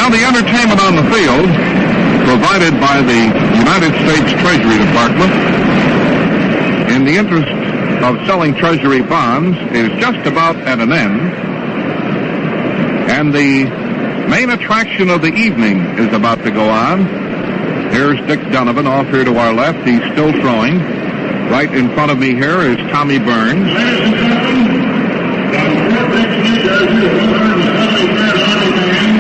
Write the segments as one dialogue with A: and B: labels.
A: Well, the entertainment on the field, provided by the United States Treasury Department, in the interest of selling Treasury bonds, is just about at an end. And the main attraction of the evening is about to go on. Here's Dick Donovan off here to our left. He's still throwing. Right in front of me here is Tommy Byrne.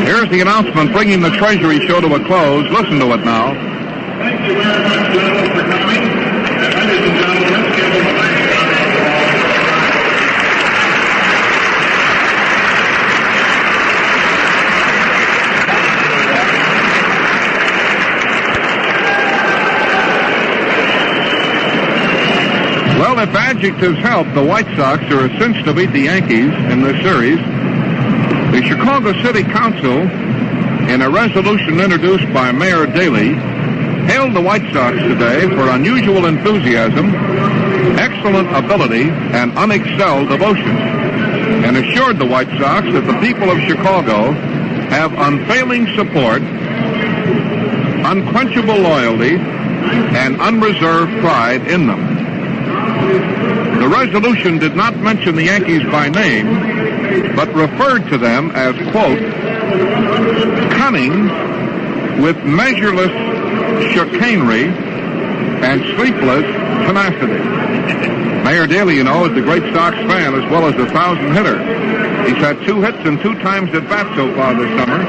A: Here's the announcement bringing the Treasury show to a close. Listen to it now.
B: Thank you very much, gentlemen, for coming. And ladies and gentlemen, let's give them a big
A: Well, if adjectives help, the White Sox are a cinch to beat the Yankees in this series. The Chicago City Council, in a resolution introduced by Mayor Daley, hailed the White Sox today for unusual enthusiasm, excellent ability, and unexcelled devotion, and assured the White Sox that the people of Chicago have unfailing support, unquenchable loyalty, and unreserved pride in them. The resolution did not mention the Yankees by name, but referred to them as, quote, cunning with measureless chicanery and sleepless tenacity. Mayor Daley, you know, is the great Sox fan as well as a 1,000-hitter. He's had 2 hits and 2 times at bat so far this summer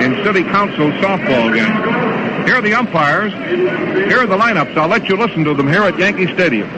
A: in City Council softball games. Here are the umpires. Here are the lineups. I'll let you listen to them here at Yankee Stadium.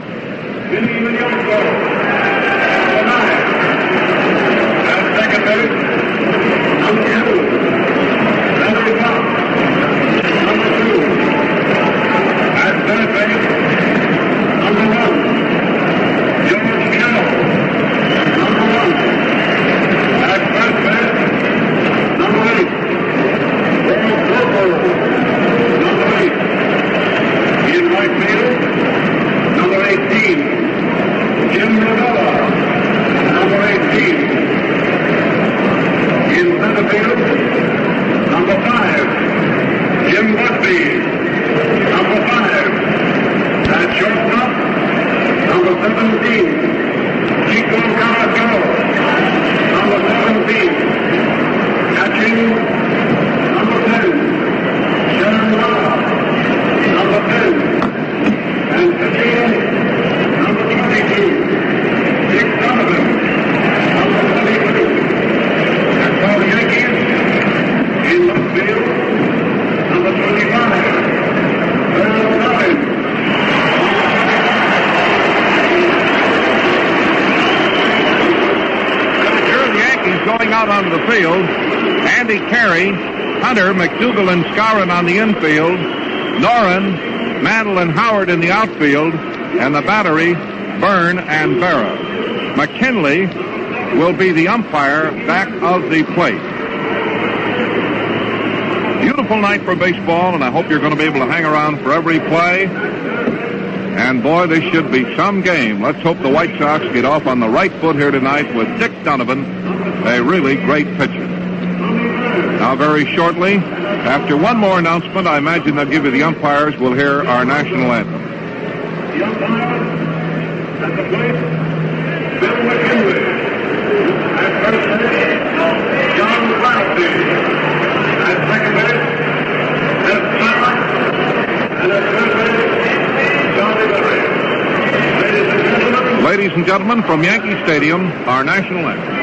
A: McDougal and Skowron on the infield, Noren, Mantle and Howard in the outfield, and the battery, Byrne and Berra. McKinley will be the umpire back of the plate. Beautiful night for baseball, and I hope you're going to be able to hang around for every play. And boy, this should be some game. Let's hope the White Sox get off on the right foot here tonight with Dick Donovan, a really great pitcher. Now, very shortly, after one more announcement, I imagine they'll give you the umpires. We'll hear our national anthem.
B: The umpires at the plate, Bill McKinley. At first base, John Crosby. At second base, Ed Sauer. And at third base, Johnny Berry.
A: Ladies and gentlemen, from Yankee Stadium, our national anthem.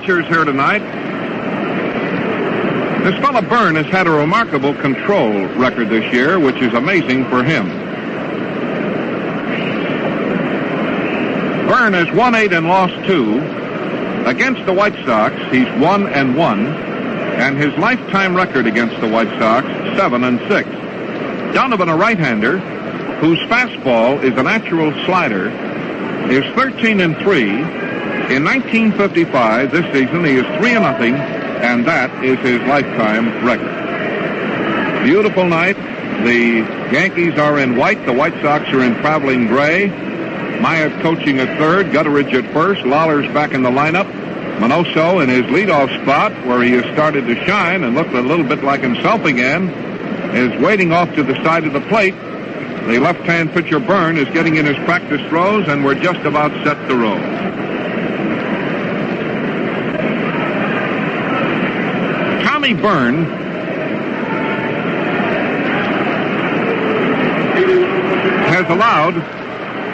A: pitchers here tonight. This fellow Byrne has had a remarkable control record this year, which is amazing for him. Byrne has won 8 and lost 2. Against the White Sox, he's 1-1, and his lifetime record against the White Sox, 7-6. Donovan, a right-hander, whose fastball is a natural slider, is 13-3. In 1955, this season, he is 3-0, and that is his lifetime record. Beautiful night. The Yankees are in white. The White Sox are in traveling gray. Myatt coaching at third, Gutteridge at first. Lawler's back in the lineup. Minoso in his leadoff spot, where he has started to shine and looked a little bit like himself again, is waiting off to the side of the plate. The left-hand pitcher Byrne is getting in his practice throws, and we're just about set to roll. Tommy Byrne has allowed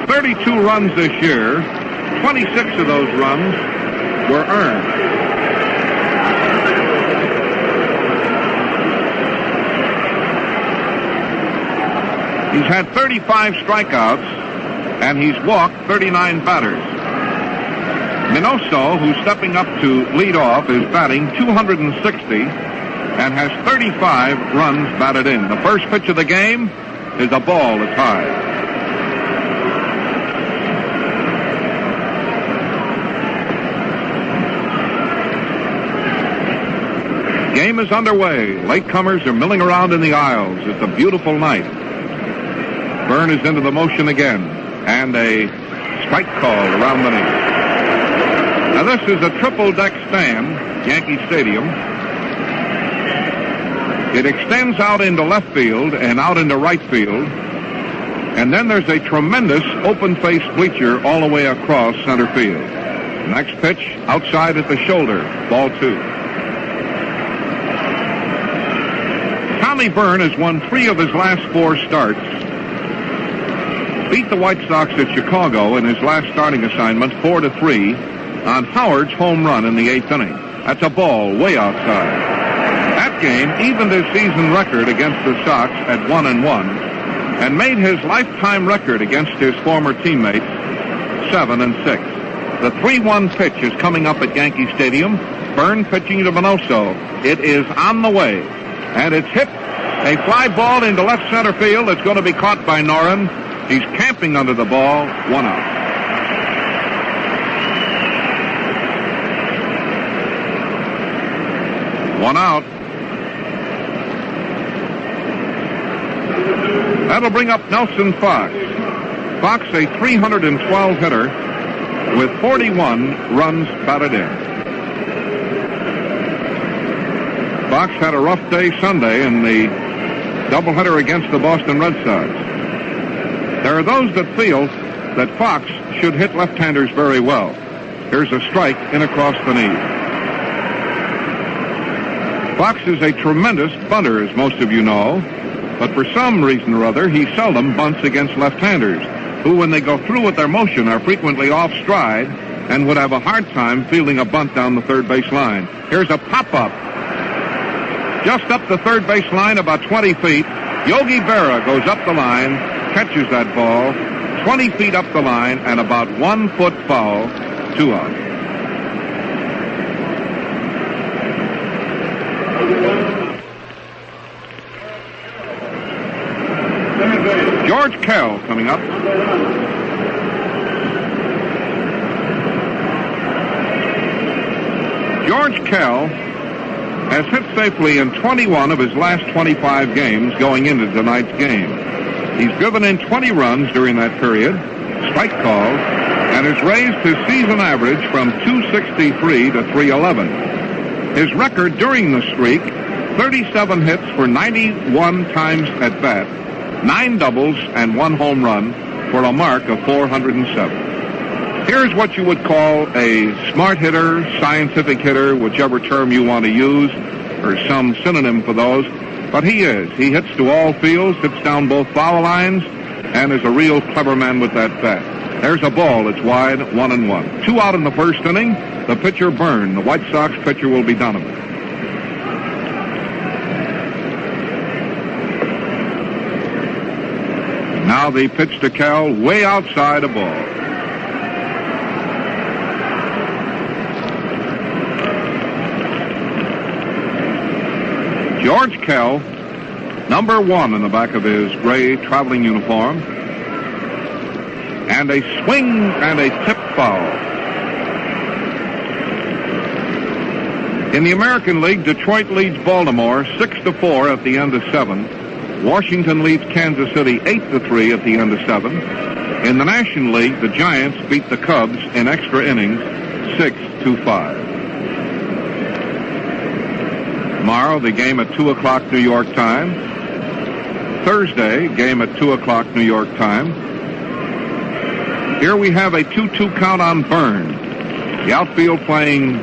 A: 32 runs this year. 26 of those runs were earned. He's had 35 strikeouts, and he's walked 39 batters. Minoso, who's stepping up to lead off, is batting .260 and has 35 runs batted in. The first pitch of the game is a ball to tie. Game is underway. Latecomers are milling around in the aisles. It's a beautiful night. Byrne is into the motion again, and a strike call around the knee. Now this is a triple-deck stand, Yankee Stadium. It extends out into left field and out into right field, and then there's a tremendous open-faced bleacher all the way across center field. Next pitch, outside at the shoulder, ball 2. Tommy Byrne has won 3 of his last 4 starts. Beat the White Sox at Chicago in his last starting assignment 4-3 on Howard's home run in the 8th inning. That's a ball way outside. That game evened his season record against the Sox at 1-1 and made his lifetime record against his former teammates 7-6. The 3-1 pitch is coming up at Yankee Stadium. Byrne pitching to Minoso. It is on the way, and it's hit. A fly ball into left center field. It's going to be caught by Noren. He's camping under the ball. 1 out. One out. That'll bring up Nelson Fox. Fox, a 312 hitter with 41 runs batted in. Fox had a rough day Sunday in the doubleheader against the Boston Red Sox. There are those that feel that Fox should hit left-handers very well. Here's a strike in across the knee. Fox is a tremendous bunter, as most of you know, but for some reason or other, he seldom bunts against left-handers, who, when they go through with their motion, are frequently off stride and would have a hard time fielding a bunt down the third base line. Here's a pop-up. Just up the third base line, about 20 feet. Yogi Berra goes up the line, catches that ball, 20 feet up the line, and about 1 foot foul, 2 out. George Kell coming up. George Kell has hit safely in 21 of his last 25 games going into tonight's game. He's driven in 20 runs during that period, strike calls, and has raised his season average from 263 to 311. His record during the streak, 37 hits for 91 times at bat, 9 doubles and 1 home run for a mark of 407. Here's what you would call a smart hitter, scientific hitter, whichever term you want to use, or some synonym for those. But he is. He hits to all fields, hits down both foul lines, and is a real clever man with that bat. There's a ball. It's wide, 1-1. 2 out in the first inning. the pitcher Byrne. The White Sox pitcher will be Donovan. Now the pitch to Cal, way outside, a ball. George Kell, number 1 in the back of his gray traveling uniform. And a swing and a tip foul. In the American League, Detroit leads Baltimore 6-4 at the end of 7. Washington leads Kansas City 8-3 at the end of 7. In the National League, the Giants beat the Cubs in extra innings 6-5. Tomorrow, the game at 2 o'clock New York time. Thursday, game at 2 o'clock New York time. Here we have a 2-2 count on Byrne. The outfield playing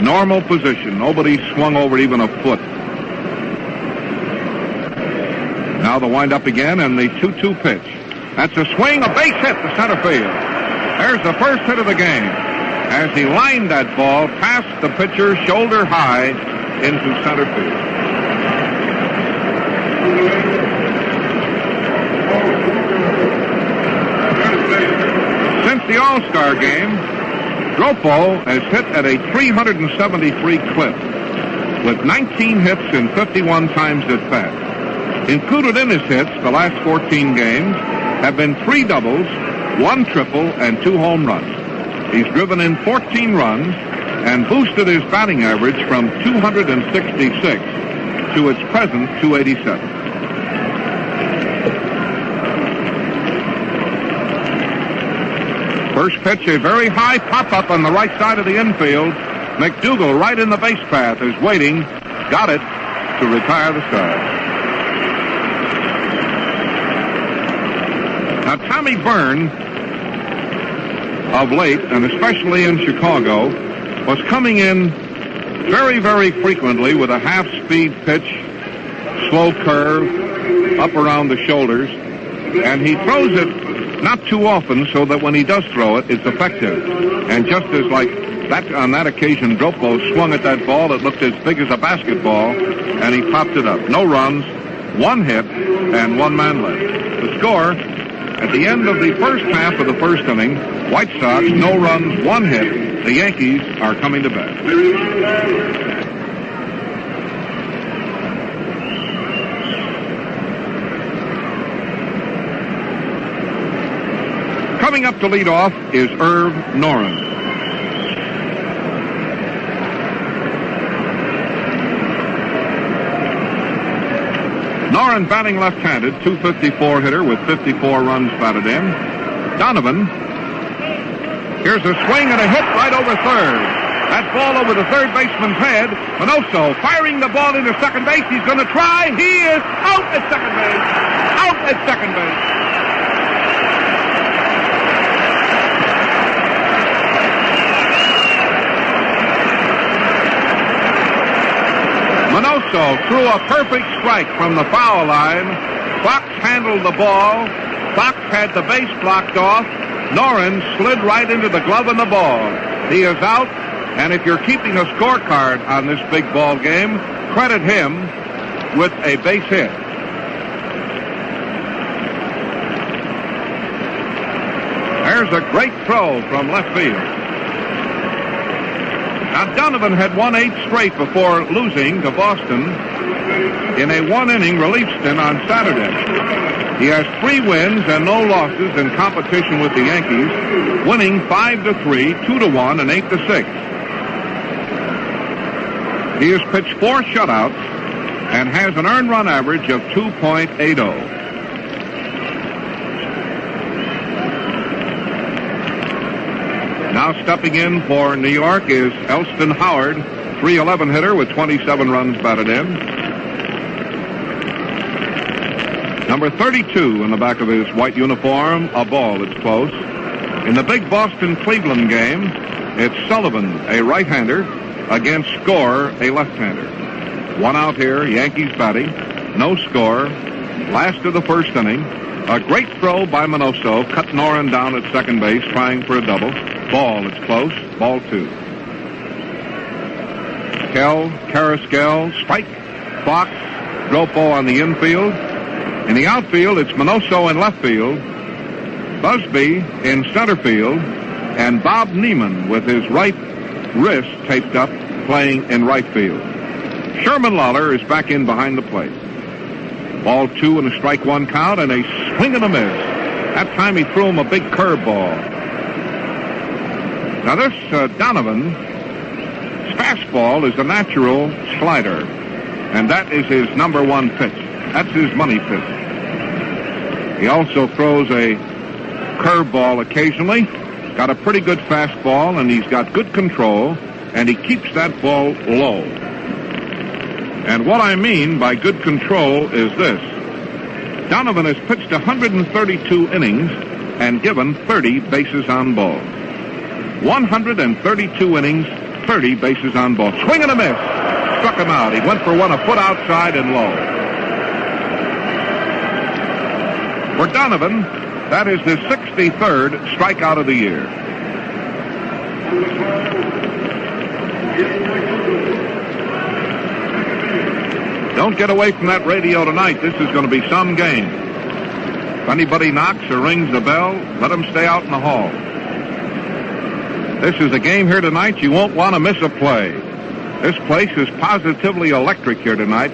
A: normal position. Nobody swung over even a foot. Now the windup again and the 2-2 pitch. That's a swing, a base hit to center field. There's the first hit of the game as he lined that ball past the pitcher shoulder high into center field. Since the All-Star game, Dropo has hit at a 373 clip with 19 hits in 51 times at bat. Included in his hits the last 14 games have been 3 doubles, 1 triple, and 2 home runs. He's driven in 14 runs and boosted his batting average from 266 to its present 287. First pitch, a very high pop-up on the right side of the infield. McDougal right in the base path is waiting. Got it to retire the side. Now, Tommy Byrne, of late, and especially in Chicago, was coming in very, very frequently with a half-speed pitch, slow curve, up around the shoulders, and he throws it not too often so that when he does throw it, it's effective. And just as like that on that occasion, Dropo swung at that ball, it looked as big as a basketball, and he popped it up. No runs, 1 hit, and 1 man left. The score, at the end of the first half of the first inning, White Sox, no runs, 1 hit. The Yankees are coming to bat. Coming up to lead off is Irv Noren. Noren batting left-handed, .254 hitter with 54 runs batted in. Donovan. Here's a swing and a hit right over third. That ball over the third baseman's head. Minoso firing the ball into second base. He's going to try. He is out at second base. Out at second base. Minoso threw a perfect strike from the foul line. Fox handled the ball. Fox had the base blocked off. Noren slid right into the glove and the ball. He is out, and if you're keeping a scorecard on this big ball game, credit him with a base hit. There's a great throw from left field. Now, Donovan had won 8 straight before losing to Boston in a 1-inning relief stint on Saturday. He has 3 wins and no losses in competition with the Yankees, winning 5-3, 2-1, and 8-6. He has pitched 4 shutouts and has an earned run average of 2.80. Now stepping in for New York is Elston Howard, .311 hitter with 27 runs batted in. Number 32 in the back of his white uniform, a ball, it's close. In the big Boston-Cleveland game, it's Sullivan, a right-hander, against Score, a left-hander. 1 out here, Yankees batting, no score. Last of the first inning, a great throw by Minoso, cut Noren down at second base, trying for a double. Ball, it's close, ball 2. Kell, Carrasquel, Spike, Fox, Dropo on the infield. In the outfield, it's Minoso in left field, Busby in center field, and Bob Neiman with his right wrist taped up playing in right field. Sherman Lawler is back in behind the plate. Ball 2 and a strike 1 count, and a swing and a miss. That time he threw him a big curveball. Now this Donovan's fastball is a natural slider, and that is his number 1 pitch. That's his money pitch. He also throws a curveball occasionally. Got a pretty good fastball, and he's got good control, and he keeps that ball low. And what I mean by good control is this. Donovan has pitched 132 innings and given 30 bases on balls. 132 innings, 30 bases on balls. Swing and a miss. Struck him out. He went for one a foot outside and low. For Donovan, that is his 63rd strikeout of the year. Don't get away from that radio tonight. This is going to be some game. If anybody knocks or rings the bell, let them stay out in the hall. This is a game here tonight. You won't want to miss a play. This place is positively electric here tonight.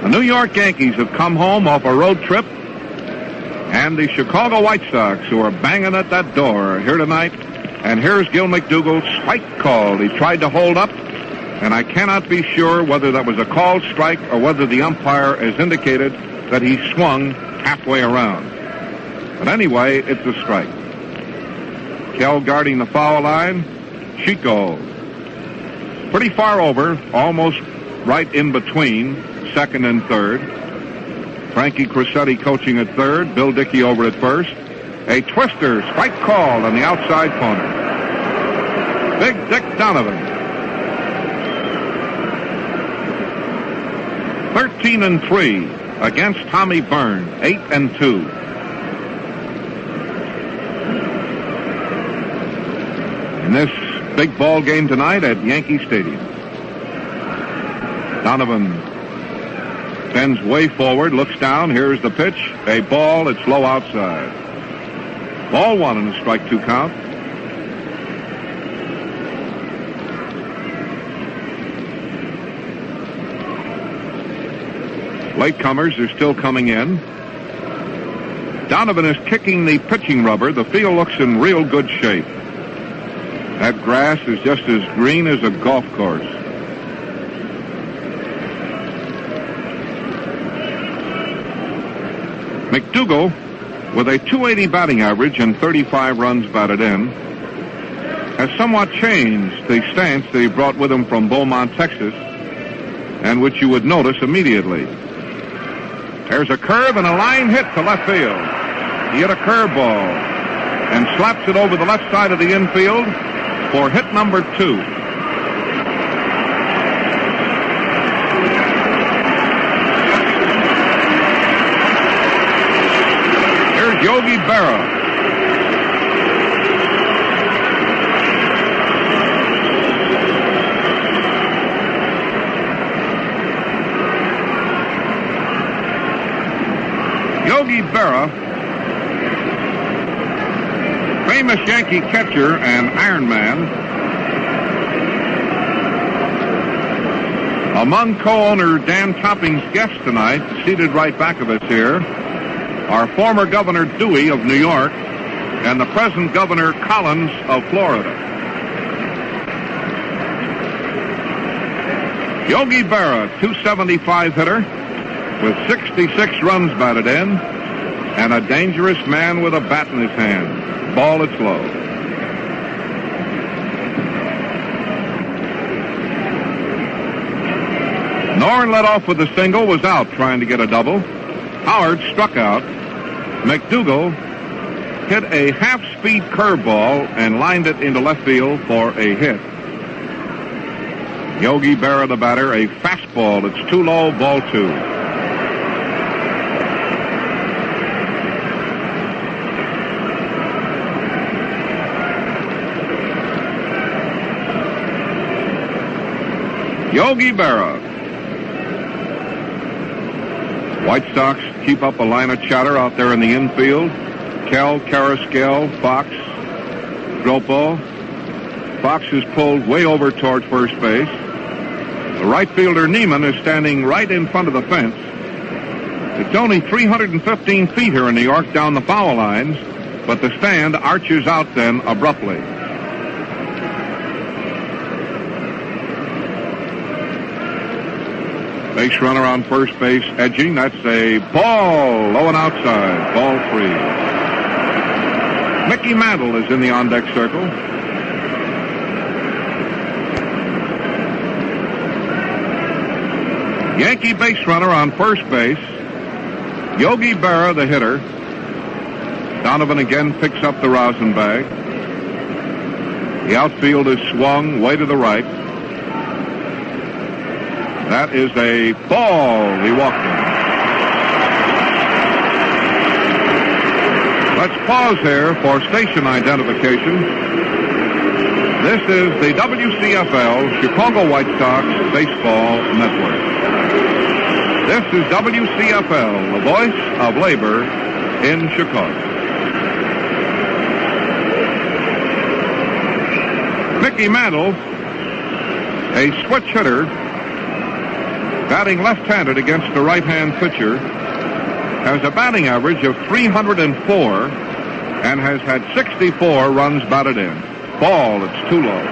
A: The New York Yankees have come home off a road trip, and the Chicago White Sox, who are banging at that door, are here tonight. And here's Gil McDougall. Strike called. He tried to hold up, and I cannot be sure whether that was a called strike or whether the umpire has indicated that he swung halfway around. But anyway, it's a strike. Kell guarding the foul line. Chico pretty far over, almost right in between second and third. Frankie Crissetti coaching at third. Bill Dickey over at first. A twister, strike called on the outside corner. Big Dick Donovan. 13-3 against Tommy Byrne. 8-2. In this big ball game tonight at Yankee Stadium. Donovan bends way forward, looks down. Here's the pitch. A ball. It's low outside. Ball 1 in a strike 2 count. Latecomers are still coming in. Donovan is kicking the pitching rubber. The field looks in real good shape. That grass is just as green as a golf course. McDougall, with a .280 batting average and 35 runs batted in, has somewhat changed the stance that he brought with him from Beaumont, Texas, and which you would notice immediately. There's a curve and a line hit to left field. He hit a curveball and slaps it over the left side of the infield for hit number 2. Here's Yogi Berra. Yogi Berra, famous Yankee catcher and Iron Man. Among co-owner Dan Topping's guests tonight, seated right back of us here, are former Governor Dewey of New York and the present Governor Collins of Florida. Yogi Berra, .275 hitter with 66 runs batted in, and a dangerous man with a bat in his hand. Ball, it's low. Norrin led off with a single, was out trying to get a double. Howard struck out. McDougall hit a half-speed curveball and lined it into left field for a hit. Yogi Berra, the batter, a fastball. It's too low, ball 2. Yogi Berra. White Sox keep up a line of chatter out there in the infield. Kell, Carrasquel, Fox, Dropo. Fox is pulled way over toward first base. The right fielder Neiman is standing right in front of the fence. It's only 315 feet here in New York down the foul lines, but the stand arches out then abruptly. Base runner on first base edging. That's a ball, low and outside. Ball 3. Mickey Mantle is in the on-deck circle. Yankee base runner on first base. Yogi Berra, the hitter. Donovan again picks up the rosin bag. The outfield is swung way to the right. That is a ball. He walked in. Let's pause here for station identification. This is the WCFL Chicago White Sox Baseball Network. This is WCFL, the voice of labor in Chicago. Mickey Mantle, a switch hitter, batting left-handed against the right-hand pitcher, has a batting average of 304 and has had 64 runs batted in. Ball, it's too low.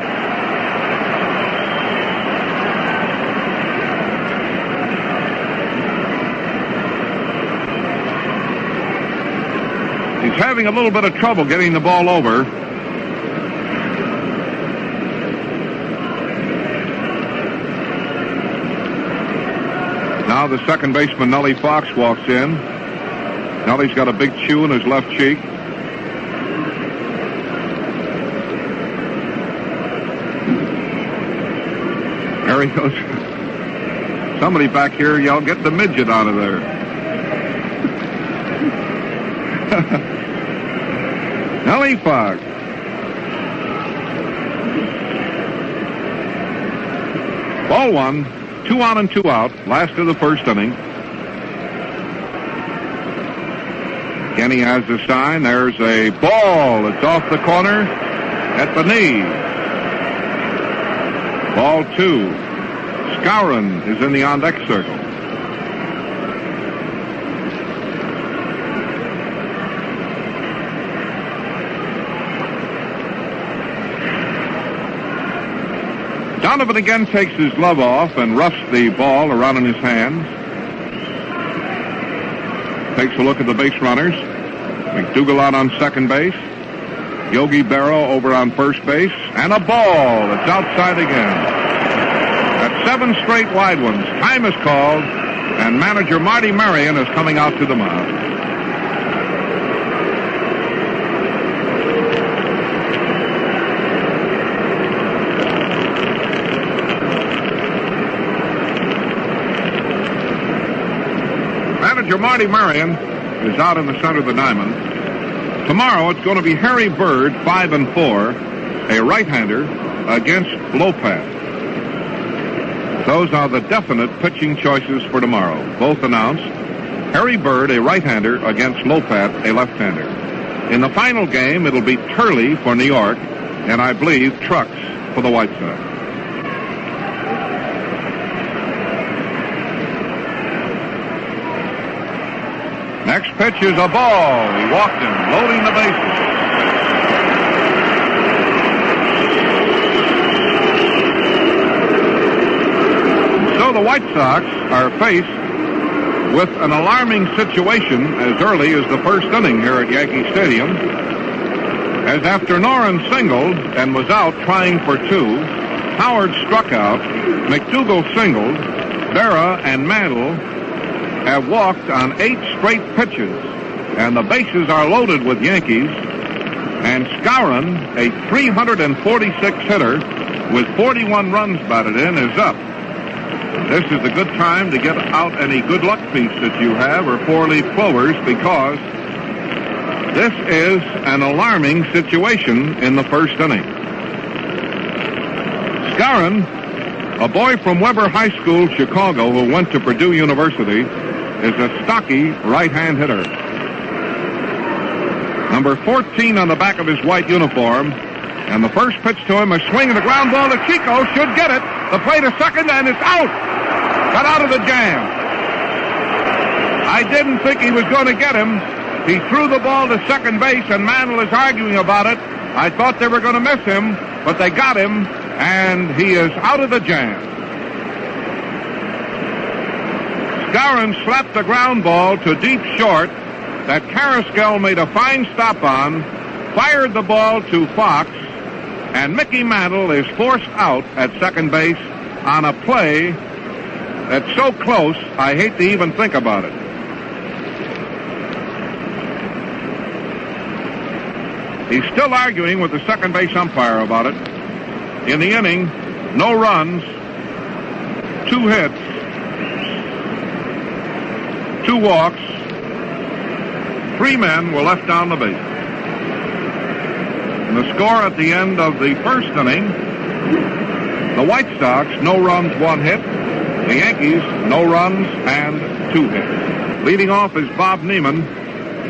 A: He's having a little bit of trouble getting the ball over. Now the second baseman, Nellie Fox, walks in. Nellie's got a big chew in his left cheek. There he goes. Somebody back here yelled, "Get the midget out of there." Nellie Fox. Ball 1, 2 on and 2 out, last of the first inning. Kenny has the sign. There's a ball. It's off the corner at the knee. Ball 2. Skowron is in the on-deck circle. Donovan again takes his glove off and roughs the ball around in his hands. Takes a look at the base runners. McDougal out on second base. Yogi Berra over on first base. And a ball. It's outside again. That's 7 straight wide ones. Time is called, and manager Marty Marion is coming out to the mound. Manager Marty Marion is out in the center of the diamond. Tomorrow it's going to be Harry Bird, 5 and 4, a right-hander against Lopat. Those are the definite pitching choices for tomorrow. Both announced. Harry Bird, a right-hander against Lopat, a left-hander. In the final game, it'll be Turley for New York, and I believe Trucks for the White Sox. Next pitch is a ball. He walked him, loading the bases. So the White Sox are faced with an alarming situation as early as the first inning here at Yankee Stadium. As after Noren singled and was out trying for 2, Howard struck out, McDougal singled, Berra and Mantle have walked on 8 straight pitches, and the bases are loaded with Yankees, and Skowron, a 346 hitter with 41 runs batted in, is up. This is a good time to get out any good luck piece that you have or 4-leaf clovers, because this is an alarming situation in the first inning. Skowron A boy from Weber High School, Chicago, who went to Purdue University, is a stocky right-hand hitter. Number 14 on the back of his white uniform. And the first pitch to him, a swing and a ground ball to Chico, should get it. The play to second, and it's out. Got out of the jam. I didn't think he was going to get him. He threw the ball to second base, and Mantle is arguing about it. I thought they were going to miss him, but they got him, and he is out of the jam. Skowron slapped the ground ball to deep short that Carrasquel made a fine stop on, fired the ball to Fox, and Mickey Mantle is forced out at second base on a play that's so close, I hate to even think about it. He's still arguing with the second base umpire about it. In the inning, no runs, 2 hits, 2 walks, 3 men were left on the base. And the score at the end of the first inning, the White Sox, no runs, 1 hit. The Yankees, no runs and 2 hits. Leading off is Bob Neiman,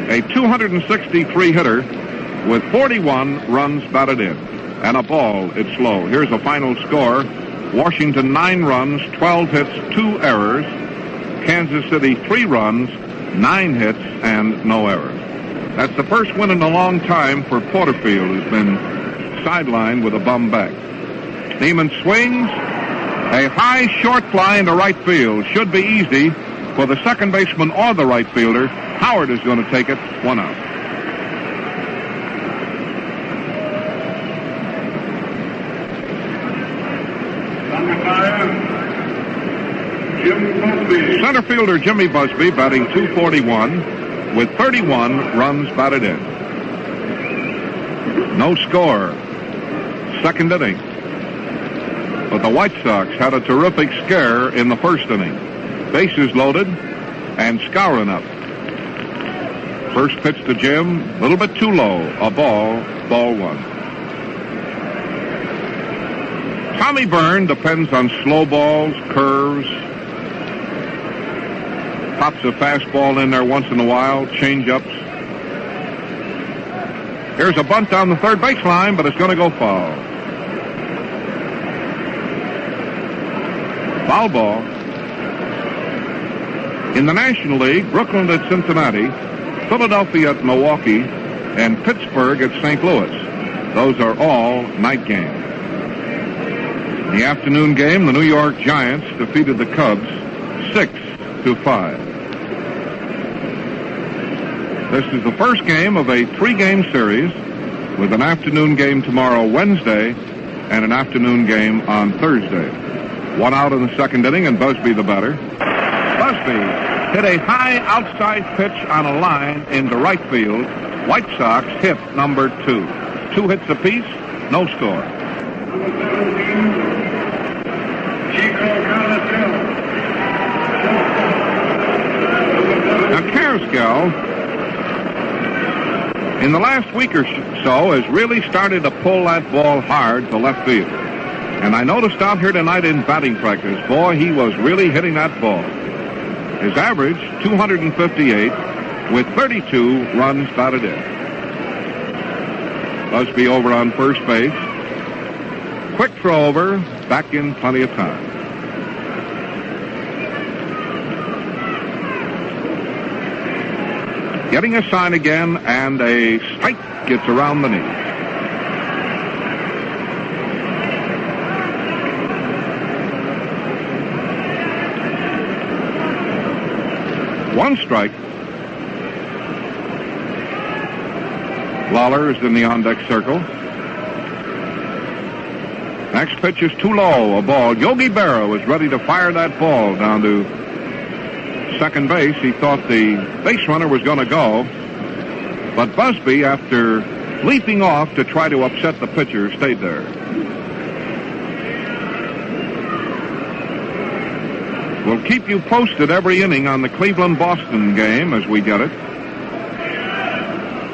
A: a 263 hitter with 41 runs batted in. And a ball, it's low. Here's a final score. Washington 9 runs, 12 hits, 2 errors. Kansas City 3 runs, 9 hits, and no errors. That's the first win in a long time for Porterfield, who's been sidelined with a bum back. Neiman swings. A high short fly into right field. Should be easy for the second baseman or the right fielder. Howard is going to take it. 1 out. Center fielder Jimmy Busby batting .241 with 31 runs batted in. No score. Second inning. But the White Sox had a terrific scare in the first inning. Bases loaded and Skowron up. First pitch to Jim, a little bit too low. A ball 1. Tommy Byrne depends on slow balls, curves, pops a fastball in there once in a while, change-ups. Here's a bunt down the third baseline, but it's going to go foul. Foul ball. In the National League, Brooklyn at Cincinnati, Philadelphia at Milwaukee, and Pittsburgh at St. Louis. Those are all night games. In the afternoon game, the New York Giants defeated the Cubs 6-5. This is the first game of a 3-game series with an afternoon game tomorrow, Wednesday, and an afternoon game on Thursday. 1 out in the second inning, and Busby the batter. Busby hit a high outside pitch on a line into right field. White Sox hit number 2. 2 hits apiece, no score. Now, Carrasquel, in the last week or so, has really started to pull that ball hard to left field. And I noticed out here tonight in batting practice, boy, he was really hitting that ball. His average, 258, with 32 runs batted in. Busby over on first base. Quick throw over, back in plenty of time. Getting a sign again, and a strike gets around the knee. One strike. Lawler is in the on-deck circle. Next pitch is too low, a ball. Yogi Berra was ready to fire that ball down to second base. He thought the base runner was going to go, but Busby, after leaping off to try to upset the pitcher, stayed there. We'll keep you posted every inning on the Cleveland-Boston game as we get it.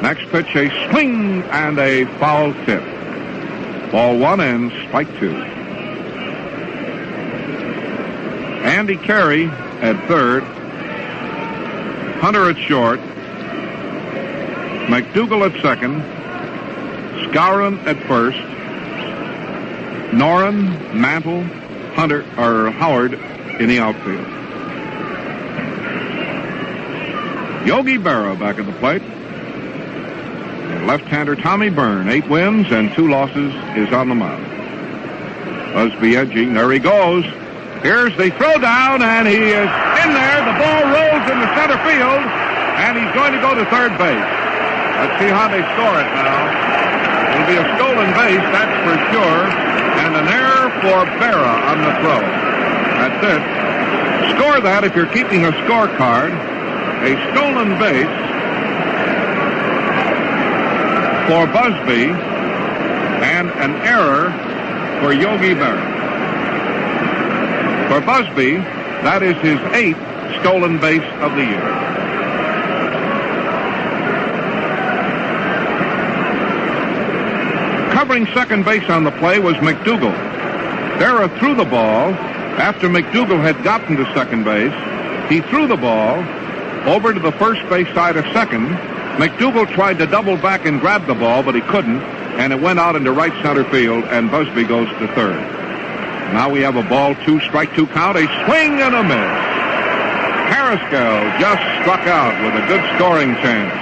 A: Next pitch, a swing and a foul tip. Ball 1 and strike 2. Andy Carey at third. Hunter at short. McDougal at second. Skowron at first. Noren, Mantle, Howard in the outfield. Yogi Berra back at the plate. And left-hander Tommy Byrne, 8 wins and 2 losses, is on the mound. Busby edging. There he goes. Here's the throw down, and he is in there. The ball rolls into center field, and he's going to go to third base. Let's see how they score it now. It'll be a stolen base, that's for sure, and an error for Berra on the throw. That's it. Score that if you're keeping a scorecard. A stolen base for Busby and an error for Yogi Berra. For Busby, that is his 8th stolen base of the year. Covering second base on the play was McDougal. Berra threw the ball after McDougal had gotten to second base. He threw the ball over to the first base side of second. McDougal tried to double back and grab the ball, but he couldn't, and it went out into right center field, and Busby goes to third. Now we have a ball 2, strike 2 count, a swing and a miss. Carrasco just struck out with a good scoring chance.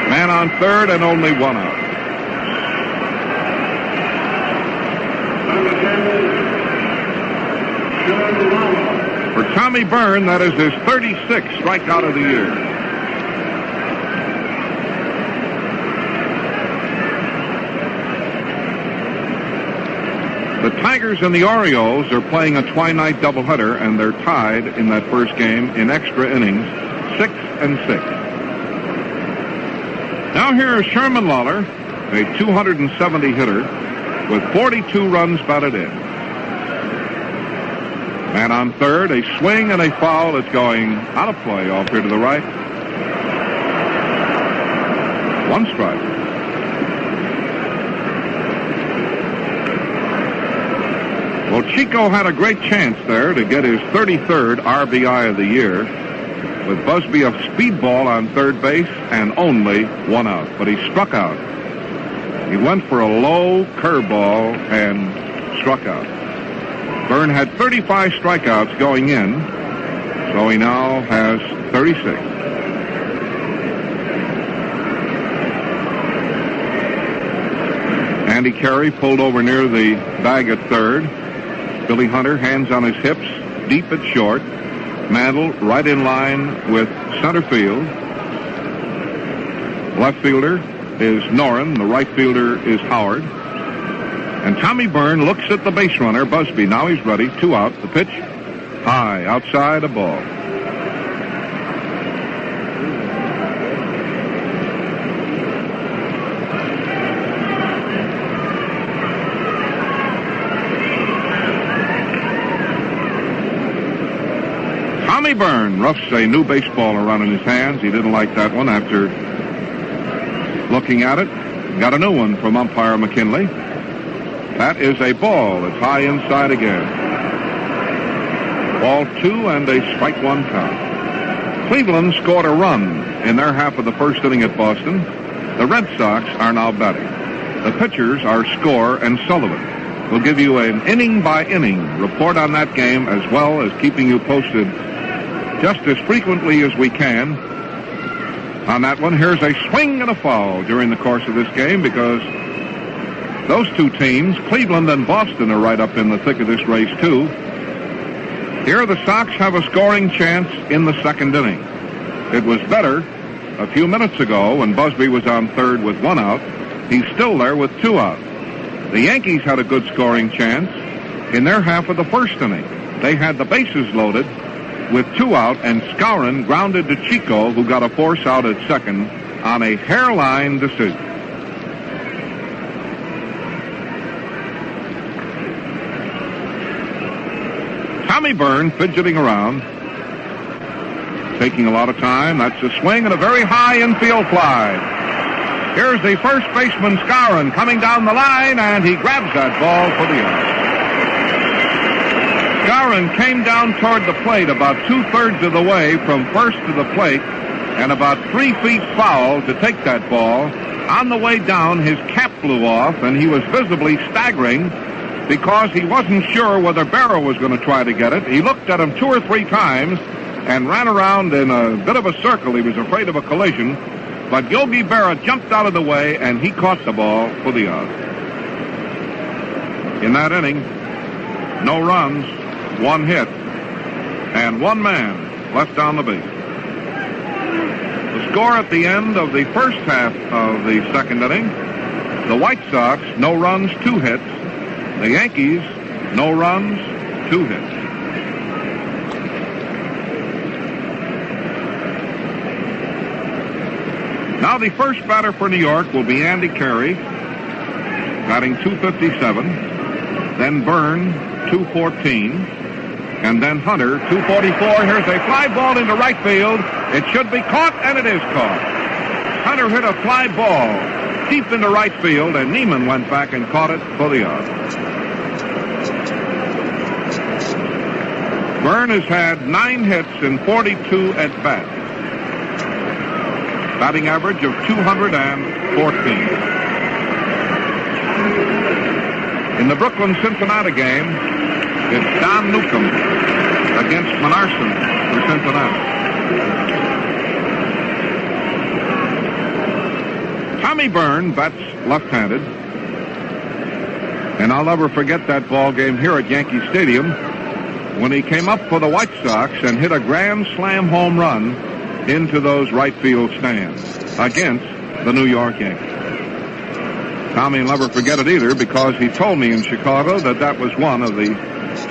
A: Man on third and only 1 out. For Tommy Byrne, that is his 36th strikeout of the year. The Tigers and the Orioles are playing a twilight doubleheader, and they're tied in that first game in extra innings, 6-6. Now here is Sherman Lawler, a 270 hitter with 42 runs batted in. Man on third, a swing and a foul. It's going out of play off here to the right. 1 strike. Well, Chico had a great chance there to get his 33rd RBI of the year, with Busby a speedball on third base and only 1 out. But he struck out. He went for a low curveball and struck out. Byrne had 35 strikeouts going in, so he now has 36. Andy Carey pulled over near the bag at third. Billy Hunter, hands on his hips, deep at short. Mantle right in line with center field. Left fielder is Noren. The right fielder is Howard. And Tommy Byrne looks at the base runner, Busby. Now he's ready. 2 out. The pitch, high, outside, a ball. Tommy Byrne roughs a new baseball around in his hands. He didn't like that one after looking at it. Got a new one from umpire McKinley. That is a ball. It's high inside again. Ball 2 and a strike 1 count. Cleveland scored a run in their half of the first inning at Boston. The Red Sox are now batting. The pitchers are Score and Sullivan. We'll give you an inning-by-inning report on that game, as well as keeping you posted just as frequently as we can on that one. Here's a swing and a foul during the course of this game, because those two teams, Cleveland and Boston, are right up in the thick of this race, too. Here, the Sox have a scoring chance in the second inning. It was better a few minutes ago when Busby was on third with 1 out. He's still there with 2 out. The Yankees had a good scoring chance in their half of the first inning. They had the bases loaded with 2 out, and Skowron grounded to Chico, who got a force out at second on a hairline decision. Tommy Byrne fidgeting around, taking a lot of time. That's a swing and a very high infield fly. Here's the first baseman, Skowron, coming down the line, and he grabs that ball for the out. Skowron came down toward the plate about 2/3 of the way from first to the plate and about 3 feet foul to take that ball. On the way down, his cap blew off, and he was visibly staggering because he wasn't sure whether Berra was going to try to get it. He looked at him 2 or 3 times and ran around in a bit of a circle. He was afraid of a collision, but Yogi Berra jumped out of the way, and he caught the ball for the out. In that inning, no runs, 1 hit, and 1 man left on the base. The score at the end of the first half of the second inning, the White Sox, no runs, 2 hits. The Yankees, no runs, 2 hits. Now the first batter for New York will be Andy Carey, batting .257. Then Byrne, .214. And then Hunter, .244. Here's a fly ball into right field. It should be caught, and it is caught. Hunter hit a fly ball deep into right field, and Neiman went back and caught it for the out. Byrne has had 9 hits in 42 at-bats. Batting average of .214. In the Brooklyn-Cincinnati game, it's Don Newcomb against Menarson for Cincinnati. Tommy Byrne bats left-handed. And I'll never forget that ball game here at Yankee Stadium when he came up for the White Sox and hit a grand slam home run into those right field stands against the New York Yankees. Tommy will never forget it either because he told me in Chicago that that was one of the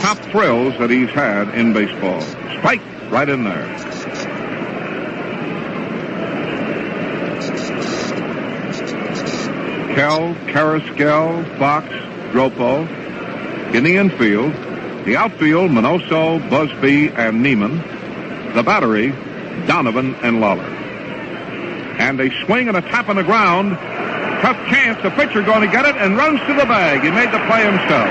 A: top thrills that he's had in baseball. Spike right in there. Kell, Carrasquel, Fox, Dropo. In the infield, the outfield, Minoso, Busby, and Neiman. The battery, Donovan and Lawler. And a swing and a tap on the ground. Tough chance. The pitcher going to get it and runs to the bag. He made the play himself.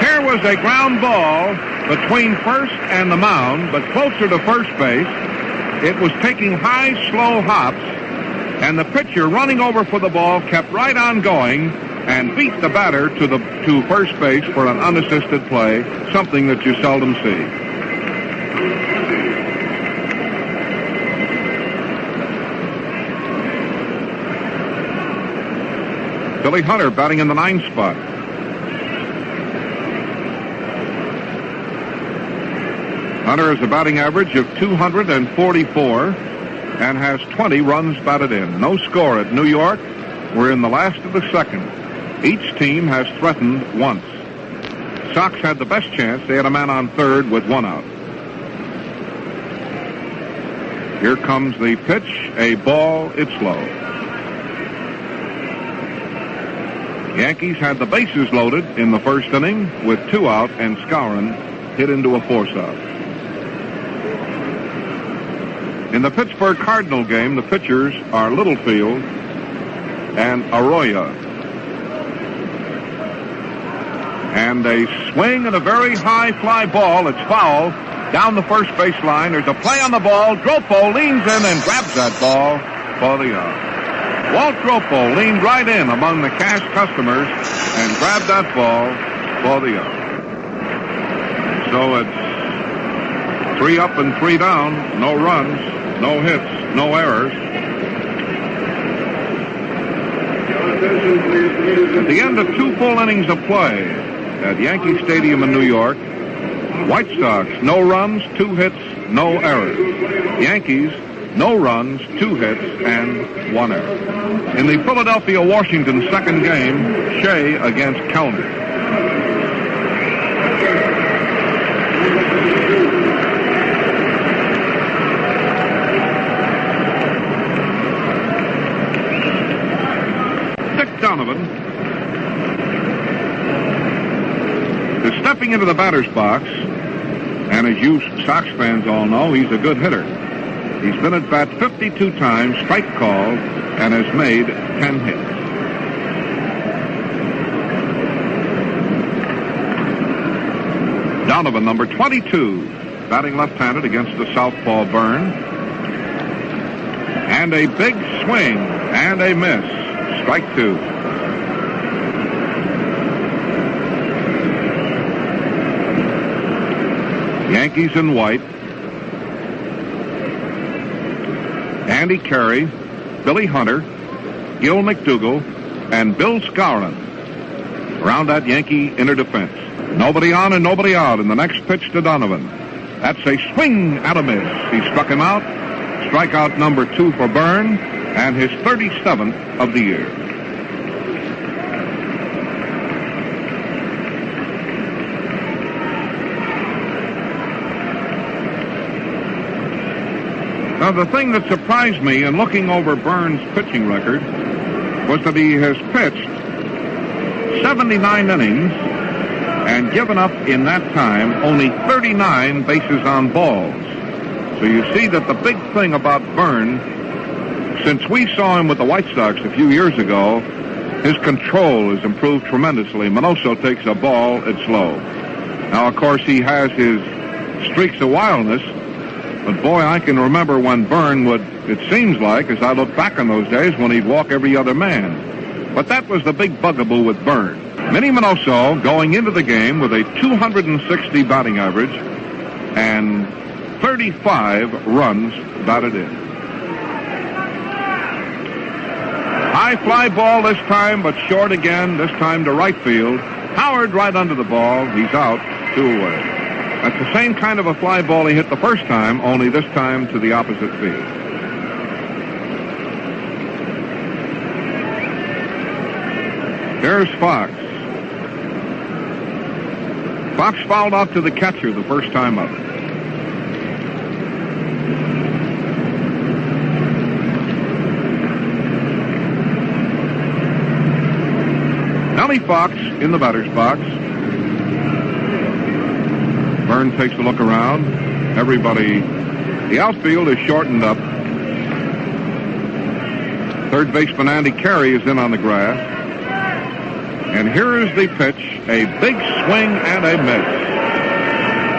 A: Here was a ground ball between first and the mound, but closer to first base. It was taking high, slow hops, and the pitcher running over for the ball kept right on going and beat the batter to first base for an unassisted play, something that you seldom see. Billy Hunter batting in the 9th spot. Hunter has a batting average of .244 and has 20 runs batted in. No score at New York. We're in the last of the second. Each team has threatened once. Sox had the best chance. They had a man on third with 1 out. Here comes the pitch. A ball. It's low. Yankees had the bases loaded in the first inning with 2 out, and Skowron hit into a force out. In the Pittsburgh Cardinal game, the pitchers are Littlefield and Arroyo. And a swing and a very high fly ball. It's foul down the first baseline. There's a play on the ball. Dropo leans in and grabs that ball for the out. Walt Dropo leaned right in among the cash customers and grabbed that ball for the out. So it's 3 up and 3 down. No runs, no hits, no errors. At the end of 2 full innings of play at Yankee Stadium in New York, White Sox, no runs, 2 hits, no errors. Yankees, no runs, 2 hits, and 1 error. In the Philadelphia-Washington second game, Shea against Kellner. Dick Donovan is stepping into the batter's box, and as you Sox fans all know, he's a good hitter. He's been at bat 52 times, strike called, and has made 10 hits. Donovan, number 22, batting left-handed against the southpaw Byrne. And a big swing and a miss. Strike two. Yankees in white. Andy Carey, Billy Hunter, Gil McDougall, and Bill Skowron around that Yankee inner defense. Nobody on and nobody out in the next pitch to Donovan. That's a swing and a miss. He struck him out. Strikeout number 2 for Byrne, and his 37th of the year. Now, the thing that surprised me in looking over Byrne's pitching record was that he has pitched 79 innings and given up in that time only 39 bases on balls. So you see that the big thing about Byrne, since we saw him with the White Sox a few years ago, his control has improved tremendously. Minoso takes a ball, it's low. Now, of course, he has his streaks of wildness, but boy, I can remember when Byrne would, it seems like, as I look back on those days, when he'd walk every other man. But that was the big bugaboo with Byrne. Minnie Minoso going into the game with a 260 batting average and 35 runs batted in. High fly ball this time, but short again, this time to right field. Howard right under the ball. He's out, 2 away. That's the same kind of a fly ball he hit the first time, only this time to the opposite field. Here's Fox. Fox fouled out to the catcher the first time up. Nellie Fox in the batter's box. Byrne takes a look around. Everybody, the outfield is shortened up. Third baseman Andy Carey is in on the grass. And here is the pitch, a big swing and a miss.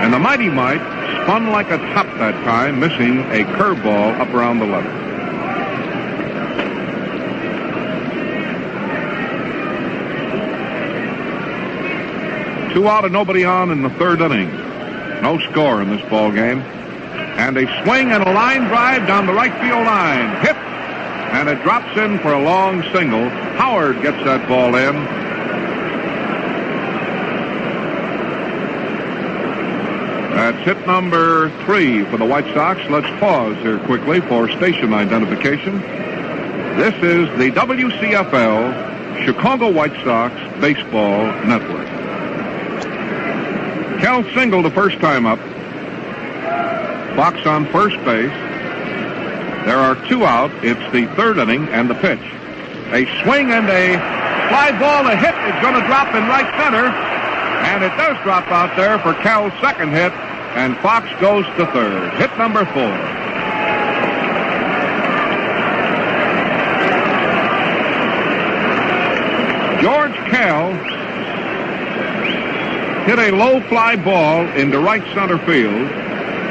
A: And the Mighty Mite spun like a top that time, missing a curveball up around the left. Two out and nobody on in the third inning. No score in this ball game. And a swing and a line drive down the right field line. Hit. And it drops in for a long single. Howard gets that ball in. That's hit number 3 for the White Sox. Let's pause here quickly for station identification. This is the WCFL Chicago White Sox Baseball Network. Cal singled the first time up. Fox on first base. There are 2 out. It's the third inning and the pitch. A swing and a fly ball. A hit is going to drop in right center. And it does drop out there for Cal's second hit. And Fox goes to third. Hit number 4. George Cal hit a low fly ball into right center field,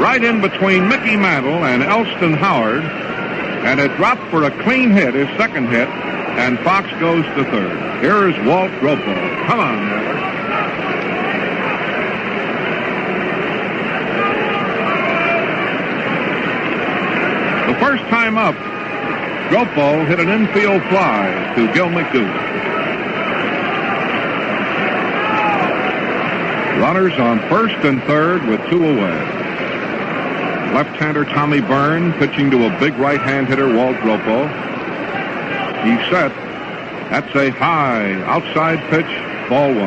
A: right in between Mickey Mantle and Elston Howard, and it dropped for a clean hit, his second hit, and Fox goes to third. Here is Walt Ropo. Come on, Miller. The first time up, Ropo hit an infield fly to Gil McDougall. Runners on first and third with 2 away. Left-hander Tommy Byrne pitching to a big right-hand hitter, Walt Ropo. He's set. That's a high outside pitch, ball 1.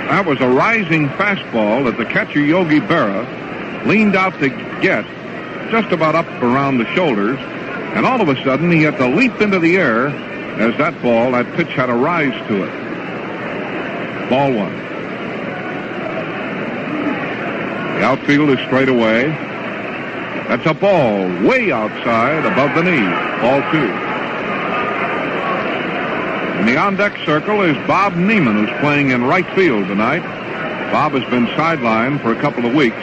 A: That was a rising fastball that the catcher, Yogi Berra, leaned out to get just about up around the shoulders. And all of a sudden, he had to leap into the air as that pitch had a rise to it. Ball 1. The outfield is straight away. That's a ball way outside above the knee. Ball 2. In the on-deck circle is Bob Neiman, who's playing in right field tonight. Bob has been sidelined for a couple of weeks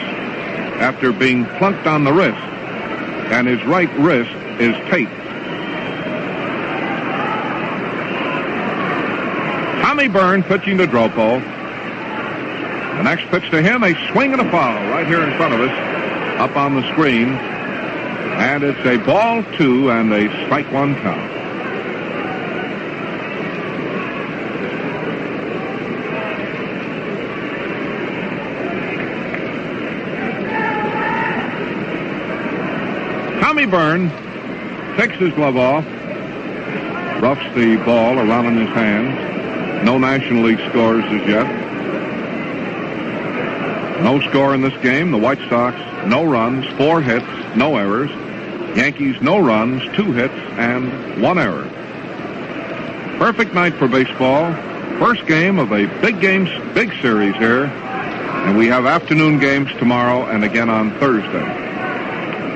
A: after being plunked on the wrist, and his right wrist is taped. Tommy Byrne pitching to Dropo. The next pitch to him, a swing and a foul right here in front of us, up on the screen. And it's a ball 2 and a strike 1 count. Tommy Byrne takes his glove off, roughs the ball around in his hands. No National League scores as yet. No score in this game. The White Sox, no runs, 4 hits, no errors. Yankees, no runs, 2 hits, and 1 error. Perfect night for baseball. First game of a big series here. And we have afternoon games tomorrow and again on Thursday.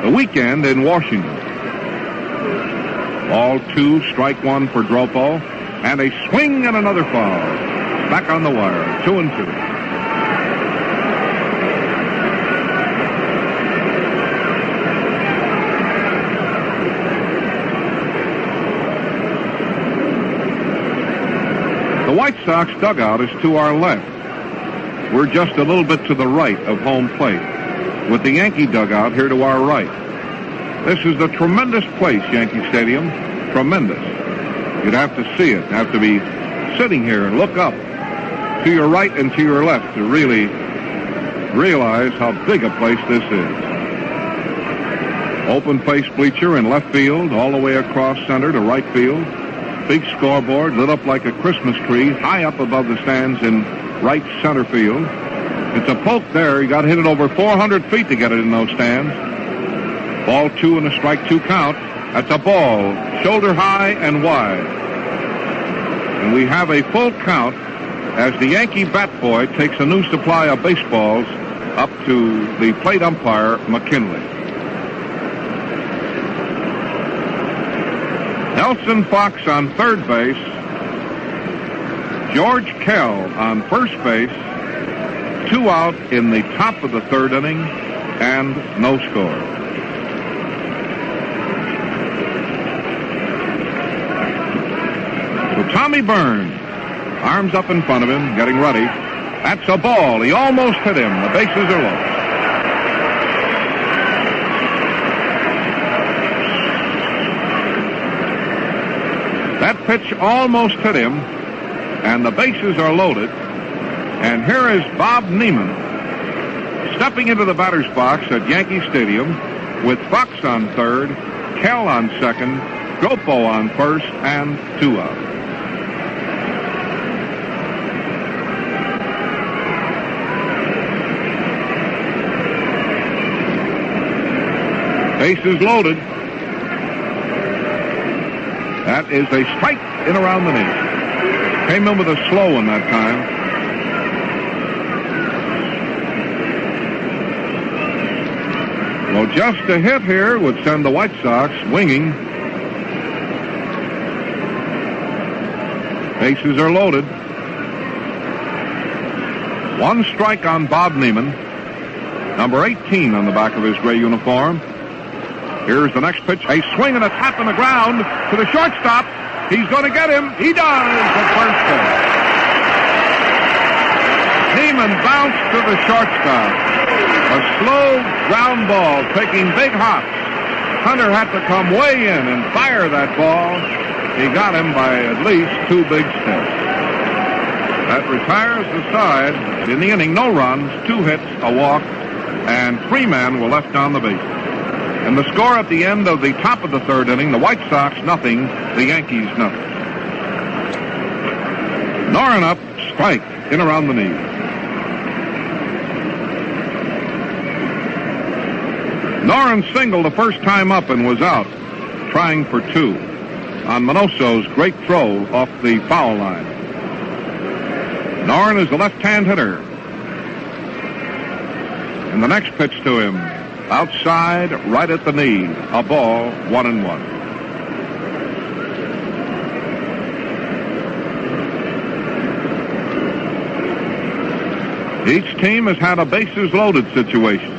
A: The weekend in Washington. Ball 2, strike 1 for Dropo. And a swing and another foul. Back on the wire, 2-2. The White Sox dugout is to our left. We're just a little bit to the right of home plate, with the Yankee dugout here to our right. This is a tremendous place, Yankee Stadium. Tremendous. You'd have to see it, have to be sitting here and look up to your right and to your left to really realize how big a place this is. Open face bleacher in left field, all the way across center to right field. Big scoreboard lit up like a Christmas tree, high up above the stands in right center field. It's a poke there. You got to hit it over 400 feet to get it in those stands. Ball 2 and a strike 2 count. That's a ball, shoulder high and wide. And we have a full count as the Yankee bat boy takes a new supply of baseballs up to the plate umpire, McKinley. Nelson Fox on third base. George Kell on first base. 2 out in the top of the third inning and no score. Tommy Byrne, arms up in front of him, getting ready. That's a ball. He almost hit him. The bases are low. That pitch almost hit him, and the bases are loaded. And here is Bob Neiman stepping into the batter's box at Yankee Stadium with Fox on third, Kell on second, Dropo on first, and 2 out. Bases loaded. That is a strike in around the knee. Came in with a slow one that time. Well, just a hit here would send the White Sox winging. Bases are loaded. 1 strike on Bob Neiman. Number 18 on the back of his gray uniform. Here's the next pitch. A swing and a tap on the ground to the shortstop. He's going to get him. He does at first base. Neiman bounced to the shortstop. A slow ground ball taking big hops. Hunter had to come way in and fire that ball. He got him by at least 2 big steps. That retires the side. In the inning, no runs, 2 hits, a walk, and 3 men were left on the base. And the score at the end of the top of the third inning, the White Sox nothing, the Yankees nothing. Noren up, strike, in around the knee. Noren singled the first time up and was out, trying for 2 on Minoso's great throw off the foul line. Noren is the left-hand hitter. And the next pitch to him, outside, right at the knee, a ball, 1-1. Each team has had a bases-loaded situation.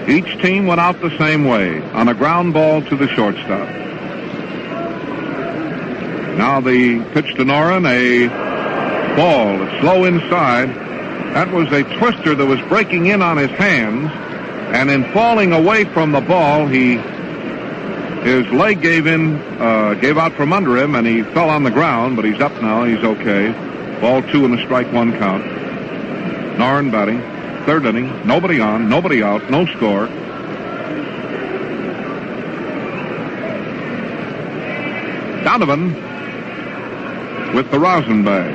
A: Each team went out the same way, on a ground ball to the shortstop. Now the pitch to Noren, a ball, it's slow inside. That was a twister that was breaking in on his hands, and in falling away from the ball, his leg gave out from under him, and he fell on the ground, but he's up now, he's okay. Ball 2 and a strike 1 count. Noren batting, third inning, nobody on, nobody out, no score. Donovan with the rosin bag.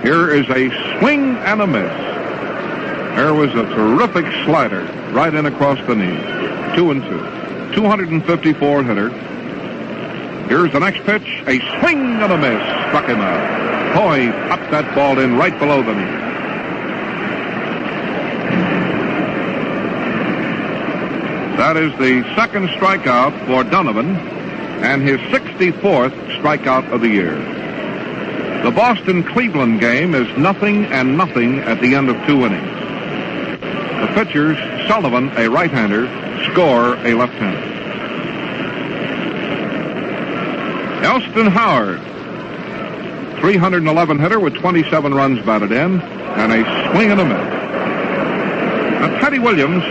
A: Here is a swing and a miss. There was a terrific slider right in across the knee. 2-2. 254 hitter. Here's the next pitch. A swing and a miss. Struck him out. Boy, he popped that ball in right below the knee. That is the second strikeout for Donovan and his 64th strikeout of the year. The Boston-Cleveland game is 0-0 at the end of 2 innings. The pitchers, Sullivan, a right-hander, Score, a left-hander. Elston Howard, 311 hitter with 27 runs batted in, and a swing and a miss. Now, Teddy Williams,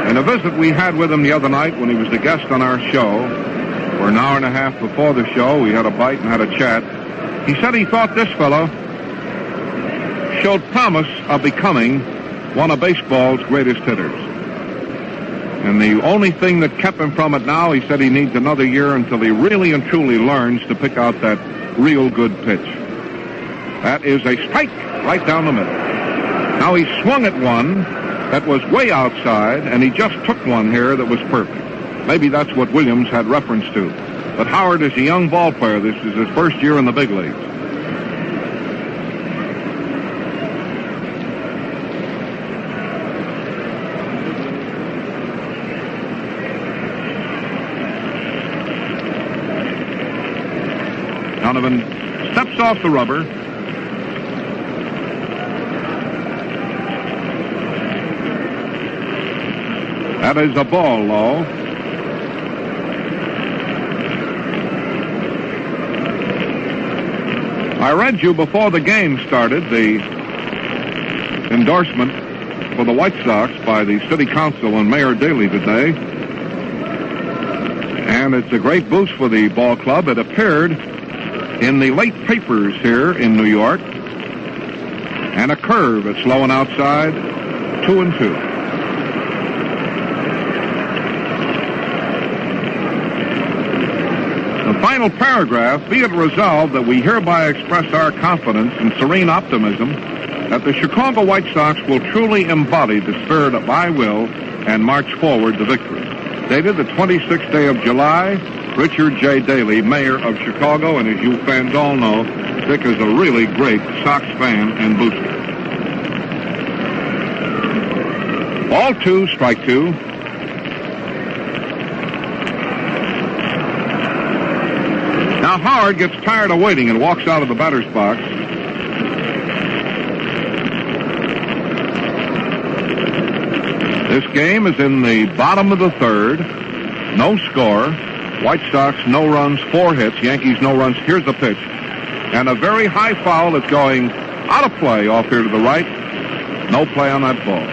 A: in a visit we had with him the other night when he was the guest on our show, for an hour and a half before the show, we had a bite and had a chat. He said he thought this fellow showed promise of becoming one of baseball's greatest hitters. And the only thing that kept him from it now, he said he needs another year until he really and truly learns to pick out that real good pitch. That is a strike right down the middle. Now he swung at one that was way outside, and he just took one here that was perfect. Maybe that's what Williams had reference to. But Howard is a young ball player. This is his first year in the big leagues. Donovan steps off the rubber. That is a ball low. I read you before the game started the endorsement for the White Sox by the City Council and Mayor Daley today. And it's a great boost for the ball club. It appeared in the late papers here in New York. And a curve. It's low and outside. 2-2. The final paragraph, be it resolved that we hereby express our confidence and serene optimism that the Chicago White Sox will truly embody the spirit of I will and march forward to victory. Dated the 26th day of July, Richard J. Daley, mayor of Chicago, and as you fans all know, Dick is a really great Sox fan and booster. Ball 2, strike 2. Now Howard gets tired of waiting and walks out of the batter's box. This game is in the bottom of the third. No score. White Sox, no runs, 4 hits. Yankees, no runs. Here's the pitch. And a very high foul that's going out of play off here to the right. No play on that ball.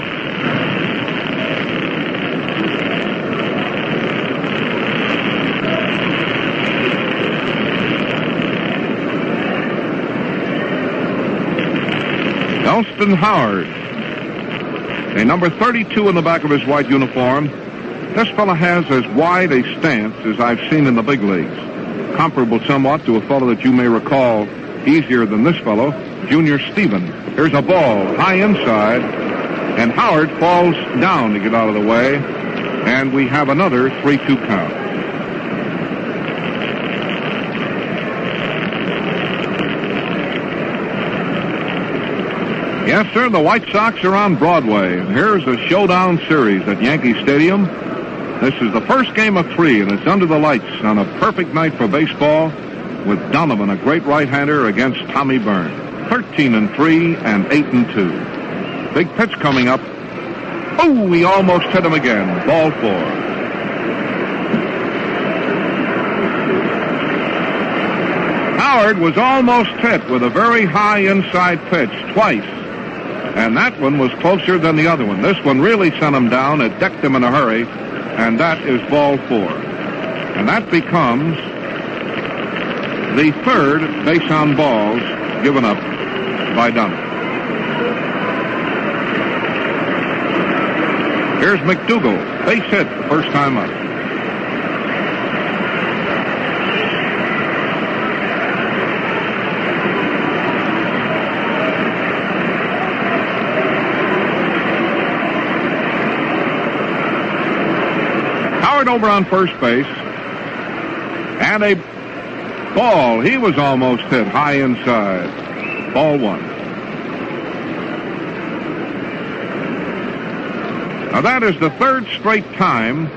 A: Elston Howard, a number 32 in the back of his white uniform. This fellow has as wide a stance as I've seen in the big leagues. Comparable somewhat to a fellow that you may recall easier than this fellow, Junior Stephen. Here's a ball high inside, and Howard falls down to get out of the way, and we have another 3-2 count. Yes, sir, the White Sox are on Broadway. Here's a showdown series at Yankee Stadium. This is the first game of 3, and it's under the lights on a perfect night for baseball. with Donovan, a great right-hander, against Tommy Byrne. 13-3 and 8-2. Big pitch coming up. Oh, he almost hit him again. Ball 4. Howard was almost hit with a very high inside pitch twice. And that one was closer than the other one. This one really sent him down. It decked him in a hurry. And that is ball 4. And that becomes the third base on balls given up by Donovan. Here's McDougal, base hit, first time up. Howard over on first base, and a ball. He was almost hit high inside. Ball 1. Now that is the third straight time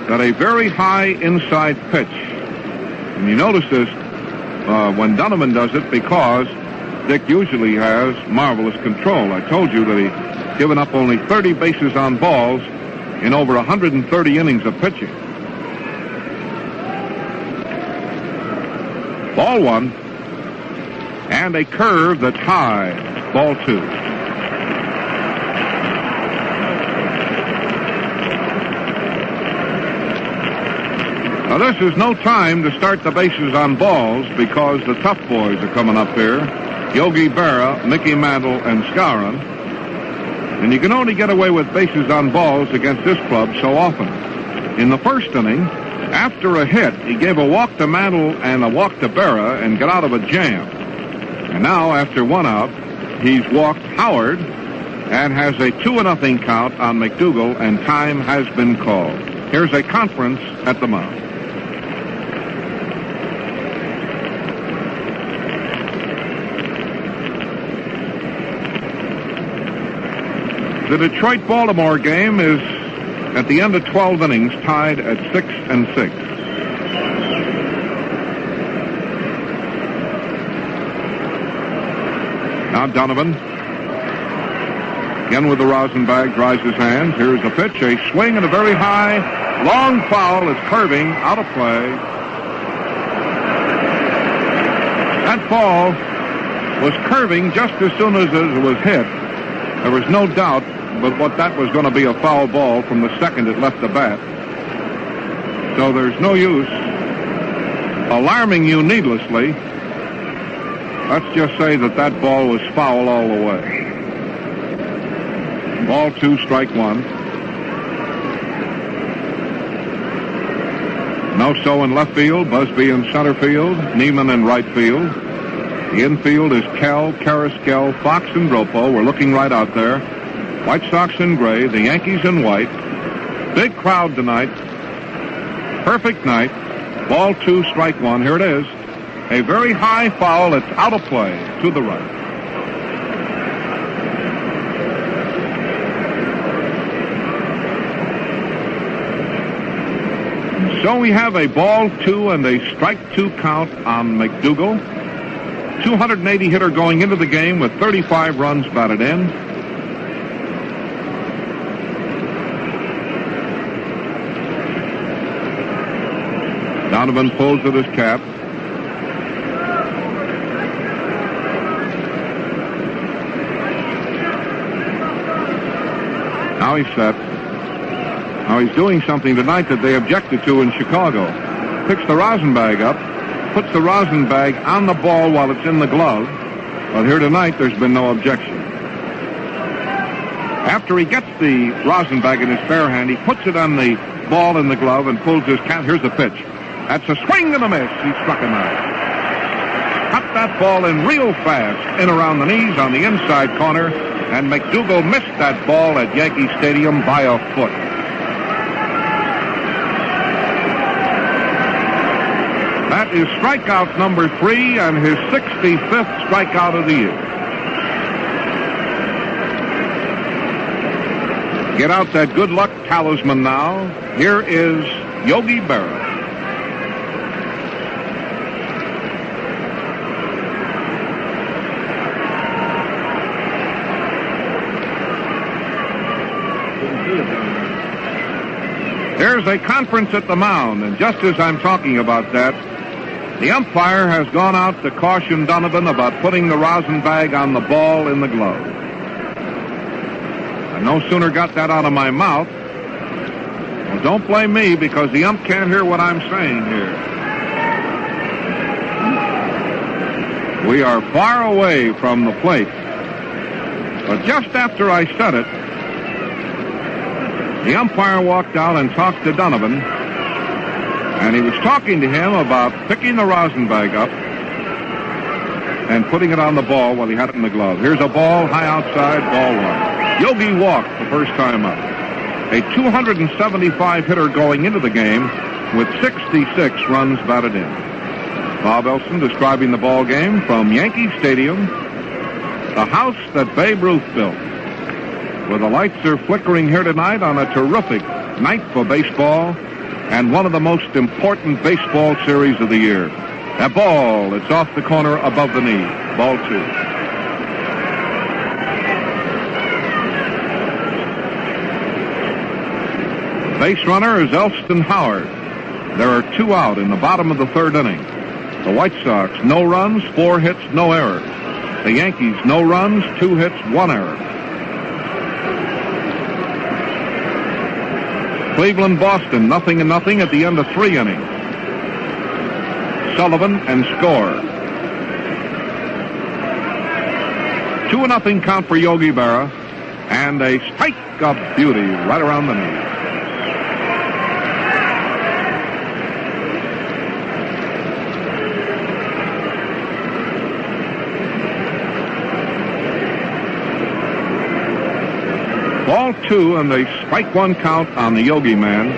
A: that a very high inside pitch. And you notice this when Donovan does it, because Dick usually has marvelous control. I told you that he's given up only 30 bases on balls in over 130 innings of pitching. Ball 1, and a curve that's high. Ball 2. Now this is no time to start the bases on balls, because the tough boys are coming up here. Yogi Berra, Mickey Mantle, and Skowron. And you can only get away with bases on balls against this club so often. In the first inning, after a hit, he gave a walk to Mantle and a walk to Berra and got out of a jam. And now, after 1 out, he's walked Howard and has a 2-0 count on McDougal, and time has been called. Here's a conference at the mound. The Detroit-Baltimore game is at the end of 12 innings, tied at 6-6. Now Donovan, again with the rosin bag, dries his hands. Here's the pitch, a swing and a very high, long foul. Is curving, out of play. That ball was curving just as soon as it was hit. There was no doubt but what that was going to be a foul ball from the second it left the bat. So there's no use alarming you needlessly. Let's just say that that ball was foul all the way. Ball 2, strike 1. No-so in left field, Busby in center field, Neiman in right field. The infield is Kell, Carrasquel, Fox, and Dropo. We're looking right out there. White Sox in gray, the Yankees in white. Big crowd tonight. Perfect night. Ball 2, strike 1. Here it is. A very high foul that's out of play to the right. And so we have a ball 2 and a strike 2 count on McDougal. 280 hitter going into the game with 35 runs batted in. Donovan pulls at his cap. Now he's set. Now he's doing something tonight that they objected to in Chicago. Picks the rosin bag up, puts the rosin bag on the ball while it's in the glove. But here tonight, there's been no objection. After he gets the rosin bag in his bare hand, he puts it on the ball in the glove and pulls his cap. Here's the pitch. That's a swing and a miss. He struck him out. Cut that ball in real fast, in around the knees on the inside corner, and McDougal missed that ball at Yankee Stadium by a foot. That is strikeout number 3 and his 65th strikeout of the year. Get out that good luck talisman now. Here is Yogi Berra. There's a conference at the mound, and just as I'm talking about that, the umpire has gone out to caution Donovan about putting the rosin bag on the ball in the glove. I no sooner got that out of my mouth. Well, don't blame me, because the ump can't hear what I'm saying here. We are far away from the plate. But just after I said it, the umpire walked out and talked to Donovan, and he was talking to him about picking the rosin bag up and putting it on the ball while he had it in the glove. Here's a ball, high outside, ball one. Yogi walked the first time up. A 275 hitter going into the game with 66 runs batted in. Bob Elson describing the ball game from Yankee Stadium, the house that Babe Ruth built, where the lights are flickering here tonight on a terrific night for baseball and one of the most important baseball series of the year. That ball, it's off the corner above the knee. Ball two. Base runner is Elston Howard. There are 2 out in the bottom of the 3rd inning. The White Sox, no runs, 4 hits, no errors. The Yankees, no runs, 2 hits, 1 error. Cleveland, Boston, 0-0 at the end of 3 innings. Sullivan and score. 2-0 count for Yogi Berra, and a spike of beauty right around the knee. Ball 2 and a strike 1 count on the Yogi man.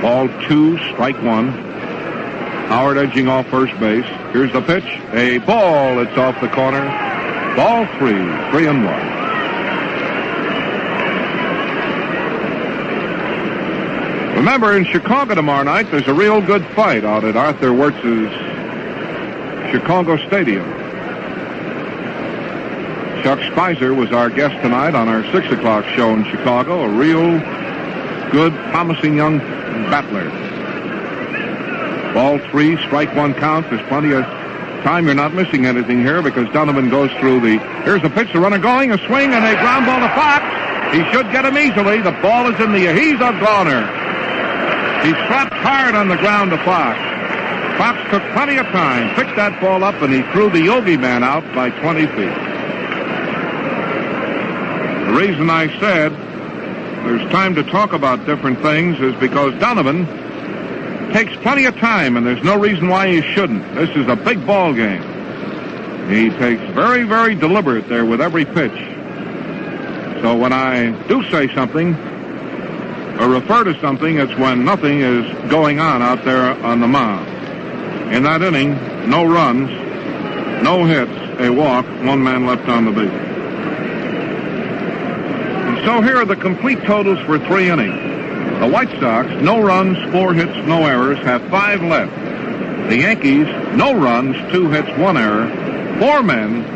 A: Ball 2, strike 1. Howard edging off first base. Here's the pitch. A ball. It's off the corner. Ball 3, 3-1. Remember, in Chicago tomorrow night, there's a real good fight out at Arthur Wirtz's Chicago Stadium. Chuck Spicer was our guest tonight on our 6 o'clock show in Chicago. A real good, promising young battler. Ball 3, strike 1 count. There's plenty of time. You're not missing anything here because Donovan goes through the... Here's the pitch. The runner going. A swing and a ground ball to Fox. He should get him easily. The ball is in the... He's a goner. He slapped hard on the ground to Fox. Fox took plenty of time, picked that ball up, and he threw the Yogi man out by 20 feet. The reason I said there's time to talk about different things is because Donovan takes plenty of time, and there's no reason why he shouldn't. This is a big ball game. He takes very, very deliberate there with every pitch. So when I do say something or refer to something, it's when nothing is going on out there on the mound. In that inning, no runs, no hits, a walk, 1 man left on the base. So here are the complete totals for 3 innings. The White Sox, no runs, 4 hits, no errors, have 5 left. The Yankees, no runs, 2 hits, 1 error, 4 men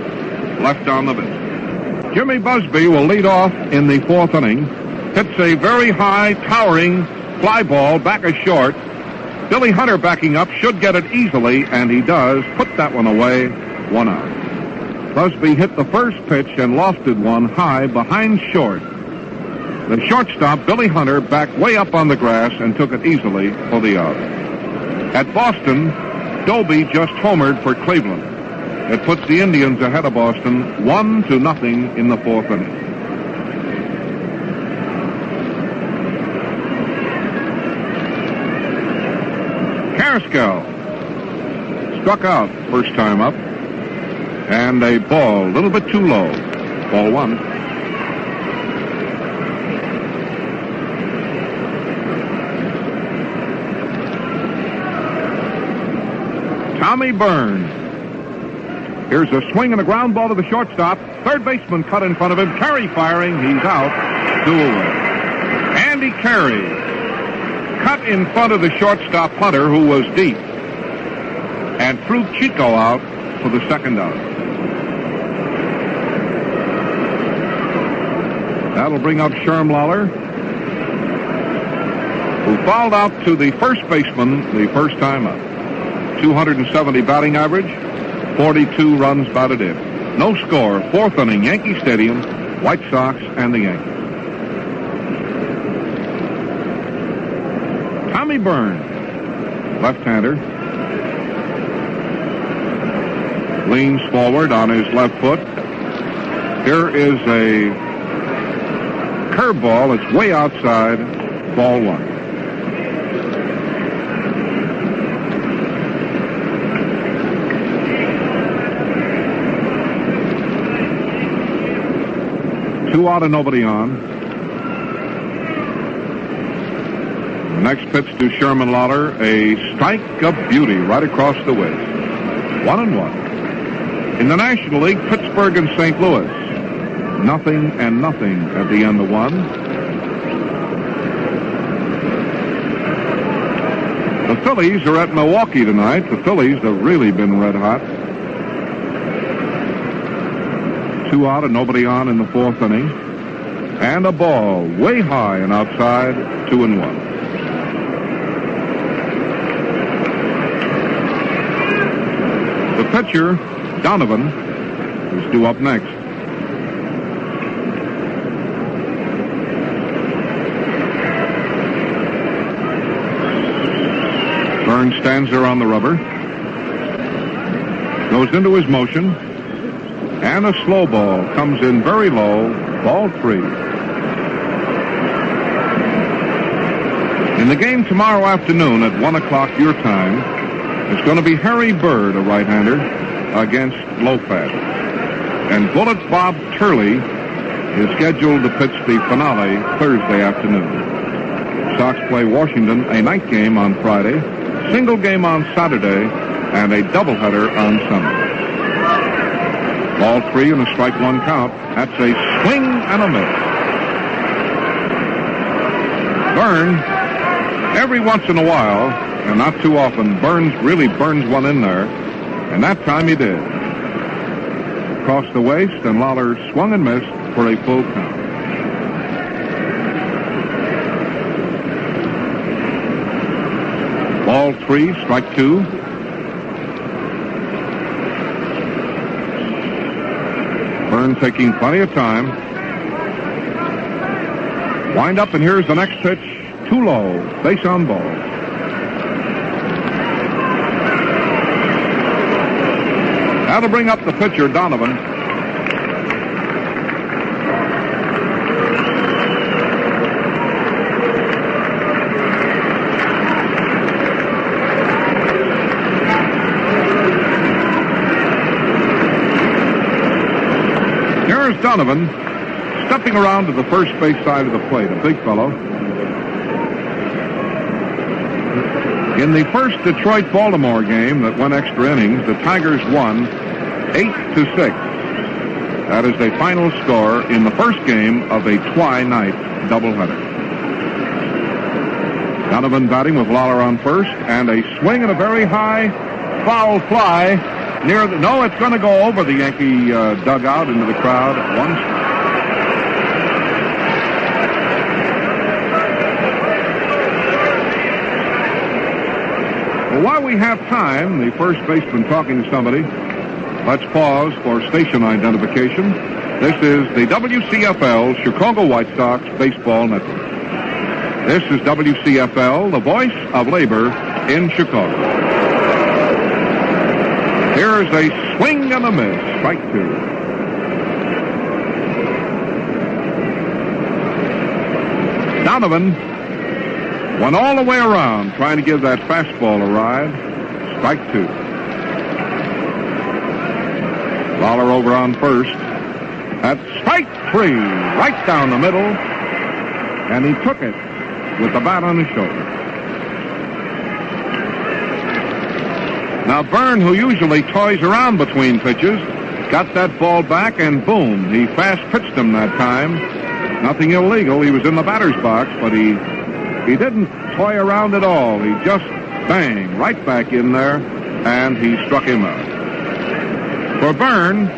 A: left on the base. Jimmy Busby will lead off in the 4th inning. Hits a very high, towering fly ball back a short. Billy Hunter backing up should get it easily, and he does. Put that one away, 1 out. Busby hit the first pitch and lofted one high behind short. The shortstop, Billy Hunter, backed way up on the grass and took it easily for the out. At Boston, Doby just homered for Cleveland. It puts the Indians ahead of Boston 1-0 in the 4th inning. Carrasco struck out first time up, and a ball a little bit too low. Ball 1. Tommy Byrne. Here's a swing and a ground ball to the shortstop. Third baseman cut in front of him. Carey firing. He's out. 2 away. Andy Carey cut in front of the shortstop Hunter, who was deep, and threw Chico out for the 2nd out. That'll bring up Sherm Lawler, who fouled out to the first baseman the first time up. 270 batting average, 42 runs batted in. No score, fourth inning, Yankee Stadium, White Sox and the Yankees. Tommy Byrne, left-hander, leans forward on his left foot. Here is a curveball. It's way outside, ball one. Two out and nobody on. Next pitch to Sherman Lawler, a strike of beauty right across the waist. 1-1. In the National League, Pittsburgh and St. Louis. Nothing and nothing at the end of one. The Phillies are at Milwaukee tonight. The Phillies have really been red hot. Two out and nobody on in the fourth inning. And a ball way high and outside, 2-1. The pitcher, Donovan, is due up next. Byrne stands there on the rubber. Goes into his motion. And a slow ball comes in very low, ball 3. In the game tomorrow afternoon at 1 o'clock your time, it's going to be Harry Bird, a right-hander, against Lopez. And Bullet Bob Turley is scheduled to pitch the finale Thursday afternoon. Sox play Washington, a night game on Friday, single game on Saturday, and a doubleheader on Sunday. Ball 3 and a strike 1 count. That's a swing and a miss. Byrne, every once in a while, and not too often, Burns really burns one in there, and that time he did. Across the waist, and Lawler swung and missed for a full count. Ball 3, strike 2. Byrne taking plenty of time. Wind up, and here's the next pitch. Too low. Base on ball. That'll bring up the pitcher, Donovan. Here's Donovan stepping around to the first base side of the plate, a big fellow. In the first Detroit-Baltimore game that went extra innings, the Tigers won 8-6. That is the final score in the first game of a twilight doubleheader. Donovan batting with Lawler on first, and a swing and a very high foul fly near the... No, it's going to go over the Yankee dugout into the crowd. One strike. Well, while we have time, the first baseman talking to somebody, let's pause for station identification. This is the WCFL Chicago White Sox Baseball Network. This is WCFL, the voice of labor in Chicago. Here's a swing and a miss, strike 2. Donovan went all the way around trying to give that fastball a ride. Strike 2. Lawler over on first. That's strike 3, right down the middle. And he took it with the bat on his shoulder. Now Byrne, who usually toys around between pitches, got that ball back, and boom, he fast pitched him that time. Nothing illegal. He was in the batter's box, but he didn't toy around at all. He just bang right back in there, and he struck him out. For Byrne,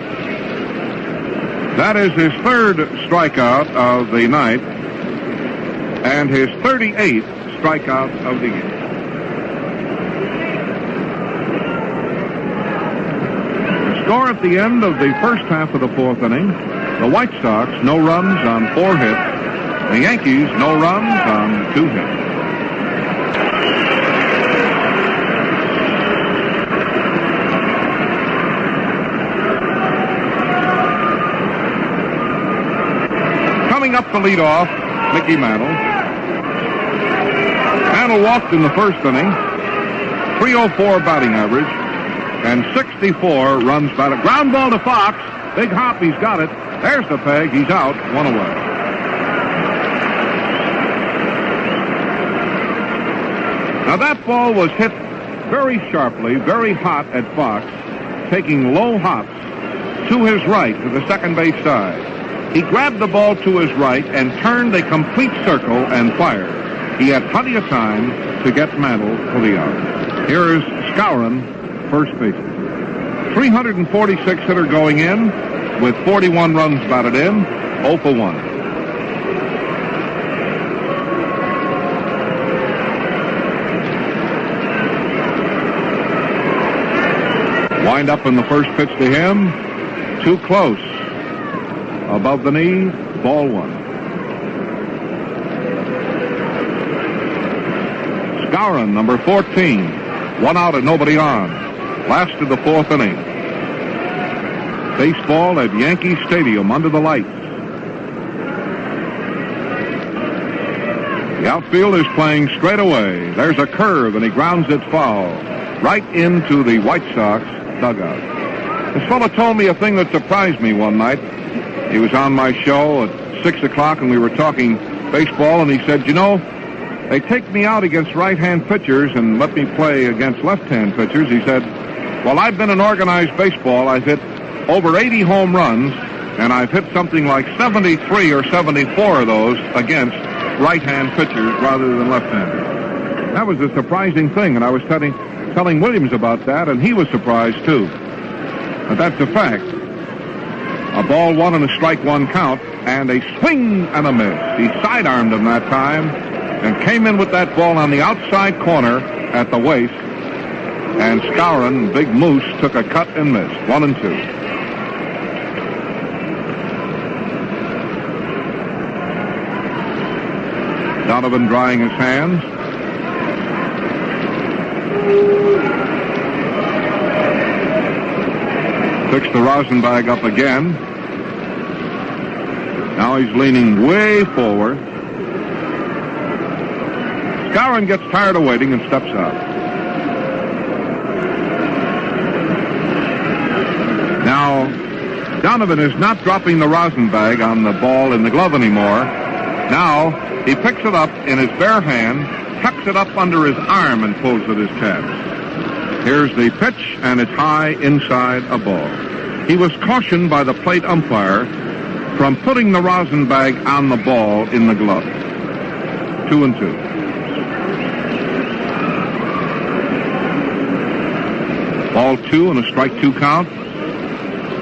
A: That is his third strikeout of the night and his 38th strikeout of the year. The score at the end of the first half of the fourth inning, the White Sox, no runs on 4 hits. The Yankees, no runs on 2 hits. Coming up to lead off, Mickey Mantle. Mantle walked in the first inning, .304 batting average, and 64 runs batted. Ground ball to Fox. Big hop, he's got it. There's the peg. He's out, 1 away. Now that ball was hit very sharply, very hot at Fox, taking low hops to his right to the second base side. He grabbed the ball to his right and turned a complete circle and fired. He had plenty of time to get Mantle for the out. Here is Skowron, first baseman. 346 hitter going in with 41 runs batted in, 0 for 1. Wind up in the first pitch to him. Too close. Above the knee, ball 1. Skowron, number 14. 1 out and nobody on. Last of the fourth inning. Baseball at Yankee Stadium under the lights. The outfield is playing straight away. There's a curve and he grounds it foul right into the White Sox dugout. This fellow told me a thing that surprised me one night. He was on my show at 6 o'clock and we were talking baseball, and he said, you know, they take me out against right-hand pitchers and let me play against left-hand pitchers. He said, well, I've been in organized baseball. I've hit over 80 home runs, and I've hit something like 73 or 74 of those against right-hand pitchers rather than left-handers. That was a surprising thing, and I was telling Williams about that, and he was surprised too. But that's a fact. A ball 1 and a strike 1 count, and a swing and a miss. He sidearmed him that time and came in with that ball on the outside corner at the waist, and Skowron, Big Moose, took a cut and missed. 1 and 2. Donovan drying his hands. Picks the rosin bag up again. Now he's leaning way forward. Skowron gets tired of waiting and steps out. Now, Donovan is not dropping the rosin bag on the ball in the glove anymore. Now, he picks it up in his bare hand, tucks it up under his arm, and pulls at his chest. Here's the pitch, and it's high inside a ball. He was cautioned by the plate umpire from putting the rosin bag on the ball in the glove. 2 and 2. Ball 2 and a strike 2 count.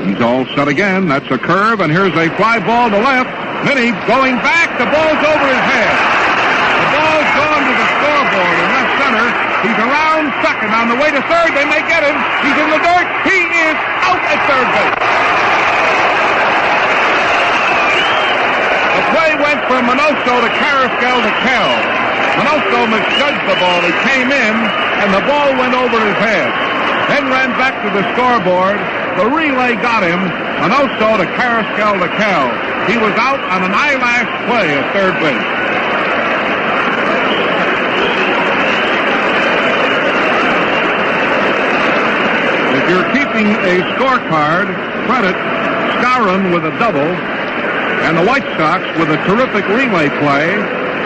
A: He's all set again. That's a curve, and here's a fly ball to left. Minnie going back. The ball's over his head. The ball's gone to the scoreboard in left center. He's around second. On the way to third, they may get him. He's in the dirt. He is out at third base. The play went from Minoso to Carrasquel to Kell. Minoso misjudged the ball. He came in, and the ball went over his head. Then ran back to the scoreboard. The relay got him. Minoso to Carrasquel to Kell. He was out on an eyelash play at third base. If you're keeping a scorecard, credit Skowron with a double, and the White Sox with a terrific relay play,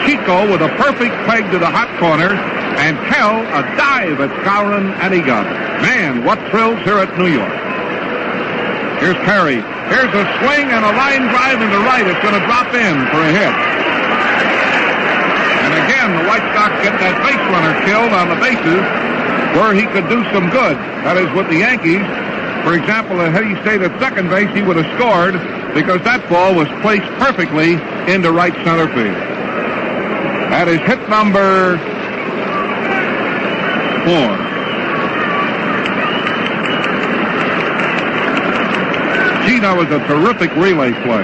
A: Chico with a perfect peg to the hot corner, and Kell a dive at Skowron, and he got it. Man, what thrills here at New York. Here's Perry. Here's a swing and a line drive into right. It's going to drop in for a hit. And again, the White Sox get that base runner killed on the bases where he could do some good. That is with the Yankees. For example, had he stayed at second base, he would have scored. because that ball was placed perfectly into right center field. That is hit number 4. Gee, that was a terrific relay play.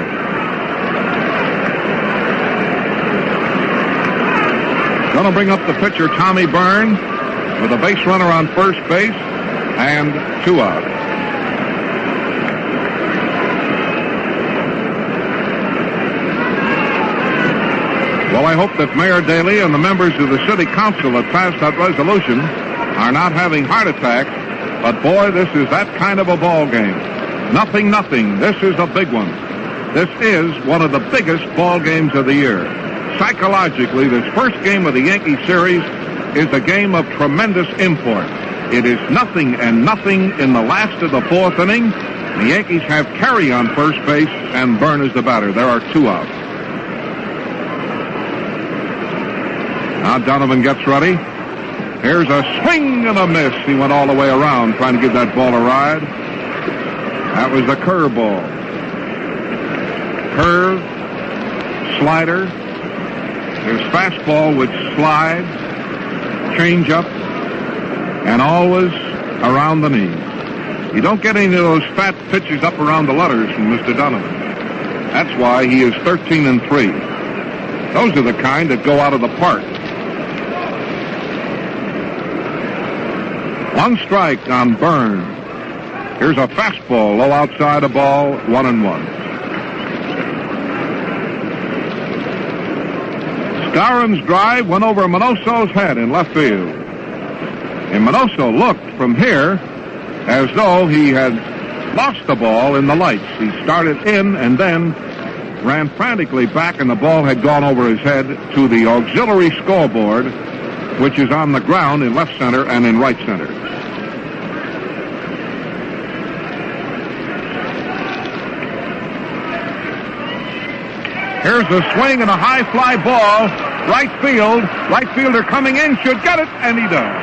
A: Going to bring up the pitcher, Tommy Byrne, with a base runner on first base and 2 out. Well, I hope that Mayor Daley and the members of the city council that passed that resolution are not having heart attacks, but boy, this is that kind of a ball game. Nothing. This is a big one. This is one of the biggest ball games of the year. Psychologically, this first game of the Yankee series is a game of tremendous import. It is 0-0 in the last of the 4th inning. The Yankees have Carey on first base, and Byrne is the batter. There are 2 out. Now Donovan gets ready. Here's a swing and a miss. He went all the way around trying to give that ball a ride. That was a curveball. Curve, slider. There's fastball which slides, changeup, and always around the knee. You don't get any of those fat pitches up around the letters from Mr. Donovan. That's why he is 13-3. Those are the kind that go out of the park. 1 strike on Byrne. Here's a fastball low outside a ball, 1-1. Skowron's drive went over Minoso's head in left field. And Minoso looked from here as though he had lost the ball in the lights. He started in and then ran frantically back, and the ball had gone over his head to the auxiliary scoreboard, which is on the ground in left center and in right center. Here's a swing and a high fly ball. Right field. Right fielder coming in, should get it, and he does.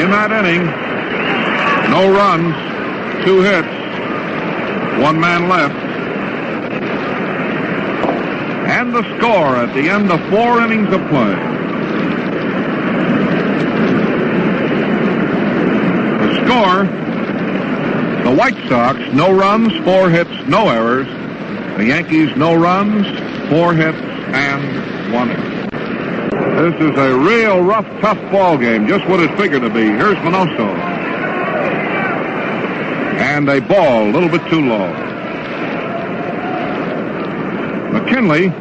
A: In that inning, no runs, 2 hits, 1 man left. And the score at the end of 4 innings of play. The score: the White Sox, no runs, 4 hits, no errors. The Yankees, no runs, 4 hits, and 1 error. This is a real rough, tough ball game, just what it figured to be. Here's Minoso. And a ball, a little bit too low. McKinley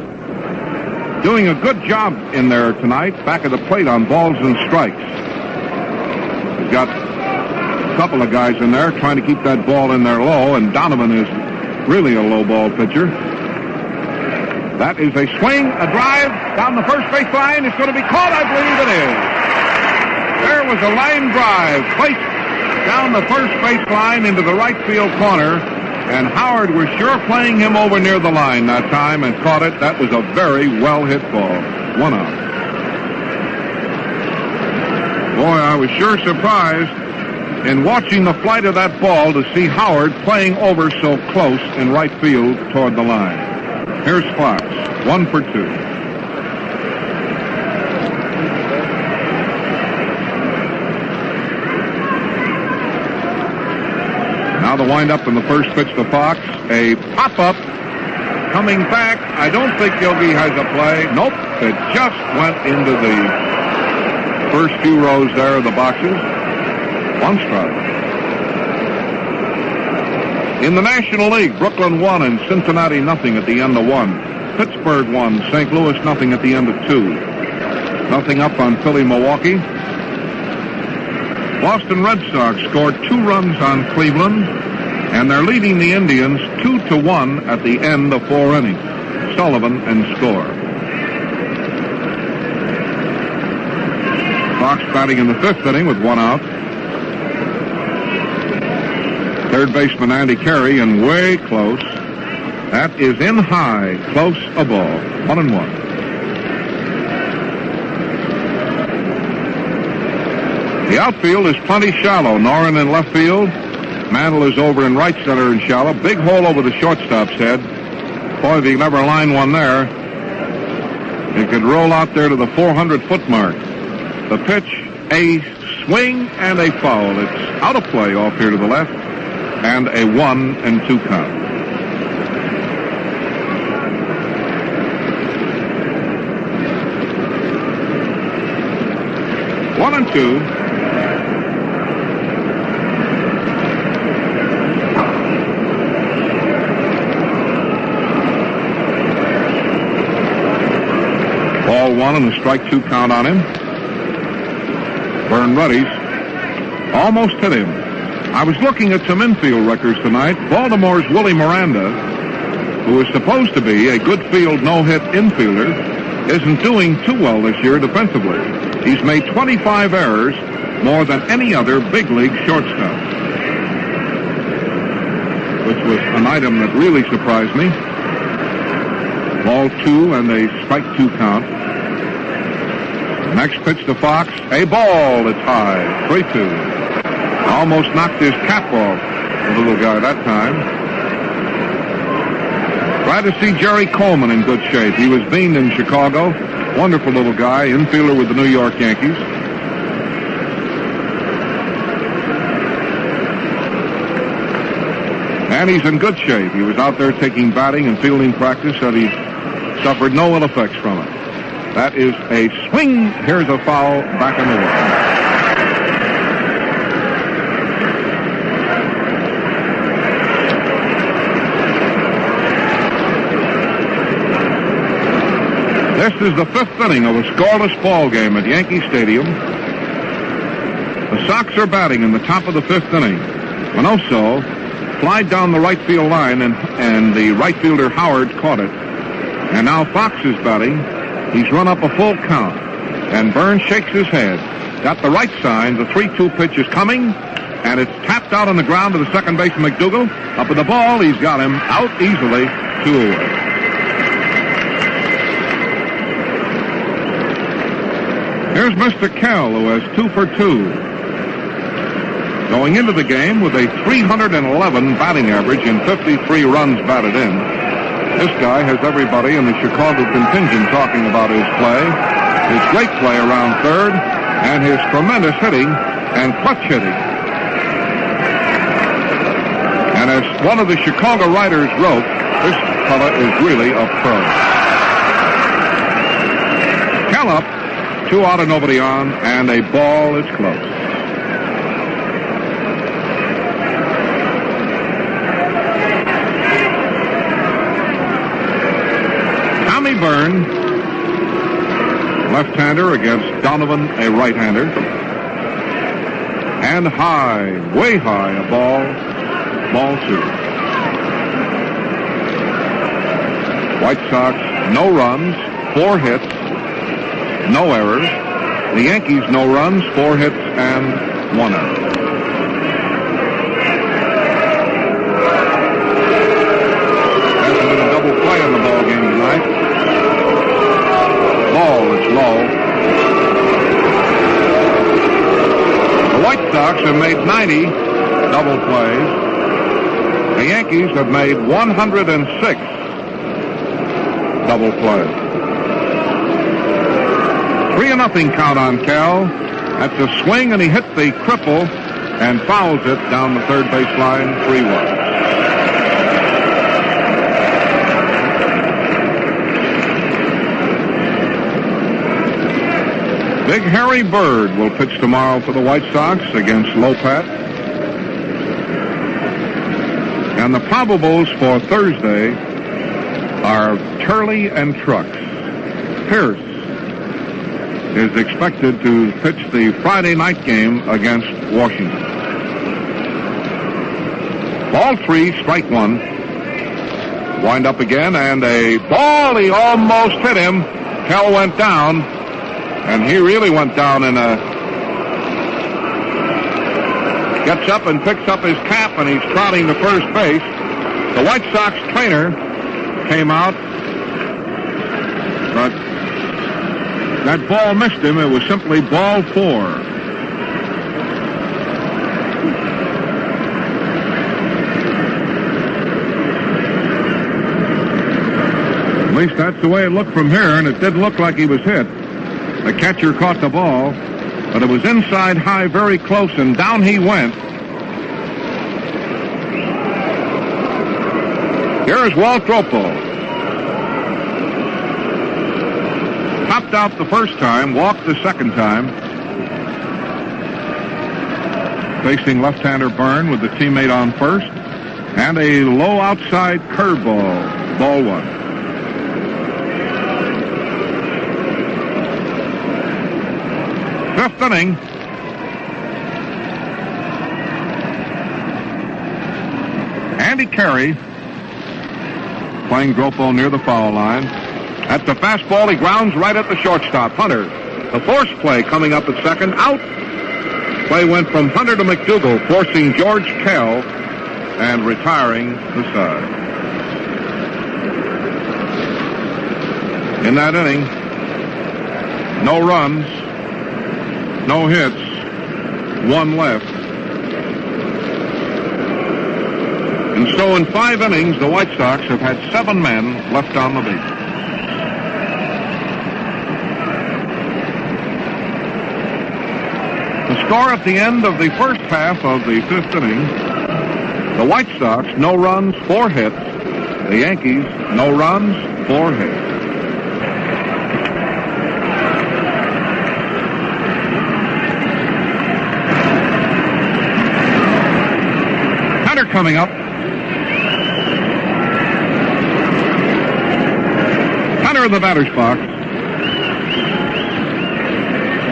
A: doing a good job in there tonight, back of the plate on balls and strikes. He's got a couple of guys in there trying to keep that ball in there low, and Donovan is really a low ball pitcher. That is a swing, a drive down the first base line. It's going to be caught, I believe it is. There was a line drive placed down the first base line into the right field corner, and Howard was sure playing him over near the line that time and caught it. That was a very well hit ball. 1 out. Boy, I was sure surprised in watching the flight of that ball to see Howard playing over so close in right field toward the line. Here's Fox, 1 for 2. Now the windup in the first pitch to Fox. A pop-up coming back. I don't think Yogi has a play. Nope, it just went into the first few rows there of the boxes. 1 strike. In the National League, Brooklyn won and Cincinnati nothing at the end of 1. Pittsburgh won, St. Louis nothing at the end of 2. Nothing up on Philly, Milwaukee. Boston Red Sox scored 2 runs on Cleveland, and they're leading the Indians 2-1 at the end of 4 innings. Sullivan and score. Fox batting in the 5th inning with 1 out. Third baseman Andy Carey, and way close. That is in high, close a ball. 1-1. The outfield is plenty shallow. Noren in left field. Mantle is over in right center and shallow. Big hole over the shortstop's head. Boy, if he never line one there, it could roll out there to the 400-foot mark. The pitch, a swing and a foul. It's out of play off here to the left, and a 1-2 count. One and two. Ball one and a strike two count on him. Byrne Ruddy's almost hit him. I was looking at some infield records tonight. Baltimore's Willie Miranda, who is supposed to be a good field no-hit infielder, isn't doing too well this year defensively. He's made 25 errors, more than any other big league shortstop, which was an item that really surprised me. Ball two and a strike two count. Next pitch to Fox, a ball. It's high, 3-2. Almost knocked his cap off, the little guy that time. Glad to see Jerry Coleman in good shape. He was beamed in Chicago. Wonderful little guy, infielder with the New York Yankees. And he's in good shape. He was out there taking batting and fielding practice, and he suffered no ill effects from it. That is a swing. Here's a foul back in the way. This is the fifth inning of a scoreless ball game at Yankee Stadium. The Sox are batting in the top of the fifth inning. Manoso flied down the right field line, and the right fielder Howard caught it. And now Fox is batting. He's run up a full count. And Byrne shakes his head. Got the right sign. The 3-2 pitch is coming. And it's tapped out on the ground to the second baseman McDougal. Up with the ball. He's got him out easily. 2 away. Here's Mr. Kell, who has 2 for 2. Going into the game with a 311 batting average and 53 runs batted in. This guy has everybody in the Chicago contingent talking about his play, his great play around third, and his tremendous hitting and clutch hitting. And as one of the Chicago writers wrote, this fella is really a pro. Kell up, 2 out and nobody on, and a ball is close. Tommy Byrne, left-hander against Donovan, a right-hander. And high, way high, a ball, ball 2. White Sox, no runs, 4 hits, no errors. The Yankees, no runs, 4 hits, and 1 error. Hasn't been a double play in the ball game tonight. Ball is low. The White Sox have made 90 double plays. The Yankees have made 106 double plays. 3-0 count on Kell. That's a swing, and he hit the cripple and fouls it down the third base line, 3-1. Big Harry Bird will pitch tomorrow for the White Sox against Lopat. And the probables for Thursday are Turley and Trucks. Pierce is expected to pitch the Friday night game against Washington. Ball 3, strike 1. Wind up again, and a ball. He almost hit him. Kell went down, and he really went down in a... Gets up and picks up his cap, and he's trotting to first base. The White Sox trainer came out, but that ball missed him. It was simply ball 4. At least that's the way it looked from here, and it didn't look like he was hit. The catcher caught the ball, but it was inside high, very close, and down he went. Here is Walt Dropo. Popped out the first time, walked the second time. Facing left-hander Byrne with the teammate on first. And a low outside curveball. Ball one. Fifth inning. Andy Carey playing Dropo near the foul line. At the fastball, he grounds right at the shortstop. Hunter, the force play coming up at second. Out. Play went from Hunter to McDougal, forcing George Kell and retiring the side. In that inning, no runs, no hits, one left. And so in 5 innings, the White Sox have had 7 men left on the base. The score at the end of the first half of the 5th inning, the White Sox, no runs, 4 hits. The Yankees, no runs, 4 hits. Hunter coming up. Hunter in the batter's box.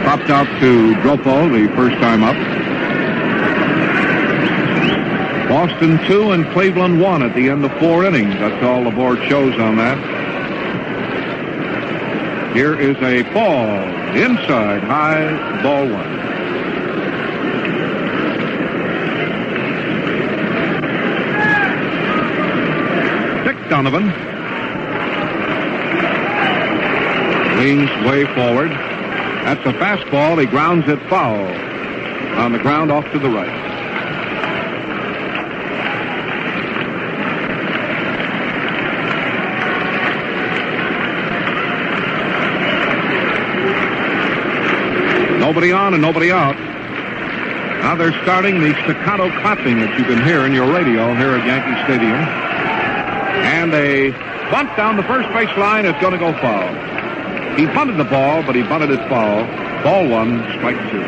A: Popped out to Dropo the first time up. Boston 2 and Cleveland 1 at the end of 4 innings. That's all the board shows on that. Here is a ball. Inside high, ball one. Dick Donovan leans way forward. That's a fastball. He grounds it foul. On the ground off to the right. Nobody on and nobody out. Now they're starting the staccato clapping that you can hear in your radio here at Yankee Stadium. And a bunt down the first base line is going to go foul. He bunted the ball, but he bunted it foul. Ball one, strike 2.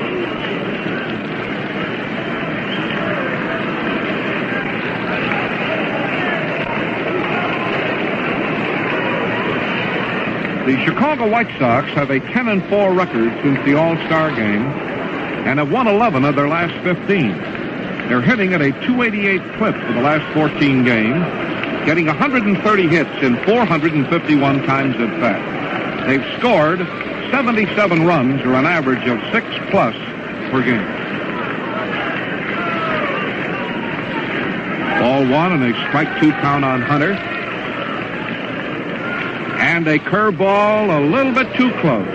A: The Chicago White Sox have a 10-4 record since the All-Star game and have won 11 of their last 15. They're hitting at a .288 clip for the last 14 games, getting 130 hits in 451 times at bat. They've scored 77 runs, or an average of 6+ per game. Ball one and a strike 2 count on Hunter. And a curveball a little bit too close.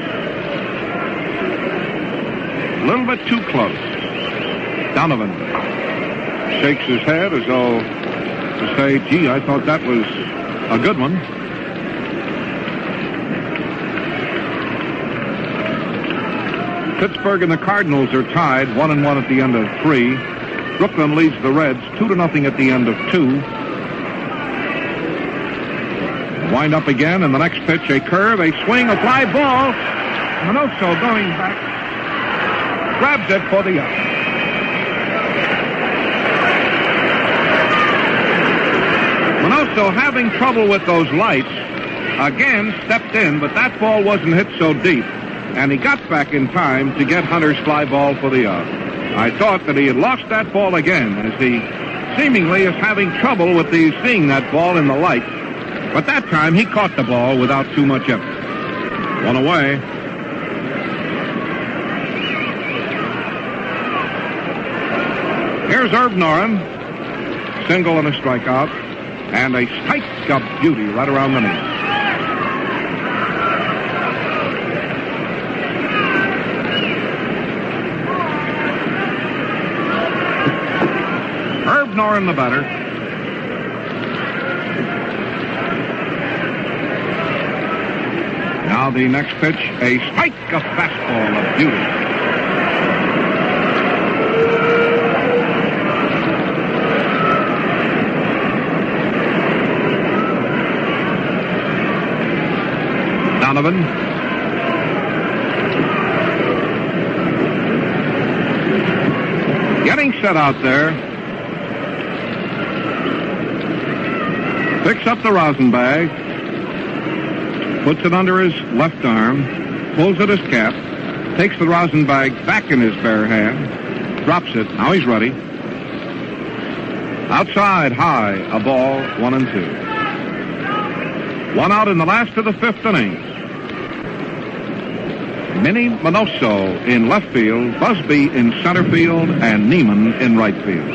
A: A little bit too close. Donovan shakes his head as though to say, gee, I thought that was a good one. Pittsburgh and the Cardinals are tied 1-1 at the end of 3. Brooklyn leads the Reds 2-0 at the end of 2. Wind up again, and the next pitch, a curve, a swing, a fly ball. Minoso going back, grabs it for the out. Minoso having trouble with those lights, again stepped in, but that ball wasn't hit so deep. And he got back in time to get Hunter's fly ball for the out. I thought that he had lost that ball again, as he seemingly is having trouble with seeing that ball in the light. But that time he caught the ball without too much effort. One away. Here's Herb Noren. Single and a strikeout. And a spike of beauty right around the knee. Noren, the batter. Now the next pitch, a strike, a fastball of beauty. Donovan. Getting set out there. Picks up the rosin bag. Puts it under his left arm. Pulls at his cap. Takes the rosin bag back in his bare hand. Drops it. Now he's ready. Outside, high, a ball, 1-2. 1 out in the last of the 5th inning. Minnie Minoso in left field, Busby in center field, and Neiman in right field.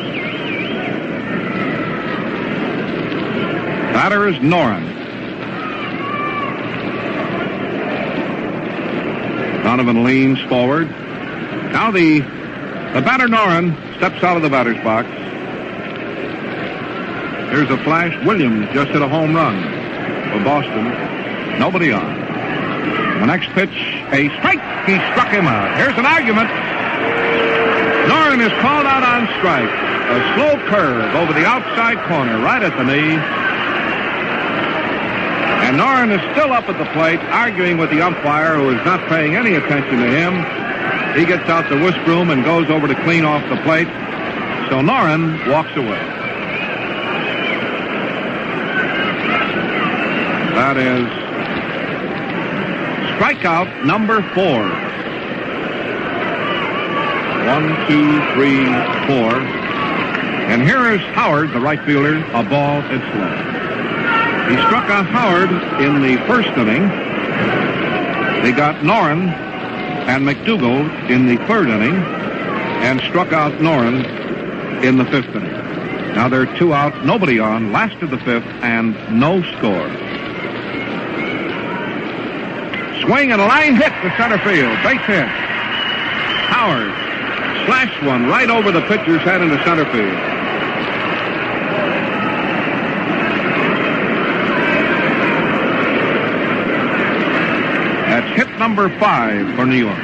A: Batter is Noren. Donovan leans forward. Now the batter Noren steps out of the batter's box. Here's a flash. Williams just hit a home run for Boston. Nobody on. The next pitch, a strike. He struck him out. Here's an argument. Noren is called out on strike. A slow curve over the outside corner, right at the knee. And Noren is still up at the plate, arguing with the umpire, who is not paying any attention to him. He gets out the whisk broom and goes over to clean off the plate. So Noren walks away. That is strikeout number 4. 1, 2, 3, 4. And here is Howard, the right fielder, a ball hits left. He struck out Howard in the 1st inning. They got Noren and McDougall in the 3rd inning and struck out Noren in the 5th inning. Now they're 2 out, nobody on, last of the 5th, and no score. Swing and a line hit to center field. Base hit. Howard slashed one right over the pitcher's head into center field. That's hit number 5 for New York.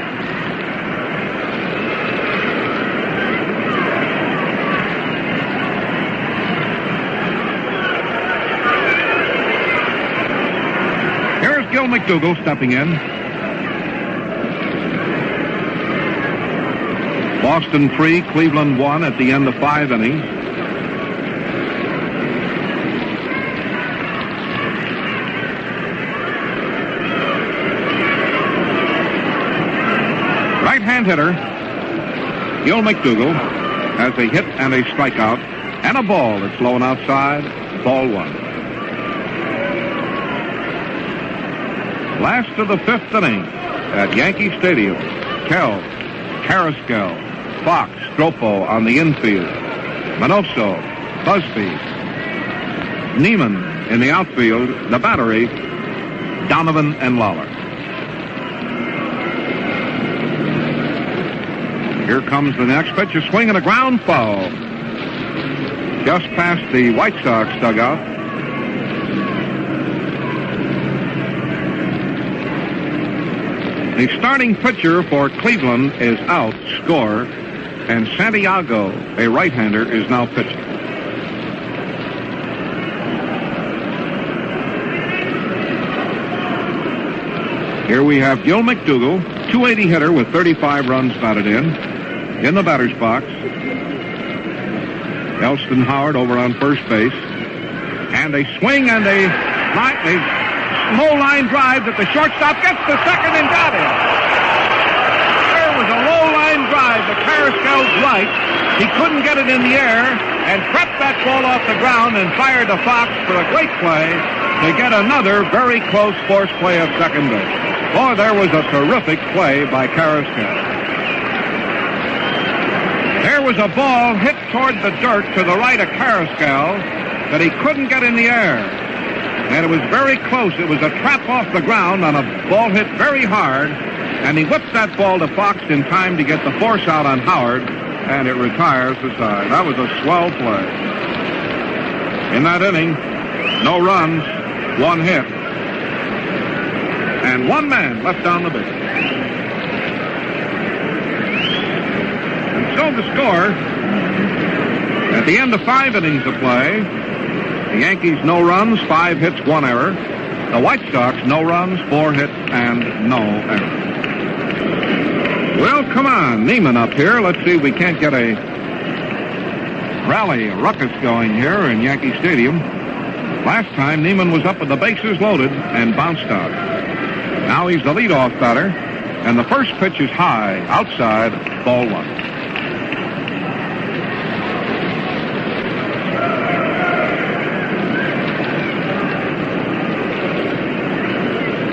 A: Gil McDougall stepping in. Boston 3, Cleveland 1 at the end of 5 innings. Right-hand hitter Gil McDougall has a hit and a strikeout and a ball that's low and outside. Ball 1. Last of the 5th inning at Yankee Stadium. Kell, Carrasco, Fox, Stropo on the infield. Minoso, Busby, Neiman in the outfield. The battery, Donovan and Lawler. Here comes the next pitch. A swing and a ground foul. Just past the White Sox dugout. The starting pitcher for Cleveland is out, score, and Santiago, a right-hander, is now pitching. Here we have Gil McDougall, .280 hitter with 35 runs batted in the batter's box. Elston Howard over on first base. And a swing and a low line drive that the shortstop gets to second and got him. There was a low line drive to Carrasco's right. He couldn't get it in the air and crept that ball off the ground and fired to Fox for a great play to get another very close force play of second base. Boy, there was a terrific play by Carrasco. There was a ball hit toward the dirt to the right of Carrasco that he couldn't get in the air. And it was very close. It was a trap off the ground on a ball hit very hard. And he whipped that ball to Fox in time to get the force out on Howard. and it retires the side. That was a swell play. In that inning, no runs, one hit, and one man left on the base. And so the score, at the end of 5 innings of play, the Yankees no runs, 5 hits, 1 error. The White Sox no runs, 4 hits, and no error. Well, come on, Neiman up here. Let's see if we can't get a rally, a ruckus going here in Yankee Stadium. Last time, Neiman was up with the bases loaded and bounced out. Now he's the leadoff batter, and the first pitch is high, outside, ball 1.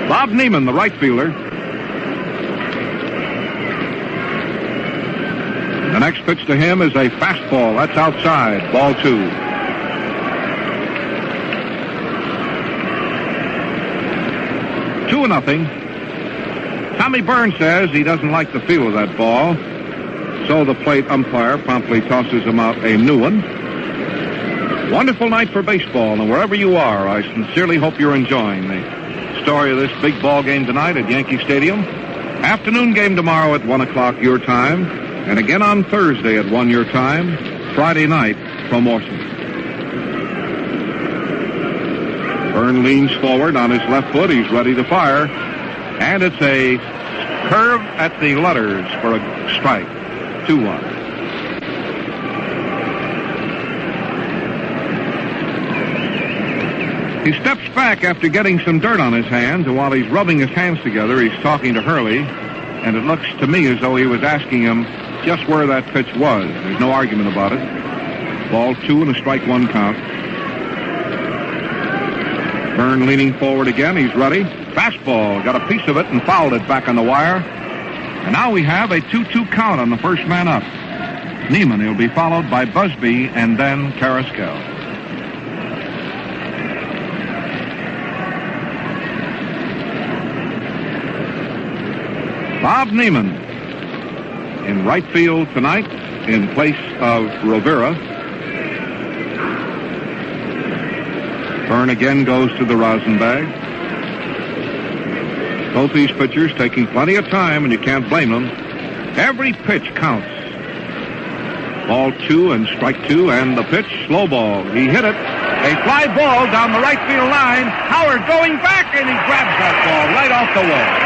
A: Bob Neiman, the right fielder. The next pitch to him is a fastball. That's outside. Ball 2. Two nothing. Tommy Byrne says he doesn't like the feel of that ball, so the plate umpire promptly tosses him out a new one. Wonderful night for baseball, and wherever you are, I sincerely hope you're enjoying the story of this big ball game tonight at Yankee Stadium. Afternoon game tomorrow at 1 o'clock your time, and again on Thursday at 1 your time, Friday night from Orson. Byrne leans forward on his left foot. He's ready to fire, and it's a curve at the letters for a strike. 2-1. He steps back after getting some dirt on his hands, and while he's rubbing his hands together, he's talking to Hurley, and it looks to me as though he was asking him just where that pitch was. There's no argument about it. Ball 2 and a strike 1 count. Byrne leaning forward again. He's ready. Fastball. Got a piece of it and fouled it back on the wire. And now we have a 2-2 count on the first man up. Neiman. He'll be followed by Busby and then Carrasquel. Bob Neiman in right field tonight in place of Rivera. Byrne again goes to the rosin bag. Both these pitchers taking plenty of time, and you can't blame them. Every pitch counts. Ball 2 and strike 2, and the pitch, slow ball. He hit it. A fly ball down the right field line. Howard going back, and he grabs that ball right off the wall.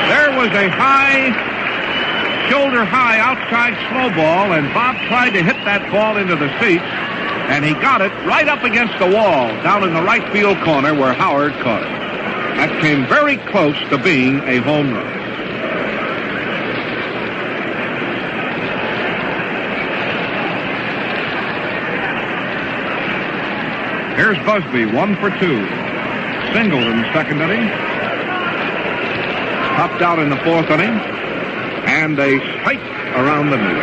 A: There was a high, shoulder-high outside slow ball, and Bob tried to hit that ball into the seats, and he got it right up against the wall down in the right field corner where Howard caught it. That came very close to being a home run. Here's Busby, 1 for 2. Singled in the second inning. Popped out in the fourth inning. And a strike around the knee.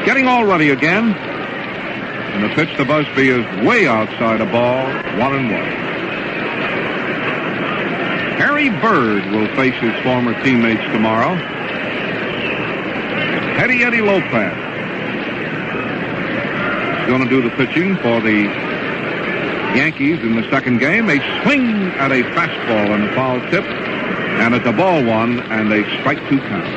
A: Getting all ready again. And the pitch to Busby is way outside a ball, 1-1. Harry Bird will face his former teammates tomorrow. Eddie Lopez is going to do the pitching for the Yankees in the second game. A swing at a fastball on the foul tip, and it's a ball 1 and a strike 2 count.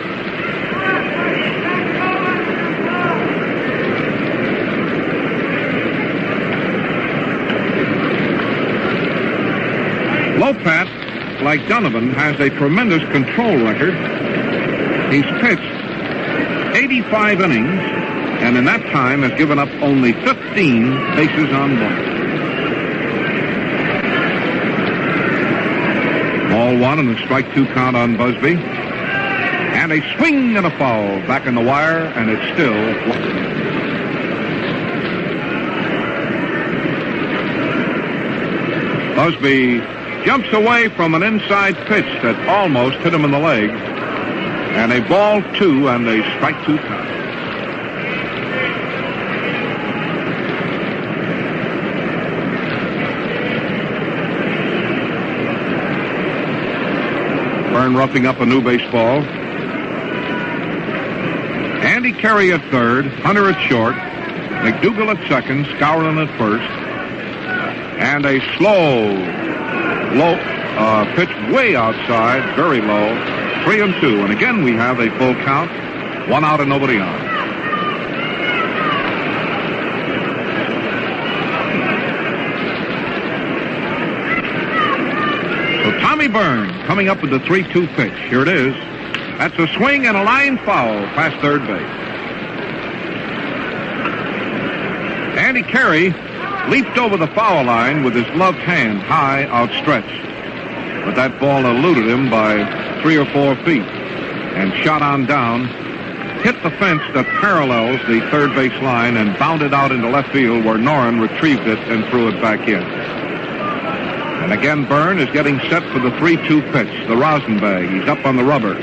A: Lopez, like Donovan, has a tremendous control record. He's pitched 85 innings, and in that time has given up only 15 bases on balls. Ball 1 and a strike 2 count on Busby. And a swing and a foul back in the wire, and it's still 1. Busby jumps away from an inside pitch that almost hit him in the leg. And a ball 2 and a strike 2 count. Byrne roughing up a new baseball. Andy Carey at third, Hunter at short, McDougal at second, Skowron at first, and a slow, low pitch way outside, very low, 3-2. And again, we have a full count, 1 out and nobody on. So Tommy Byrne coming up with the 3-2 pitch. Here it is. That's a swing and a line foul past third base. Andy Carey leaped over the foul line with his gloved hand high outstretched. But that ball eluded him by 3 or 4 feet and shot on down, hit the fence that parallels the third base line and bounded out into left field where Noren retrieved it and threw it back in. And again, Byrne is getting set for the 3-2 pitch, the rosin bag. He's up on the rubber.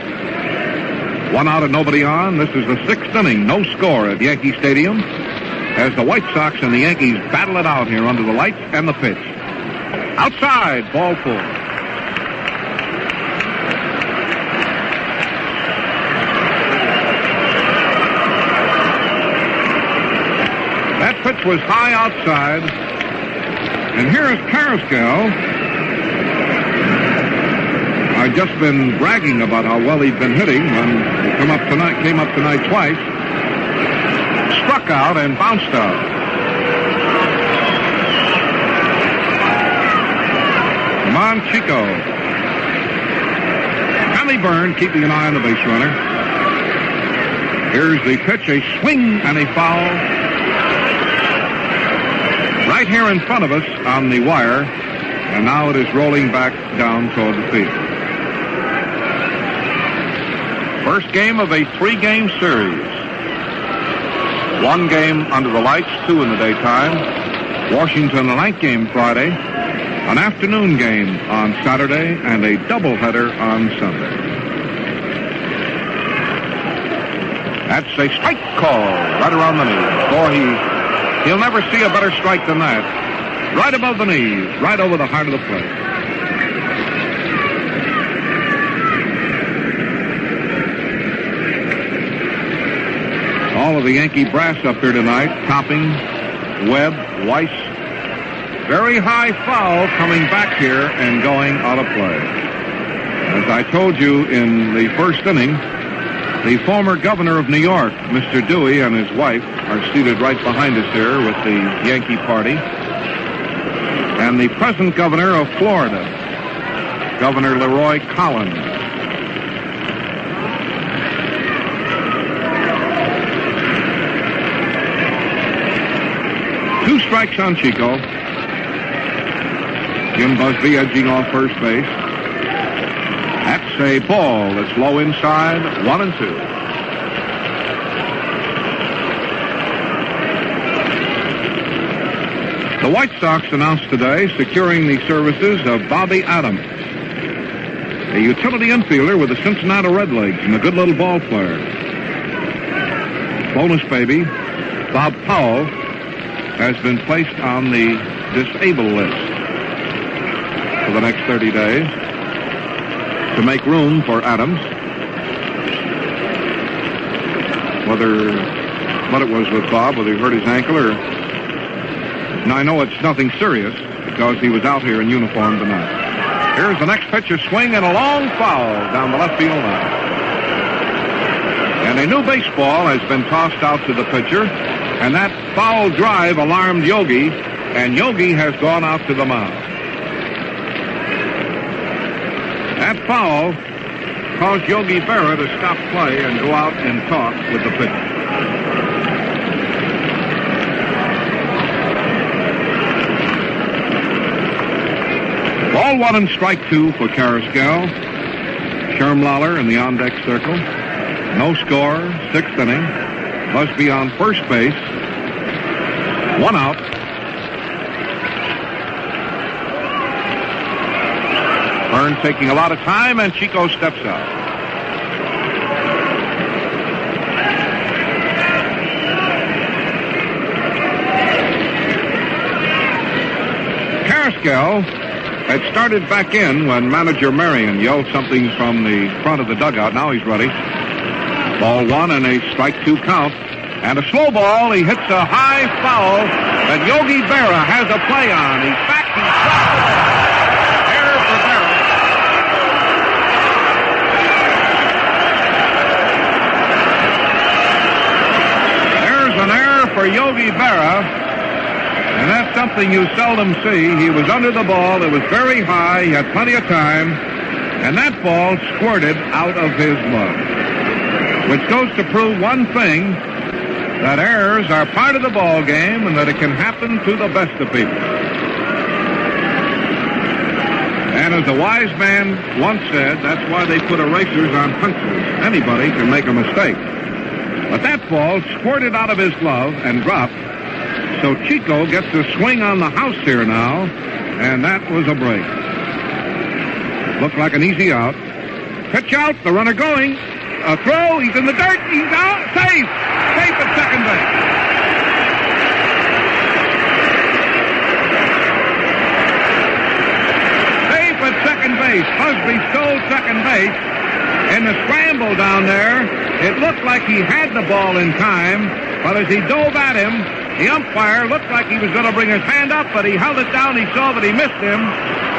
A: 1 out and nobody on. This is the 6th inning. No score at Yankee Stadium as the White Sox and the Yankees battle it out here under the lights and the pitch. Outside, ball 4. That pitch was high outside. And here is Carrascal. I've just been bragging about how well he's been hitting when he came up tonight twice. Struck out and bounced out. Come on, Chico. Tommy Byrne keeping an eye on the base runner. Here's the pitch, a swing and a foul. Right here in front of us on the wire, and now it is rolling back down toward the field. First game of a 3-game series. 1 game under the lights, 2 in the daytime. Washington, a night game Friday, an afternoon game on Saturday, and a doubleheader on Sunday. That's a strike call right around the knee. Boy, he'll never see a better strike than that. Right above the knees, right over the heart of the plate. All of the Yankee brass up here tonight. Topping, Webb, Weiss. Very high foul coming back here and going out of play. As I told you in the first inning, the former governor of New York, Mr. Dewey, and his wife are seated right behind us here with the Yankee party. And the present governor of Florida, Governor Leroy Collins. 2 strikes on Chico. Jim Busby edging off first base. That's a ball that's low inside, 1-2. The White Sox announced today securing the services of Bobby Adams, a utility infielder with the Cincinnati Redlegs and a good little ball player. Bonus baby, Bob Powell, has been placed on the disabled list for the next 30 days to make room for Adams. What it was with Bob, whether he hurt his ankle or... Now, I know it's nothing serious because he was out here in uniform tonight. Here's the next pitch, a swing and a long foul down the left field line. And a new baseball has been tossed out to the pitcher, and that foul drive alarmed Yogi, and Yogi has gone out to the mound. That foul caused Yogi Berra to stop play and go out and talk with the pitcher. Ball 1 and strike 2 for Carrascal. Shermlauer in the on-deck circle. No score, 6th inning. Busby on first base. 1 out. Byrne taking a lot of time, and Chico steps out. Carrascal had started back in when manager Marion yelled something from the front of the dugout. Now he's ready. Ball one and a strike two count. And a slow ball. He hits a high foul that Yogi Berra has a play on. He's back. He's back. Error for Berra. There's an error for Yogi Berra. And that's something you seldom see. He was under the ball. It was very high. He had plenty of time. And that ball squirted out of his glove. Which goes to prove one thing, that errors are part of the ball game and that it can happen to the best of people. And as a wise man once said, that's why they put erasers on pencils. Anybody can make a mistake. But that ball squirted out of his glove and dropped. So Chico gets a swing on the house here now, and that was a break. Looked like an easy out. Pitch out, the runner going. A throw, he's in the dirt, he's out, safe! Safe at second base. Safe at second base. Busby stole second base. In the scramble down there, it looked like he had the ball in time, but as he dove at him, the umpire looked like he was going to bring his hand up, but he held it down. He saw that he missed him,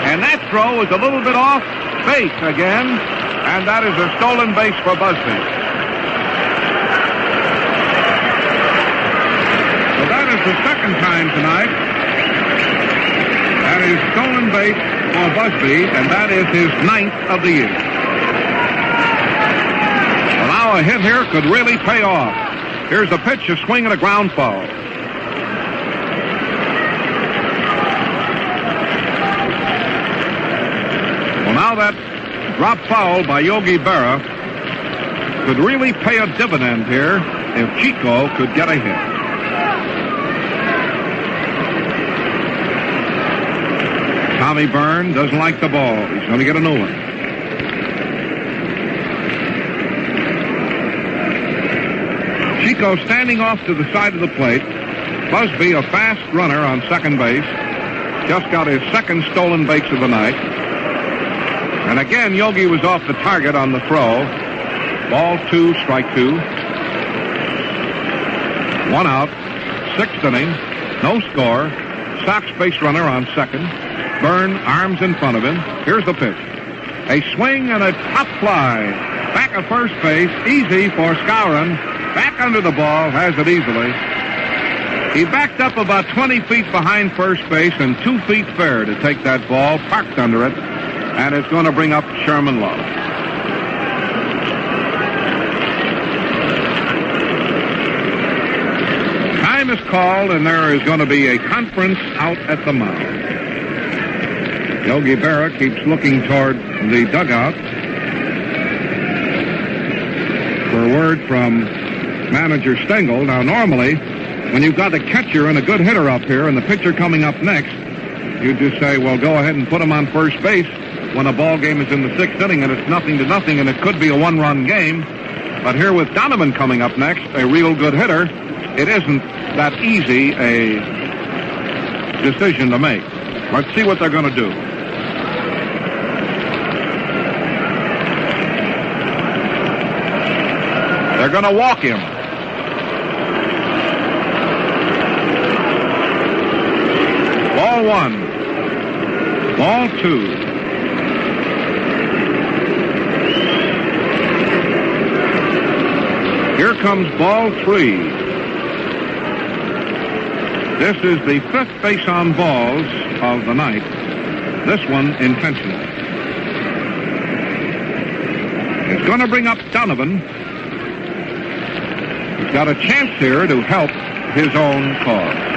A: and that throw was a little bit off base again, and that is a stolen base for Busby. So that is the second time tonight. That is stolen base for Busby, and that is his 9th of the year. Well, now a hit here could really pay off. Here's a pitch, a swing, and a ground foul. Well, now that drop foul by Yogi Berra could really pay a dividend here if Chico could get a hit. Tommy Byrne doesn't like the ball. He's going to get a new one. Chico standing off to the side of the plate. Busby, a fast runner on second base, just got his second stolen base of the night. And again, Yogi was off the target on the throw. Ball two, strike two. One out. 6th inning. No score. Sox base runner on second. Byrne, arms in front of him. Here's the pitch. A swing and a top fly. Back at first base. Easy for Skowron. Back under the ball. Has it easily. He backed up about 20 feet behind first base and 2 feet fair to take that ball. Parked under it. And it's going to bring up Sherman Love. Time is called, and there is going to be a conference out at the mound. Yogi Berra keeps looking toward the dugout for word from manager Stengel. Now, normally, when you've got a catcher and a good hitter up here and the pitcher coming up next, you just say, well, go ahead and put him on first base when a ball game is in the 6th inning and it's 0-0 and it could be a one-run game. But here with Donovan coming up next, a real good hitter, it isn't that easy a decision to make. Let's see what they're going to do. They're going to walk him. Ball one. Ball two. Here comes ball three. This is the 5th base on balls of the night. This one intentional. It's going to bring up Donovan. He's got a chance here to help his own cause.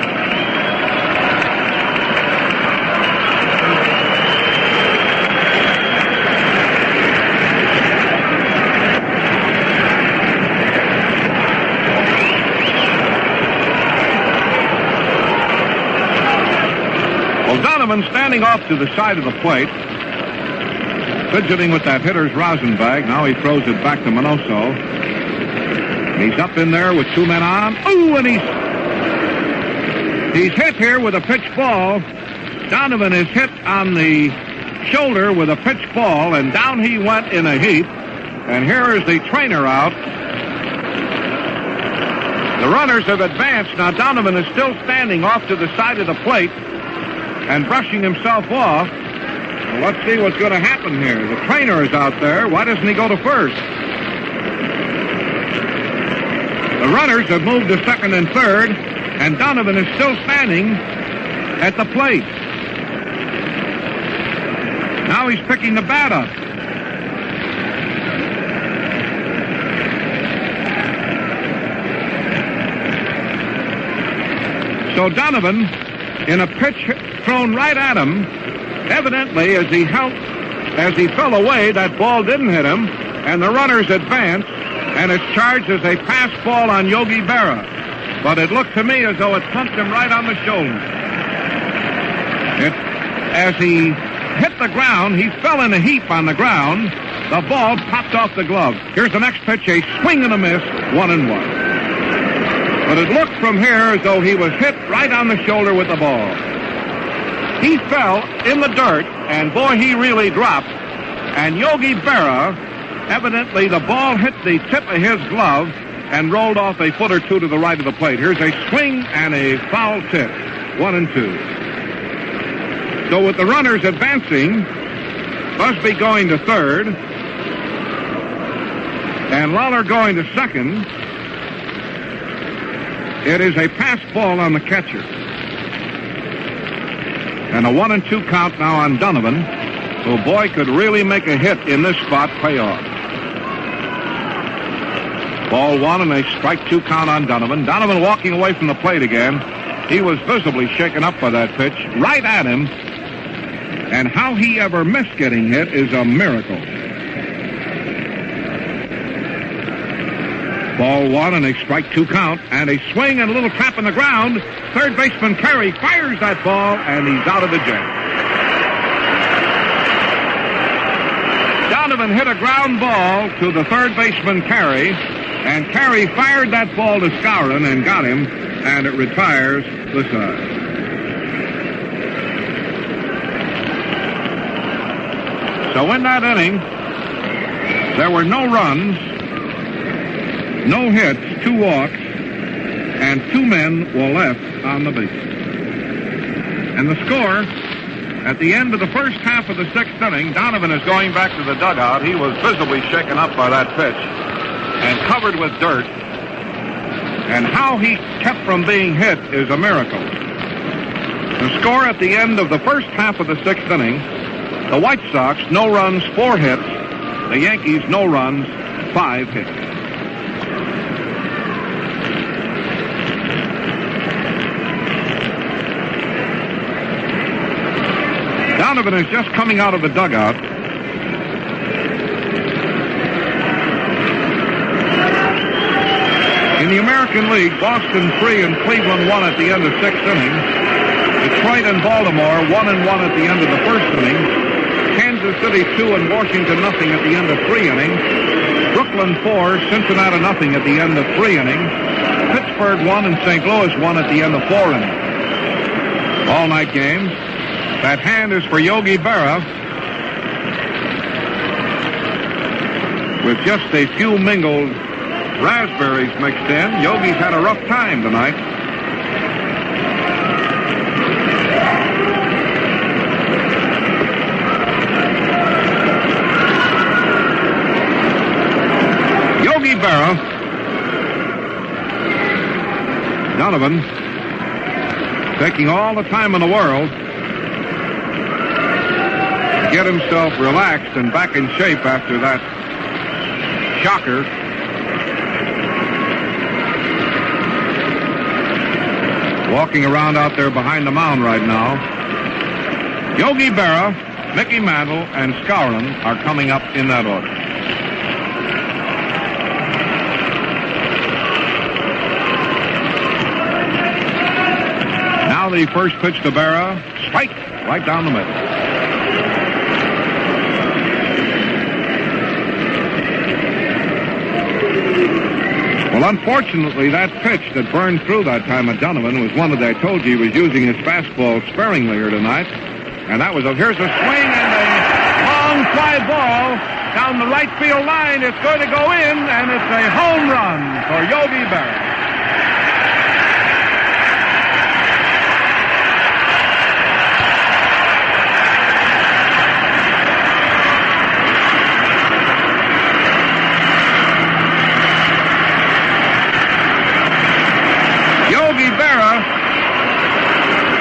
A: Donovan standing off to the side of the plate, fidgeting with that hitter's rosin bag. Now he throws it back to Minoso. He's up in there with 2 men on. Ooh, and he's hit here with a pitch ball. Donovan is hit on the shoulder with a pitch ball, and down he went in a heap. And here is the trainer out. The runners have advanced. Now Donovan is still standing off to the side of the plate and brushing himself off. Well, let's see what's going to happen here. The trainer is out there. Why doesn't he go to first? The runners have moved to second and third, and Donovan is still standing at the plate. Now he's picking the bat up. So Donovan, in a pitch thrown right at him, evidently as he fell away, that ball didn't hit him, and the runners advanced, and it's charged as a pass ball on Yogi Berra. But it looked to me as though it punched him right on the shoulder. As he hit the ground, he fell in a heap on the ground. The ball popped off the glove. Here's the next pitch, a swing and a miss, 1-1. But it looked from here as though he was hit right on the shoulder with the ball. He fell in the dirt, and boy, he really dropped. And Yogi Berra, evidently the ball hit the tip of his glove and rolled off a foot or two to the right of the plate. Here's a swing and a foul tip, 1-2. So with the runners advancing, Busby going to third, and Lawler going to second, it is a pass ball on the catcher. And a 1-2 count now on Donovan, who, boy, could really make a hit in this spot pay off. Ball one and a strike two count on Donovan. Donovan walking away from the plate again. He was visibly shaken up by that pitch, right at him. And how he ever missed getting hit is a miracle. Ball one and a strike two count, and a swing and a little tap in the ground. Third baseman Carey fires that ball, and he's out of the jam. Donovan hit a ground ball to the third baseman Carey, and Carey fired that ball to Skowron and got him, and it retires the side. So in that inning, there were no runs, no hits, 2 walks, and 2 men were left on the base. And the score, at the end of the first half of the 6th inning, Donovan is going back to the dugout. He was visibly shaken up by that pitch and covered with dirt. And how he kept from being hit is a miracle. The score at the end of the first half of the 6th inning, the White Sox, no runs, 4 hits. The Yankees, no runs, 5 hits. Donovan is just coming out of the dugout. In the American League, Boston 3 and Cleveland 1 at the end of 6th inning. Detroit and Baltimore 1-1 at the end of the 1st inning. Kansas City 2 and Washington nothing at the end of 3 innings. Brooklyn 4, Cincinnati nothing at the end of 3 innings. Pittsburgh 1 and St. Louis 1 at the end of 4 innings. All night games. That hand is for Yogi Berra. With just a few mingled raspberries mixed in, Yogi's had a rough time tonight. Yogi Berra. Donovan taking all the time in the world to get himself relaxed and back in shape after that shocker. Walking around out there behind the mound right now. Yogi Berra, Mickey Mantle, and Skowron are coming up in that order. Now the first pitch to Berra, strike right down the middle. Well, unfortunately, that pitch that Byrne threw that time at Donovan was one that I told you he was using his fastball sparingly here tonight. And that was here's a swing and a long fly ball down the right field line. It's going to go in, and it's a home run for Yogi Berra. Yogi Berra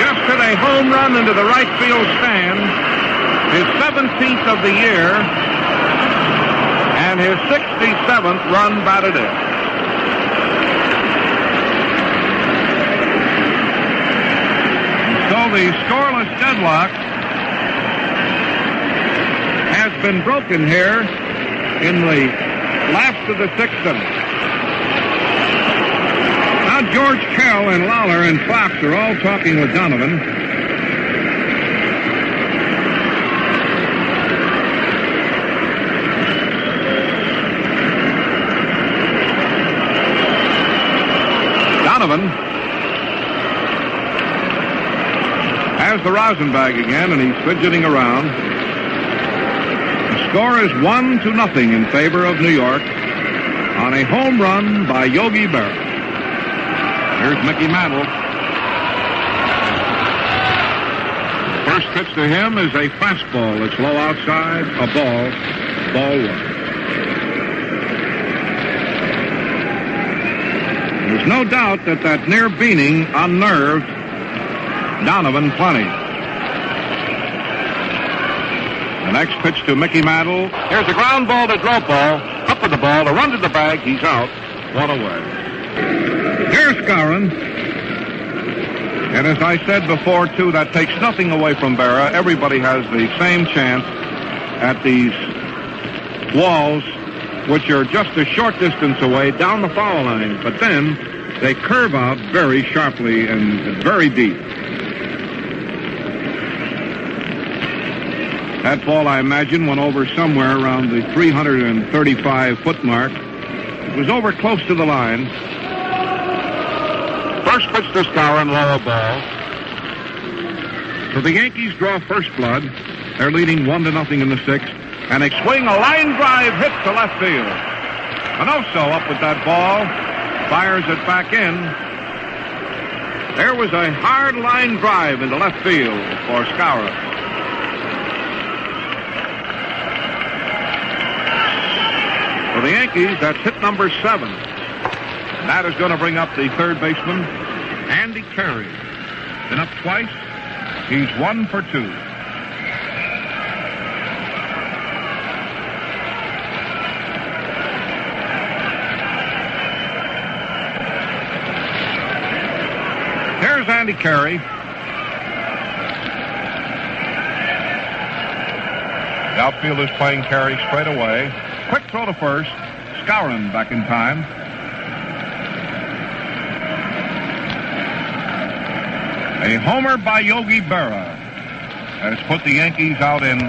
A: just hit a home run into the right field stand, his 17th of the year, and his 67th run batted in. So the scoreless deadlock has been broken here in the last of the sixth inning. George Kell and Lawler and Fox are all talking with Donovan. Donovan has the rosin bag again, and he's fidgeting around. The score is 1-0 in favor of New York on a home run by Yogi Berra. Here's Mickey Mantle. First pitch to him is a fastball. It's low outside, a ball one. There's no doubt that near beaning unnerved Donovan plenty. The next pitch to Mickey Mantle. Here's a ground ball to Dropball. Up with the ball, a run to the bag. He's out. One away. Here's Skowron. And as I said before, too, that takes nothing away from Berra. Everybody has the same chance at these walls, which are just a short distance away down the foul line. But then they curve out very sharply and very deep. That ball, I imagine, went over somewhere around the 335-foot mark. It was over close to the line. First pitch to Skowron, low ball. So the Yankees draw first blood. They're leading 1-0 in the sixth. And they swing a line drive hit to left field. Manoso up with that ball. Fires it back in. There was a hard line drive into left field for Skowron. For the Yankees, that's hit number 7. And that is going to bring up the third baseman, Andy Carey. Been up twice. He's 1 for 2. Here's Andy Carey. The outfield is playing Carey straight away. Quick throw to first. Skowron back in time. A homer by Yogi Berra has put the Yankees out in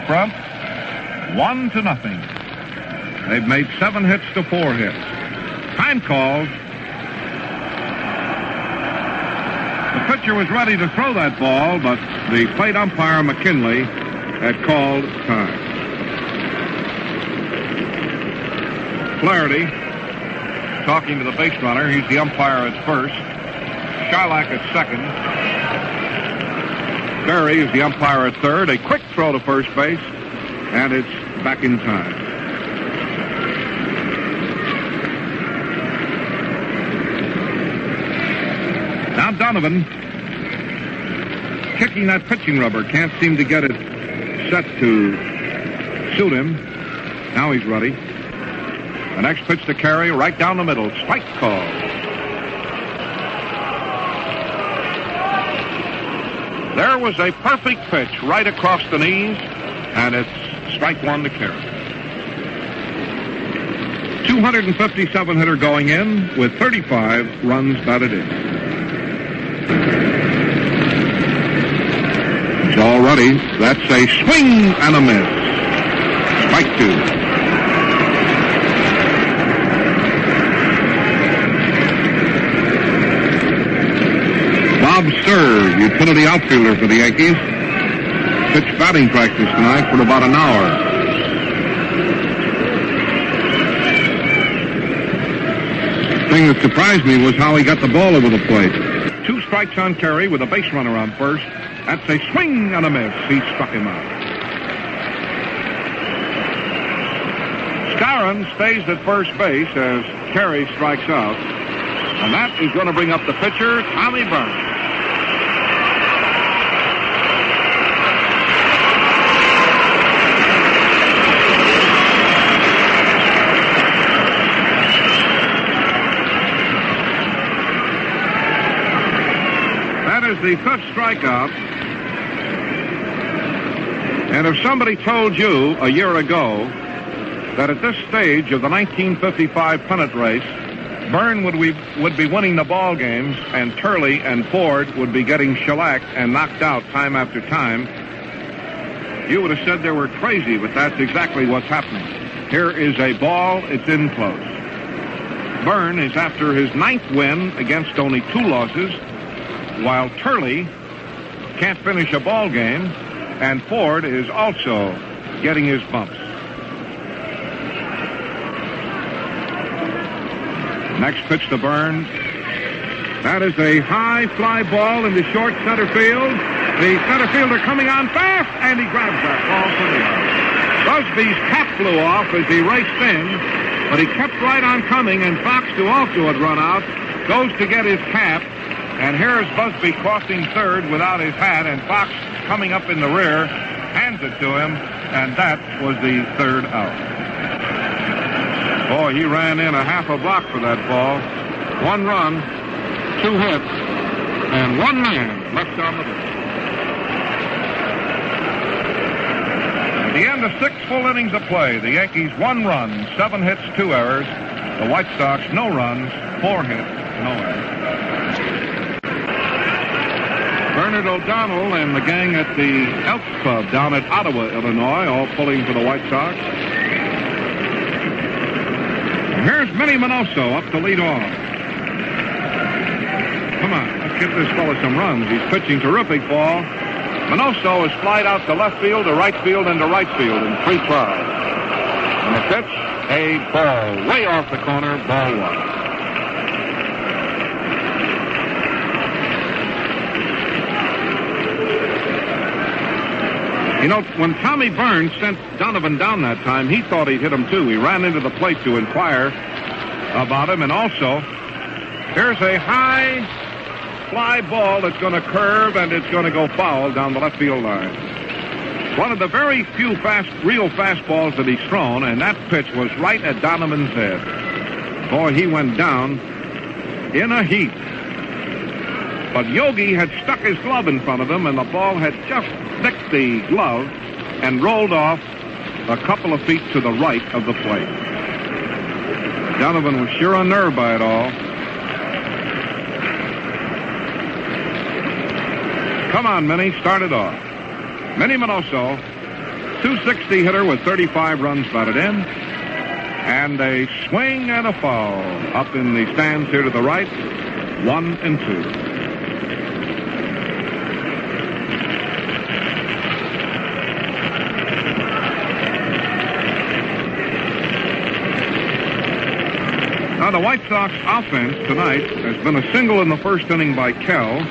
A: front, 1-0. They've made 7 hits to 4 hits. Time called. The pitcher was ready to throw that ball, but the plate umpire, McKinley, had called time. Flaherty talking to the base runner. He's the umpire at first. Shylock at second. Berry is the umpire at third. A quick throw to first base, and it's back in time. Now Donovan kicking that pitching rubber. Can't seem to get it set to suit him. Now he's ready. The next pitch to Carey, right down the middle. Strike call. There was a perfect pitch right across the knees, and it's strike 1 to Carey. 257 hitter going in with 35 runs batted in. It's all ready. That's a swing and a miss. Strike 2. Sir, utility outfielder for the Yankees. Pitched batting practice tonight for about an hour. The thing that surprised me was how he got the ball over the plate. 2 strikes on Terry with a base runner on first. That's a swing and a miss. He struck him out. Skowron stays at first base as Terry strikes out. And that is going to bring up the pitcher, Tommy Byrne. That is the 5th strikeout. And if somebody told you a year ago that at this stage of the 1955 pennant race, Byrne would be winning the ball games, and Turley and Ford would be getting shellacked and knocked out time after time, you would have said they were crazy, but that's exactly what's happening. Here is a ball. It's in close. Byrne is after his 9th win against only 2 losses, while Turley can't finish a ball game, and Ford is also getting his bumps. Next pitch to Byrne. That is a high fly ball into short center field. The center fielder coming on fast, and he grabs that ball for the out. Busby's cap flew off as he raced in, but he kept right on coming, and Fox, who also had run out, goes to get his cap, and here's Busby crossing third without his hat, and Fox coming up in the rear, hands it to him, and that was the 3rd out. Boy, he ran in a half a block for that ball. 1 run, 2 hits, and 1 man left on the base. At the end of 6 full innings of play, the Yankees 1 run, 7 hits, 2 errors. The White Sox no runs, 4 hits, no errors. Bernard O'Donnell and the gang at the Elks Club down at Ottawa, Illinois, all pulling for the White Sox. Here's Minnie Minoso up to lead off. Come on, let's get this fella some runs. He's pitching terrific ball. Minoso has flied out to left field, to right field, and to right field in 3 tries. And the pitch, a ball way off the corner, ball 1. You know, when Tommy Byrne sent Donovan down that time, he thought he'd hit him too. He ran into the plate to inquire about him. And also, here's a high fly ball that's going to curve, and it's going to go foul down the left field line. One of the very few real fastballs that he's thrown, and that pitch was right at Donovan's head. Boy, he went down in a heap. But Yogi had stuck his glove in front of him, and the ball had just nicked the glove and rolled off a couple of feet to the right of the plate. Donovan was sure unnerved by it all. Come on, Minnie, start it off. Minnie Minoso, 260 hitter with 35 runs batted in, and a swing and a foul up in the stands here to the right, 1-2. Now, the White Sox offense tonight has been a single in the 1st inning by Kell,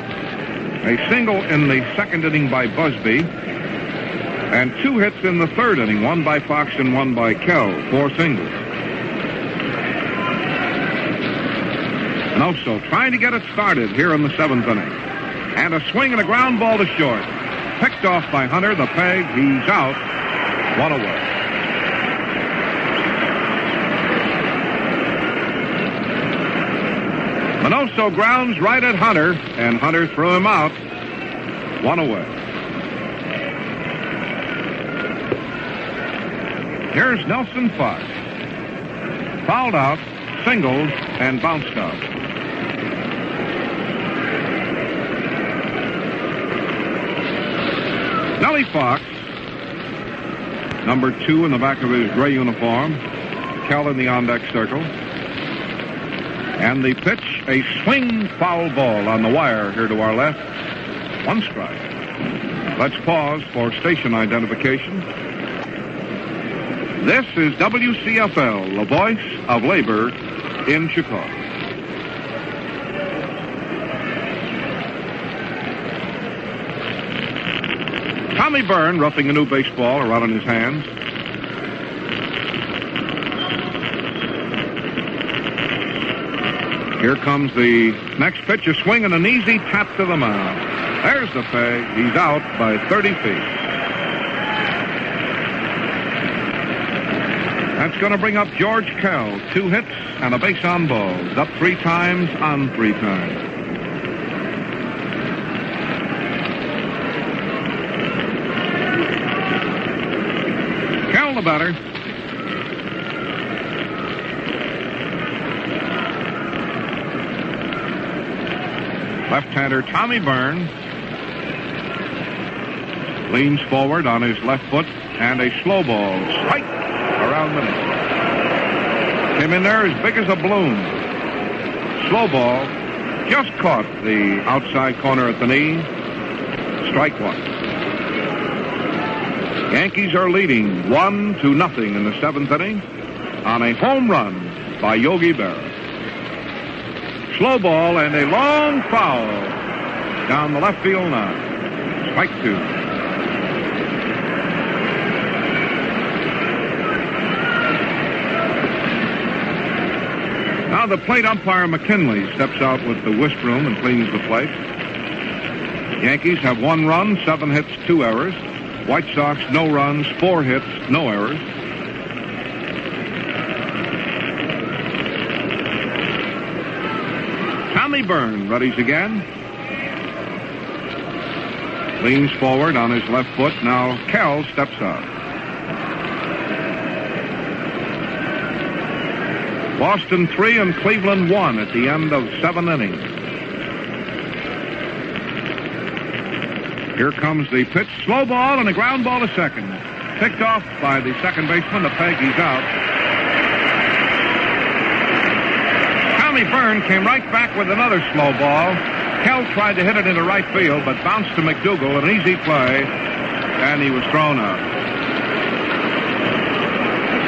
A: a single in the 2nd inning by Busby, and 2 hits in the 3rd inning, 1 by Fox and 1 by Kell, 4 singles. And also trying to get it started here in the 7th inning. And a swing and a ground ball to short. Picked off by Hunter, the peg, he's out, 1 away. Minoso grounds right at Hunter, and Hunter threw him out. 1 away. Here's Nelson Fox. Fouled out, singled, and bounced out. Nellie Fox, number 2 in the back of his gray uniform. Kell in the on-deck circle. And the pitch, a swing foul ball on the wire here to our left. 1 strike. Let's pause for station identification. This is WCFL, the voice of labor in Chicago. Tommy Byrne roughing a new baseball around in his hands. Here comes the next pitch, a swing and an easy tap to the mound. There's the peg. He's out by 30 feet. That's going to bring up George Kell. 2 hits and a base on balls. Up 3 times on 3 times. Kell the batter. Left-hander Tommy Byrne leans forward on his left foot, and a slow ball strike around the net. Came in there as big as a balloon. Slow ball just caught the outside corner at the knee. Strike 1. Yankees are leading 1-0 in the 7th inning on a home run by Yogi Berra. Slow ball and a long foul down the left field line. Strike 2. Now the plate umpire McKinley steps out with the whisk broom and cleans the plate. Yankees have 1 run, 7 hits, 2 errors. White Sox, no runs, 4 hits, no errors. Tommy Byrne readies again. Leans forward on his left foot. Now Kell steps out. Boston 3 and Cleveland 1 at the end of 7 innings. Here comes the pitch. Slow ball and a ground ball to second. Picked off by the second baseman. The peg, he's out. Tommy Byrne came right back with another slow ball. Kell tried to hit it into right field, but bounced to McDougal, an easy play, and he was thrown out.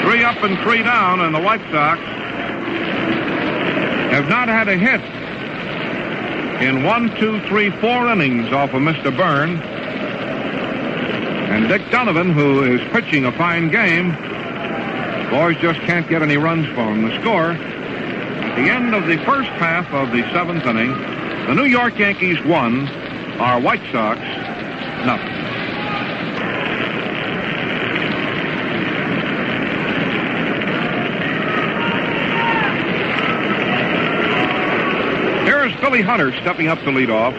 A: 3 up and 3 down, and the White Sox have not had a hit in 1, 2, 3, 4 innings off of Mr. Byrne. And Dick Donovan, who is pitching a fine game, boys just can't get any runs for him. The score, at the end of the first half of the 7th inning, the New York Yankees 1, our White Sox 0. Here's Billy Hunter stepping up to lead off.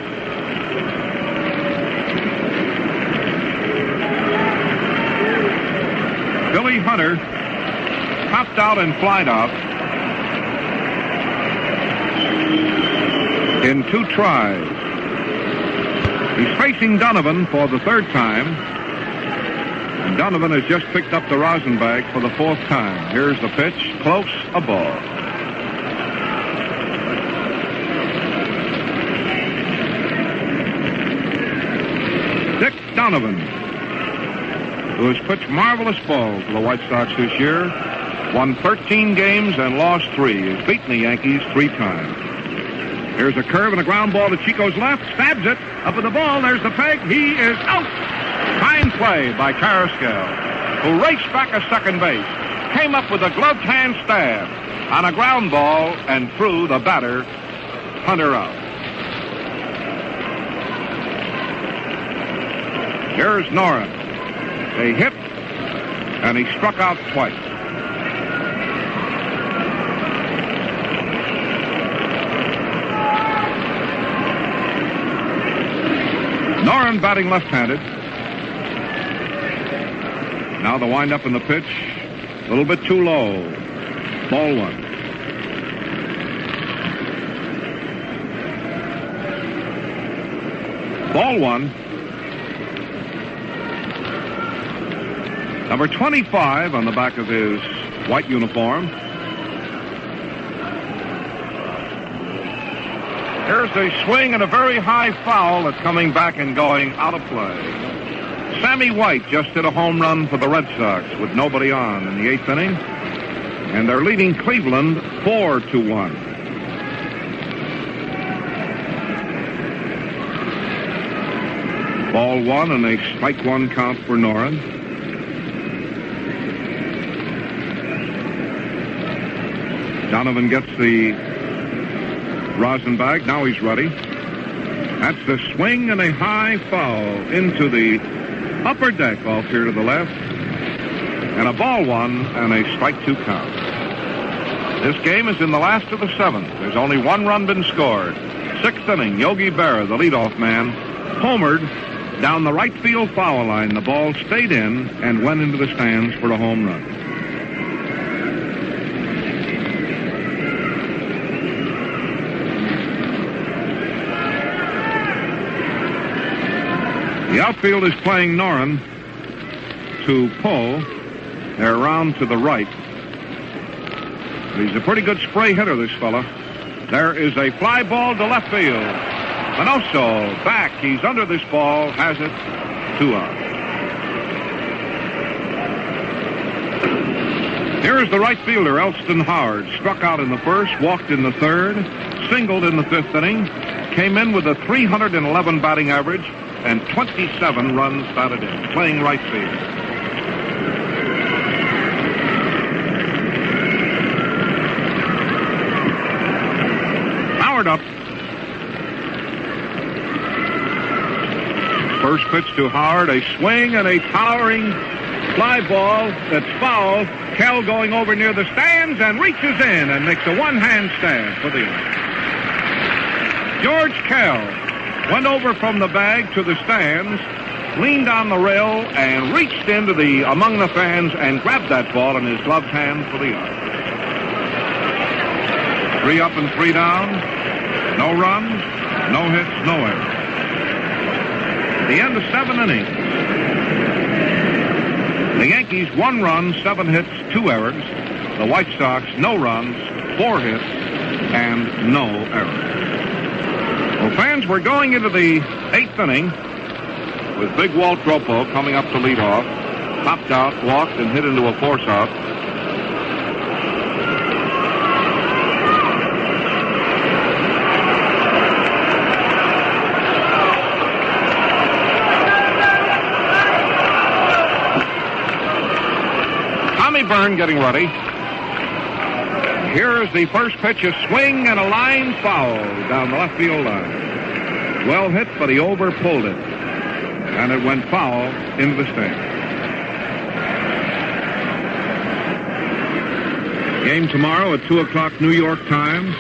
A: Billy Hunter popped out and flied out in 2 tries. He's facing Donovan for the 3rd time. And Donovan has just picked up the rosin bag for the 4th time. Here's the pitch. Close, a ball. Dick Donovan, who has pitched marvelous ball for the White Sox this year, won 13 games and lost 3. He's beaten the Yankees 3 times. Here's a curve and a ground ball to Chico's left. Stabs it. Up at the ball. There's the peg. He is out. Fine play by Carrasquel, who raced back a second base. Came up with a gloved hand stab on a ground ball and threw the batter, Hunter, out. Here's Noren. A hit, and he struck out twice. Noren batting left-handed. Now the wind-up in the pitch. A little bit too low. Ball 1. Ball 1. Number 25 on the back of his white uniform. Here's a swing and a very high foul that's coming back and going out of play. Sammy White just hit a home run for the Red Sox with nobody on in the 8th inning. And they're leading Cleveland 4-1. Ball one and a strike one count for Noren. Donovan gets the rosin bag. Now he's ready. That's the swing and a high foul into the upper deck off here to the left. And a ball one and a strike two count. This game is in the last of the 7th. There's only one run been scored. 6th inning, Yogi Berra, the leadoff man, homered down the right field foul line. The ball stayed in and went into the stands for a home run. The outfield is playing Noren to pull. They're around to the right. He's a pretty good spray hitter, this fella. There is a fly ball to left field. Manoso back. He's under this ball. Has it. 2 out. Here is the right fielder, Elston Howard. Struck out in the 1st, walked in the 3rd, singled in the 5th inning, came in with a 311 batting average and 27 runs batted in, playing right field. Howard up. First pitch to Howard, a swing and a towering fly ball that's foul. Kell going over near the stands and reaches in and makes a one-hand stand for the inning. George Kell went over from the bag to the stands, leaned on the rail, and reached into among the fans and grabbed that ball in his gloved hand for the yard. 3 up and 3 down. No runs, no hits, no errors. The end of 7 innings. The Yankees 1 run, 7 hits, 2 errors. The White Sox no runs, 4 hits, and no errors. Well, fans, we're going into the 8th inning with Big Walt Dropo coming up to lead off. Popped out, walked, and hit into a force out. Tommy Byrne getting ready. Here is the first pitch, a swing and a line foul down the left field line. Well hit, but he over-pulled it. And it went foul into the stand. Game tomorrow at 2 o'clock New York time,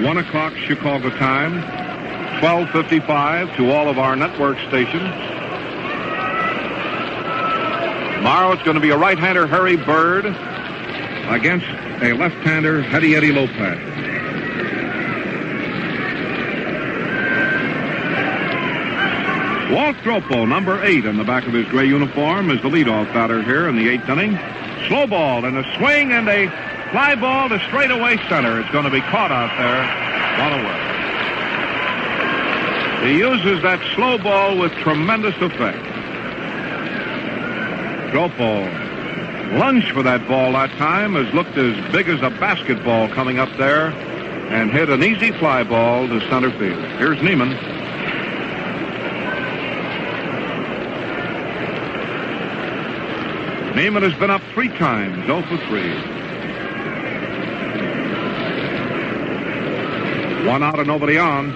A: 1 o'clock Chicago time, 12:55 to all of our network stations. Tomorrow it's going to be a right-hander, Harry Bird, against a left-hander, Eddie Lopez. Walt Dropo, number 8 on the back of his gray uniform, is the leadoff batter here in the 8th inning. Slow ball and a swing and a fly ball to straightaway center. It's going to be caught out there. 1 away. He uses that slow ball with tremendous effect. Dropo lunged for that ball that time, has looked as big as a basketball coming up there, and hit an easy fly ball to center field. Here's Neiman. Neiman has been up 3 times, 0 for 3. 1 out and nobody on.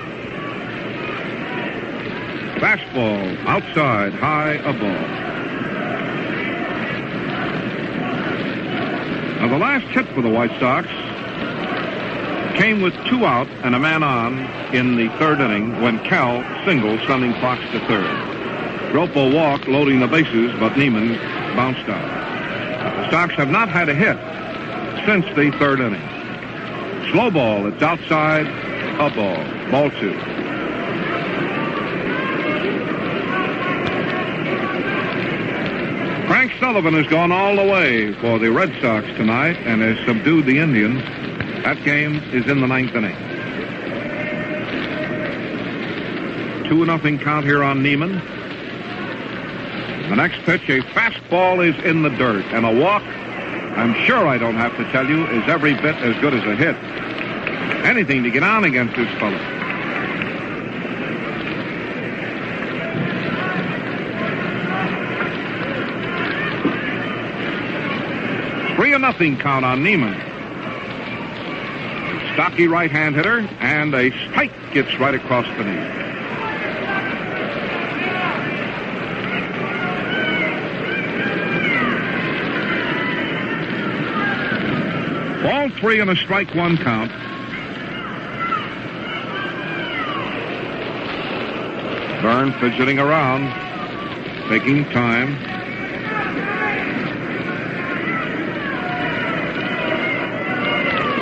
A: Fastball outside, high, a ball. Now, the last hit for the White Sox came with 2 out and a man on in the 3rd inning when Cal singled, sending Fox to 3rd. Dropo walked, loading the bases, but Neiman bounced out. The Sox have not had a hit since the 3rd inning. Slow ball, it's outside, a ball. Ball 2. Frank Sullivan has gone all the way for the Red Sox tonight and has subdued the Indians. That game is in the 9th inning. 2-0 count here on Neiman. The next pitch, a fastball, is in the dirt, and a walk, I'm sure I don't have to tell you, is every bit as good as a hit. Anything to get on against this fellow. Three a nothing count on Neiman. Stocky right-hand hitter, and a spike gets right across the knee. Ball 3 and a strike 1 count. Byrne fidgeting around, taking time.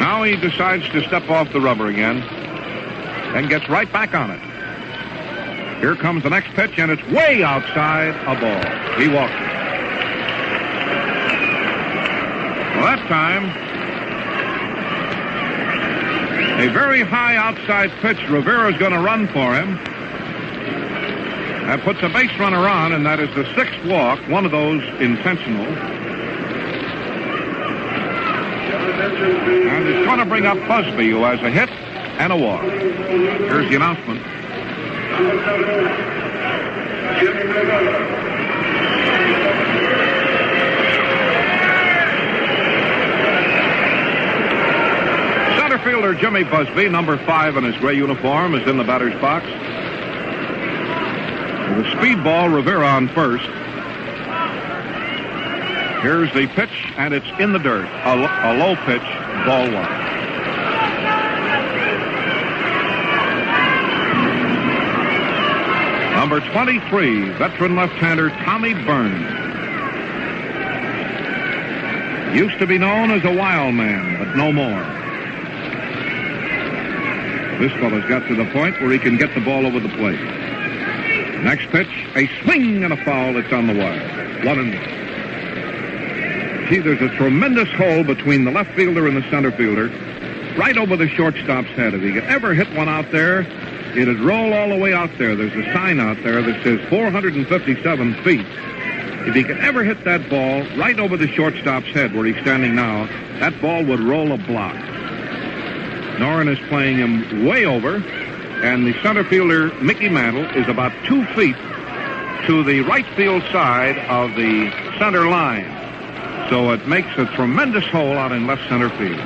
A: Now he decides to step off the rubber again and gets right back on it. Here comes the next pitch, and it's way outside a ball. He walks it. Well, that time, a very high outside pitch. Rivera's going to run for him. That puts a base runner on, and that is the 6th walk, one of those intentional. And it's going to bring up Busby, who has a hit and a walk. Here's the announcement. Center fielder Jimmy Busby, number 5 in his gray uniform, is in the batter's box. With a speedball, Rivera on first. Here's the pitch, and it's in the dirt. A low pitch, ball 1. Number 23, veteran left-hander Tommy Byrne. Used to be known as a wild man, but no more. This fellow's got to the point where he can get the ball over the plate. Next pitch, a swing and a foul. It's on the wire. 1-1. See, there's a tremendous hole between the left fielder and the center fielder, right over the shortstop's head. If he could ever hit one out there, it'd roll all the way out there. There's a sign out there that says 457 feet. If he could ever hit that ball right over the shortstop's head where he's standing now, that ball would roll a block. Noren is playing him way over, and the center fielder, Mickey Mantle, is about 2 feet to the right field side of the center line. So it makes a tremendous hole out in left center field.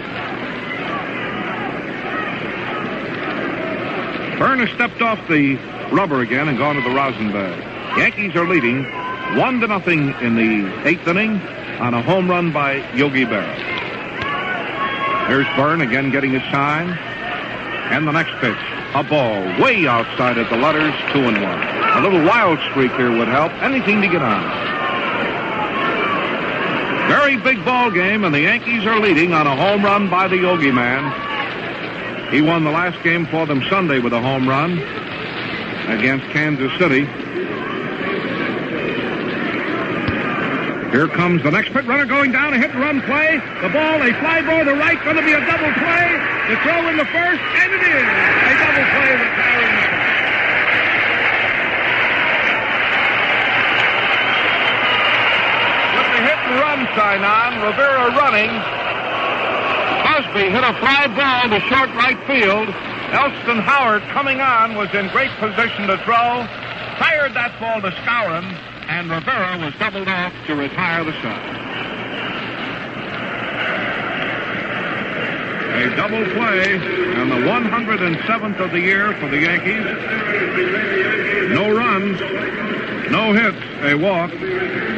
A: Byrne has stepped off the rubber again and gone to the rosin bag. Yankees are leading 1-0 in the 8th inning on a home run by Yogi Berra. Here's Byrne again getting his sign. And the next pitch, a ball way outside at the letters, 2-1. A little wild streak here would help. Anything to get on. Very big ball game, and the Yankees are leading on a home run by the Yogi man. He won the last game for them Sunday with a home run against Kansas City. Here comes the next pit runner going down, a hit-and-run play. The ball, a fly ball to right, going to be a double play. The throw in the first, and it is a double play with power in the first. With the hit-and-run sign on, Rivera running. Busby hit a fly ball to short right field. Elston Howard coming on was in great position to throw. Fired that ball to Skowron, and Rivera was doubled off to retire the side. A double play, and the 107th of the year for the Yankees. No runs, no hits, a walk,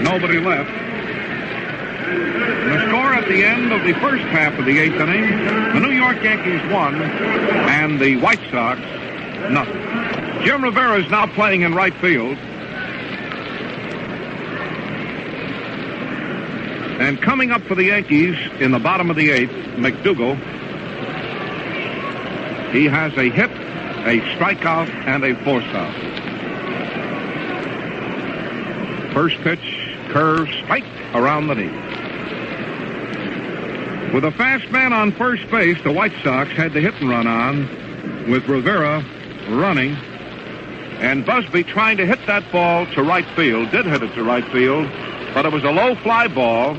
A: nobody left. The score at the end of the first half of the 8th inning, the New York Yankees won, and the White Sox, nothing. Jim Rivera is now playing in right field. And coming up for the Yankees in the bottom of the 8th, McDougal. He has a hit, a strikeout, and a force out. First pitch, curve, spike around the knee. With a fast man on first base, the White Sox had the hit and run on with Rivera running. And Busby trying to hit that ball to right field, did hit it to right field, but it was a low fly ball,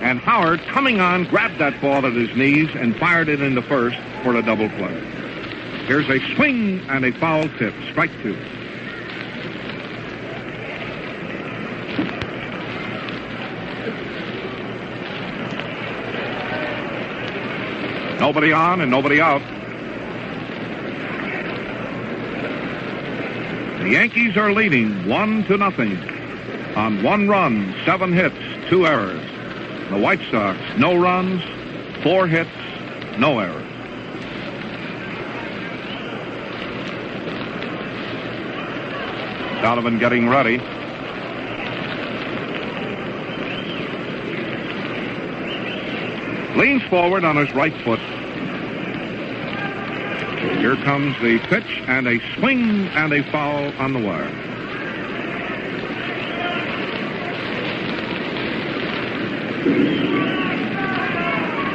A: and Howard, coming on, grabbed that ball at his knees and fired it into first for a double play. Here's a swing and a foul tip, strike 2. Nobody on and nobody out. The Yankees are leading 1-0 on 1 run, 7 hits, 2 errors. The White Sox, no runs, 4 hits, no errors. Donovan getting ready. Leans forward on his right foot. Here comes the pitch and a swing and a foul on the wire.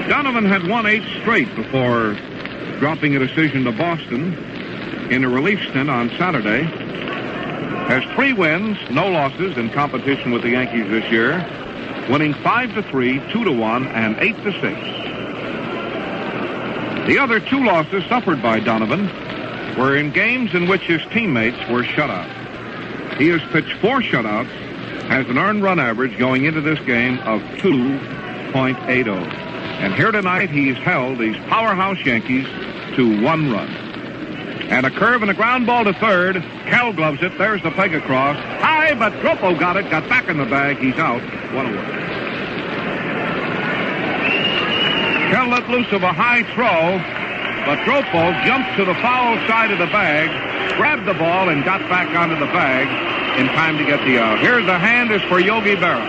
A: Donovan had won 8 straight before dropping a decision to Boston in a relief stint on Saturday. Has 3 wins, no losses in competition with the Yankees this year, winning 5-3, 2-1, and 8-6. The other 2 losses suffered by Donovan were in games in which his teammates were shut out. He has pitched 4 shutouts, has an earned run average going into this game of 2.80. And here tonight he's held these powerhouse Yankees to 1 run. And a curve and a ground ball to third. Kell gloves it. There's the peg across. High, but Dropo got it. Got back in the bag. He's out. 1 away. Kell let loose of a high throw, but Dropo jumped to the foul side of the bag, grabbed the ball, and got back onto the bag in time to get the out. Here's the hand is for Yogi Berra.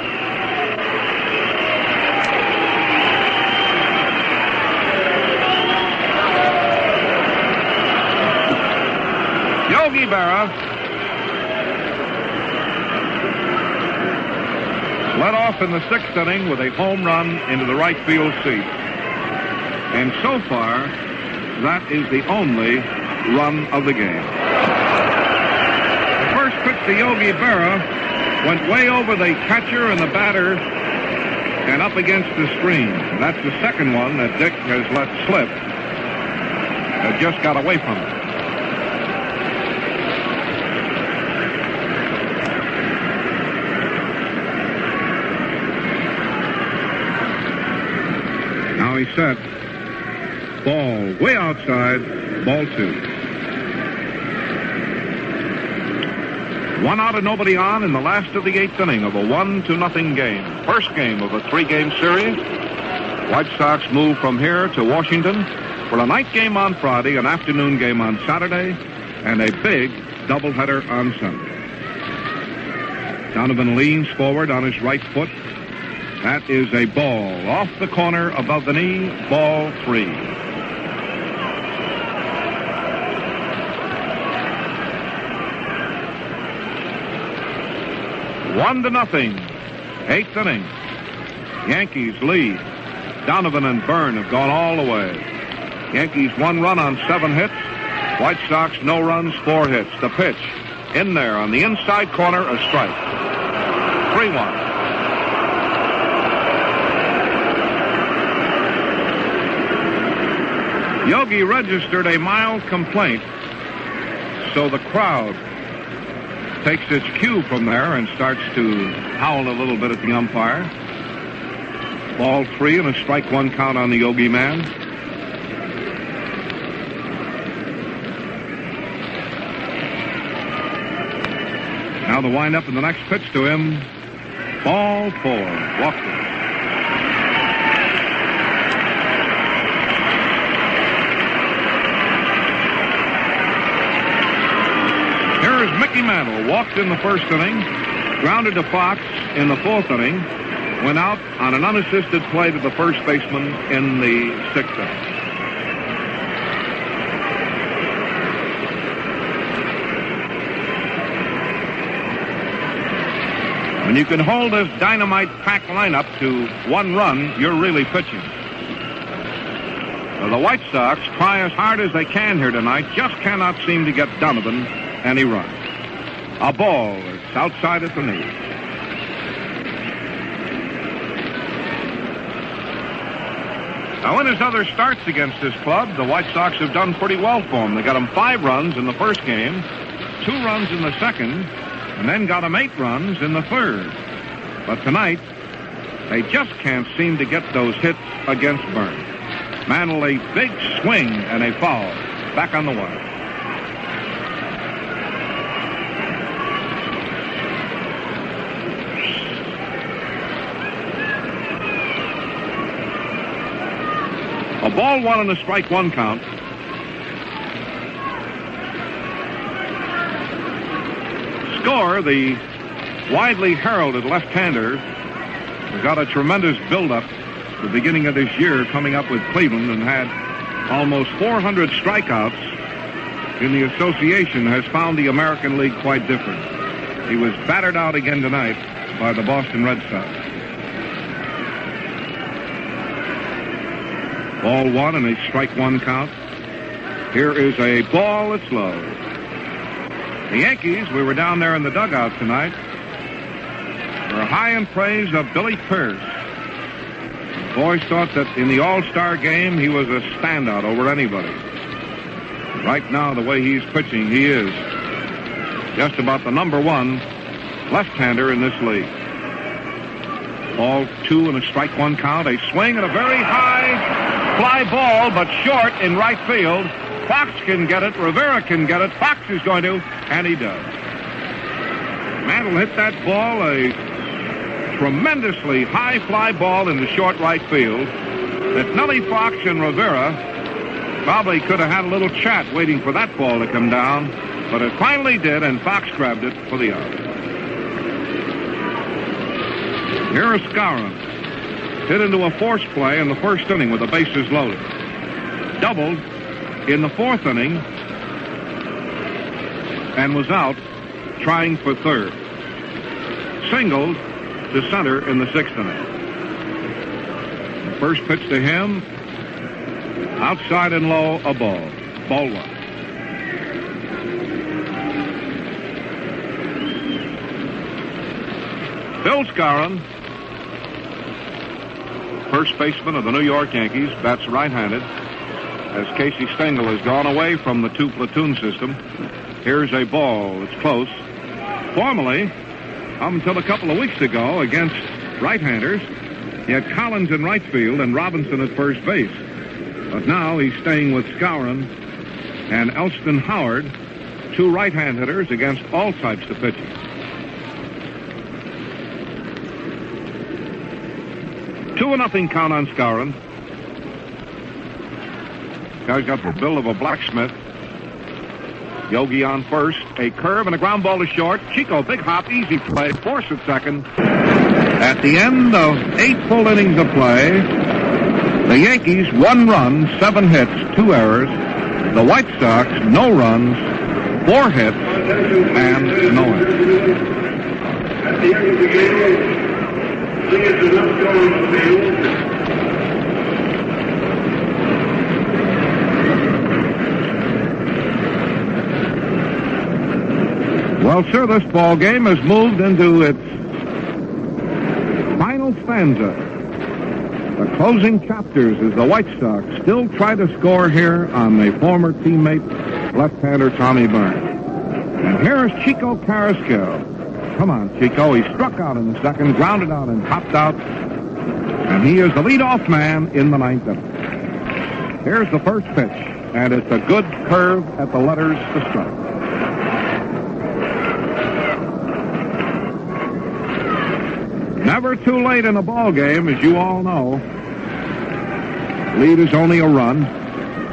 A: Yogi Berra led off in the 6th inning with a home run into the right field seat. And so far, that is the only run of the game. The first pitch to Yogi Berra went way over the catcher and the batter and up against the screen. That's the second one that Dick has let slip. That just got away from him. Now he's set. Ball way outside, ball 2. 1 out and nobody on in the last of the 8th inning of a 1-0 game. First game of a 3-game series. White Sox move from here to Washington for a night game on Friday, an afternoon game on Saturday, and a big doubleheader on Sunday. Donovan leans forward on his right foot. That is a ball off the corner above the knee, ball 3. 1-0, 8th inning. Yankees lead. Donovan and Byrne have gone all the way. Yankees 1 run on 7 hits. White Sox no runs, 4 hits. The pitch in there on the inside corner, a strike. 3-1. Yogi registered a mild complaint, so the crowd takes its cue from there and starts to howl a little bit at the umpire. Ball 3 and a strike 1 count on the Yogi man. Now the windup and the next pitch to him. Ball 4. Walked it. Here's Mickey Mantle, walked in the 1st inning, grounded to Fox in the 4th inning, went out on an unassisted play to the first baseman in the 6th inning. When you can hold this dynamite-packed lineup to 1 run, you're really pitching. Well, the White Sox try as hard as they can here tonight, just cannot seem to get Donovan any runs. A ball. It's outside at the knee. Now, in his other starts against this club, the White Sox have done pretty well for him. They got him 5 runs in the first game, 2 runs in the second, and then got him 8 runs in the third. But tonight, they just can't seem to get those hits against Byrne. Mantle, a big swing and a foul. Back on the wire. A ball 1 and a strike 1 count. Score, the widely heralded left-hander, who got a tremendous build-up at the beginning of this year coming up with Cleveland and had almost 400 strikeouts in the association, has found the American League quite different. He was battered out again tonight by the Boston Red Sox. Ball 1 and a strike 1 count. Here is a ball that's low. The Yankees, we were down there in the dugout tonight, were high in praise of Billy Pierce. Boys thought that in the All-Star game he was a standout over anybody. Right now, the way he's pitching, he is just about the number 1 left-hander in this league. Ball 2 and a strike 1 count. A swing and a very high fly ball, but short in right field. Fox can get it. Rivera can get it. Fox is going to, and he does. Mantle hit that ball, a tremendously high fly ball in the short right field that Nellie Fox and Rivera probably could have had a little chat waiting for that ball to come down, but it finally did, and Fox grabbed it for the out. Here is Skowron. Hit into a force play in the first inning with the bases loaded. Doubled in the 4th inning and was out trying for third. Singled to center in the 6th inning. The first pitch to him, outside and low, a ball. Ball 1. Bill Skowron, first baseman of the New York Yankees, bats right-handed, as Casey Stengel has gone away from the 2-platoon system. Here's a ball. It's close. Formerly, up until a couple of weeks ago, against right-handers, he had Collins in right field and Robinson at first base. But now he's staying with Skowron and Elston Howard, 2 right-hand hitters against all types of pitching. Two nothing count on Skowron. Guy's got the build of a blacksmith. Yogi on first. A curve and a ground ball to short. Chico, big hop, easy play. Force at second. At the end of 8 full innings of play, the Yankees 1 run, 7 hits, 2 errors. The White Sox no runs, 4 hits, and no errors.
B: At the end of the game, there's enough going on the field.
A: Well, sir, this ball game has moved into its final stanza. The closing chapters as the White Sox still try to score here on the former teammate, left-hander Tommy Byrne. And here's Chico Carrasquillo. Come on, Chico. He struck out in the second, grounded out, and popped out. And he is the leadoff man in the 9th inning. Here's the first pitch, and it's a good curve at the letters to strike. Never too late in a ball game, as you all know. Lead is only a run.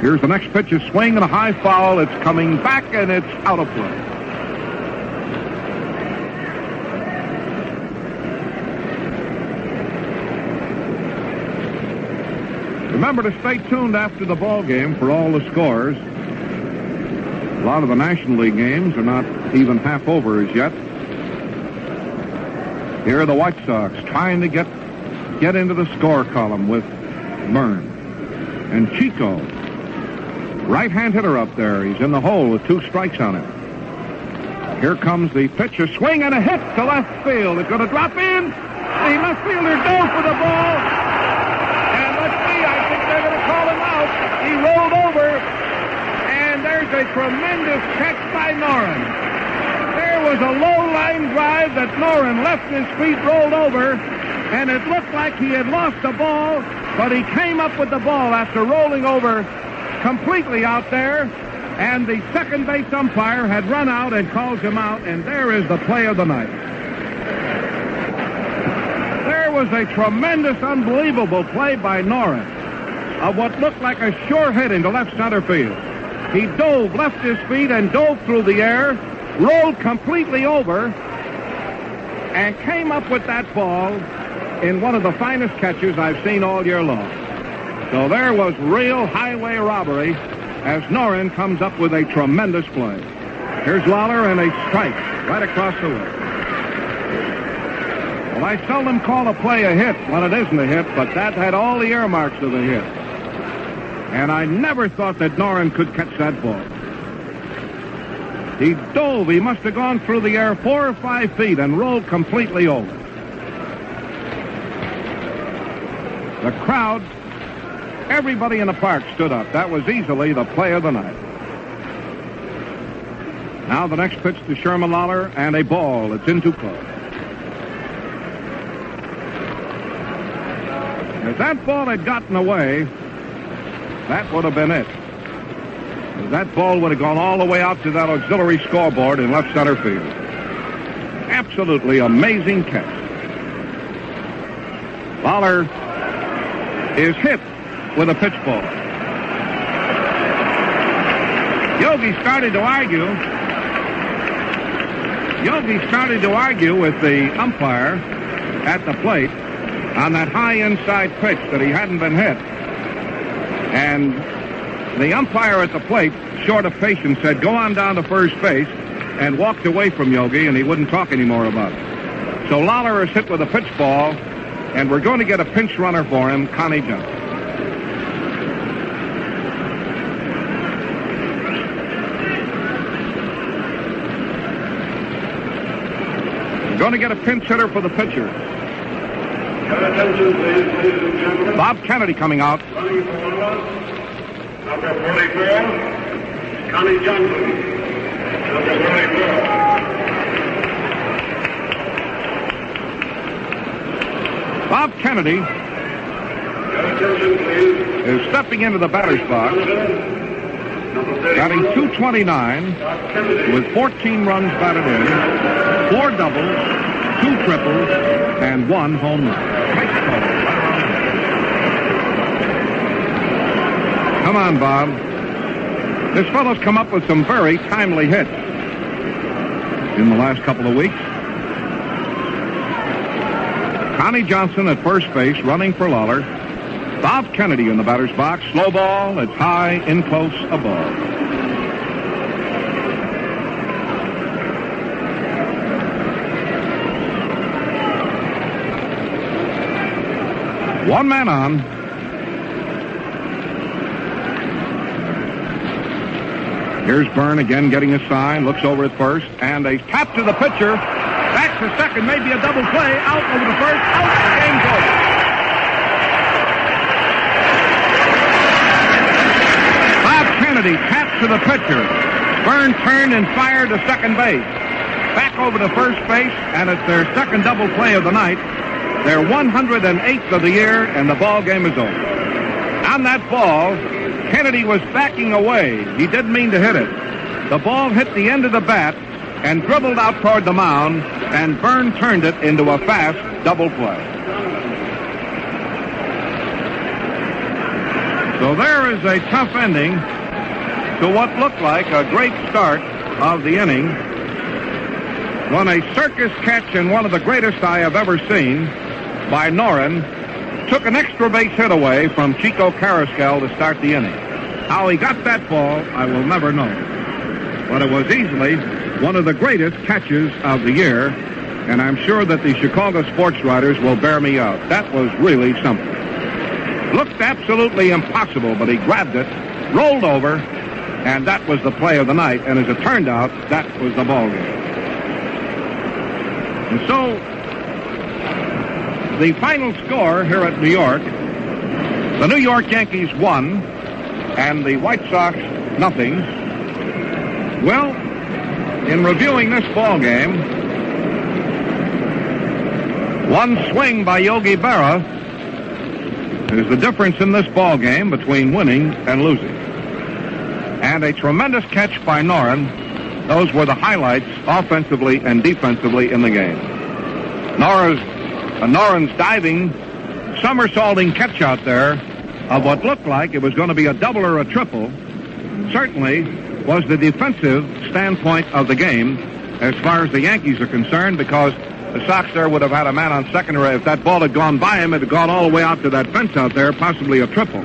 A: Here's the next pitch, a swing and a high foul. It's coming back, and it's out of play. Remember to stay tuned after the ball game for all the scores. A lot of the National League games are not even half over as yet. Here are the White Sox trying to get into the score column with Byrne. And Chico, right-hand hitter up there. He's in the hole with 2 strikes on him. Here comes the pitch, a swing and a hit to left field. It's going to drop in. The left fielder dove for the ball. And let's see, I think they're going to call him out. He rolled over. And there's a tremendous catch by Noren. There was a low line drive that Noren left his feet, rolled over, and it looked like he had lost the ball, but he came up with the ball after rolling over completely out there, and the second base umpire had run out and calls him out, and there is the play of the night. There was a tremendous, unbelievable play by Noren of what looked like a sure hit into left center field. He dove, left his feet, and dove through the air, rolled completely over, and came up with that ball in one of the finest catches I've seen all year long. So there was real highway robbery as Noren comes up with a tremendous play. Here's Lawler and a strike right across the way. Well, I seldom call a play a hit when it isn't a hit, but that had all the earmarks of a hit. And I never thought that Noren could catch that ball. He dove. He must have gone through the air 4 or 5 feet and rolled completely over. The crowd, everybody in the park stood up. That was easily the play of the night. Now the next pitch to Sherman Lawler, and a ball. It's in too close. If that ball had gotten away, that would have been it. That ball would have gone all the way out to that auxiliary scoreboard in left center field. Absolutely amazing catch. Lawler is hit with a pitch ball. Yogi started to argue with the umpire at the plate on that high inside pitch that he hadn't been hit. And the umpire at the plate, short of patience, said, go on down to first base, and walked away from Yogi, and he wouldn't talk anymore about it. So Lawler is hit with a pitch ball, and we're going to get a pinch runner for him, Connie Johnson. We're going to get a pinch hitter for the pitcher. Bob Kennedy coming out.
B: Number 44, Connie Johnson. Number 44.
A: Bob Kennedy is stepping into the batter's box, batting .229 with 14 runs batted in, 4 doubles, 2 triples, and 1 home run. Come on, Bob. This fellow's come up with some very timely hits in the last couple of weeks. Connie Johnson at first base, running for Lawler. Bob Kennedy in the batter's box. Slow ball. It's high, in close, a ball. One man on. Here's Byrne again getting a sign, looks over at first, and a tap to the pitcher. Back to second, maybe a double play. Out over to first, out, the game's over. Bob Kennedy tapped to the pitcher. Byrne turned and fired to second base. Back over to first base, and it's their second double play of the night. Their 108th of the year, and the ball game is over. On that ball, Kennedy was backing away. He didn't mean to hit it. The ball hit the end of the bat and dribbled out toward the mound, and Byrne turned it into a fast double play. So there is a tough ending to what looked like a great start of the inning, when a circus catch and one of the greatest I have ever seen by Noren took an extra base hit away from Chico Carrascal to start the inning. How he got that ball, I will never know. But it was easily one of the greatest catches of the year, and I'm sure that the Chicago sports writers will bear me out. That was really something. Looked absolutely impossible, but he grabbed it, rolled over, And that was the play of the night. And as it turned out, that was the ball game. And so, the final score here at New York, the New York Yankees won, and the White Sox nothing. Well, in reviewing this ball game, one swing by Yogi Berra is the difference in this ball game between winning and losing. And a tremendous catch by Noren. Those were the highlights offensively and defensively in the game. Noren's diving, somersaulting catch out there of what looked like it was going to be a double or a triple certainly was the defensive standpoint of the game as far as the Yankees are concerned, because the Sox there would have had a man on second, or if that ball had gone by him, it had gone all the way out to that fence out there, possibly a triple.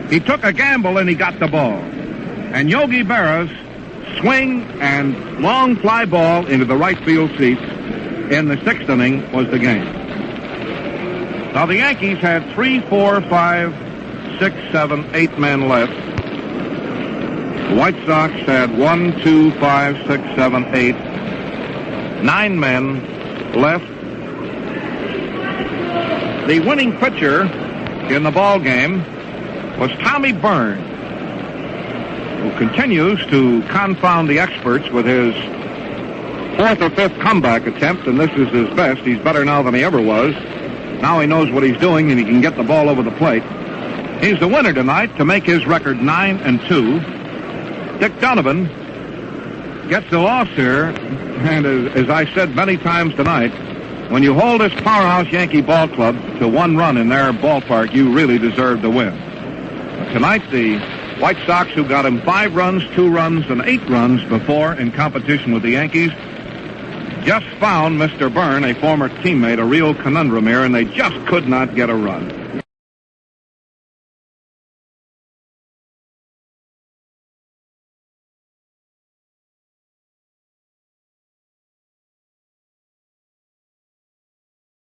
A: He took a gamble and he got the ball. And Yogi Berra's swing and long fly ball into the right field seats in the sixth inning was the game. Now the Yankees had 3, 4, 5, 6, 7, 8 men left. The White Sox had 1, 2, 5, 6, 7, 8, 9 men left. The winning pitcher in the ball game was Tommy Byrne, who continues to confound the experts with his 4th or 5th comeback attempt, and this is his best. He's better now than he ever was. Now he knows what he's doing, and he can get the ball over the plate. He's the winner tonight to make his record 9-2. Dick Donovan gets the loss here, and as I said many times tonight, when you hold this powerhouse Yankee ball club to 1 run in their ballpark, you really deserve to win. But tonight, the White Sox, who got him 5 runs, 2 runs, and 8 runs before in competition with the Yankees, just found Mr. Byrne, a former teammate, a real conundrum here, and they just could not get a run.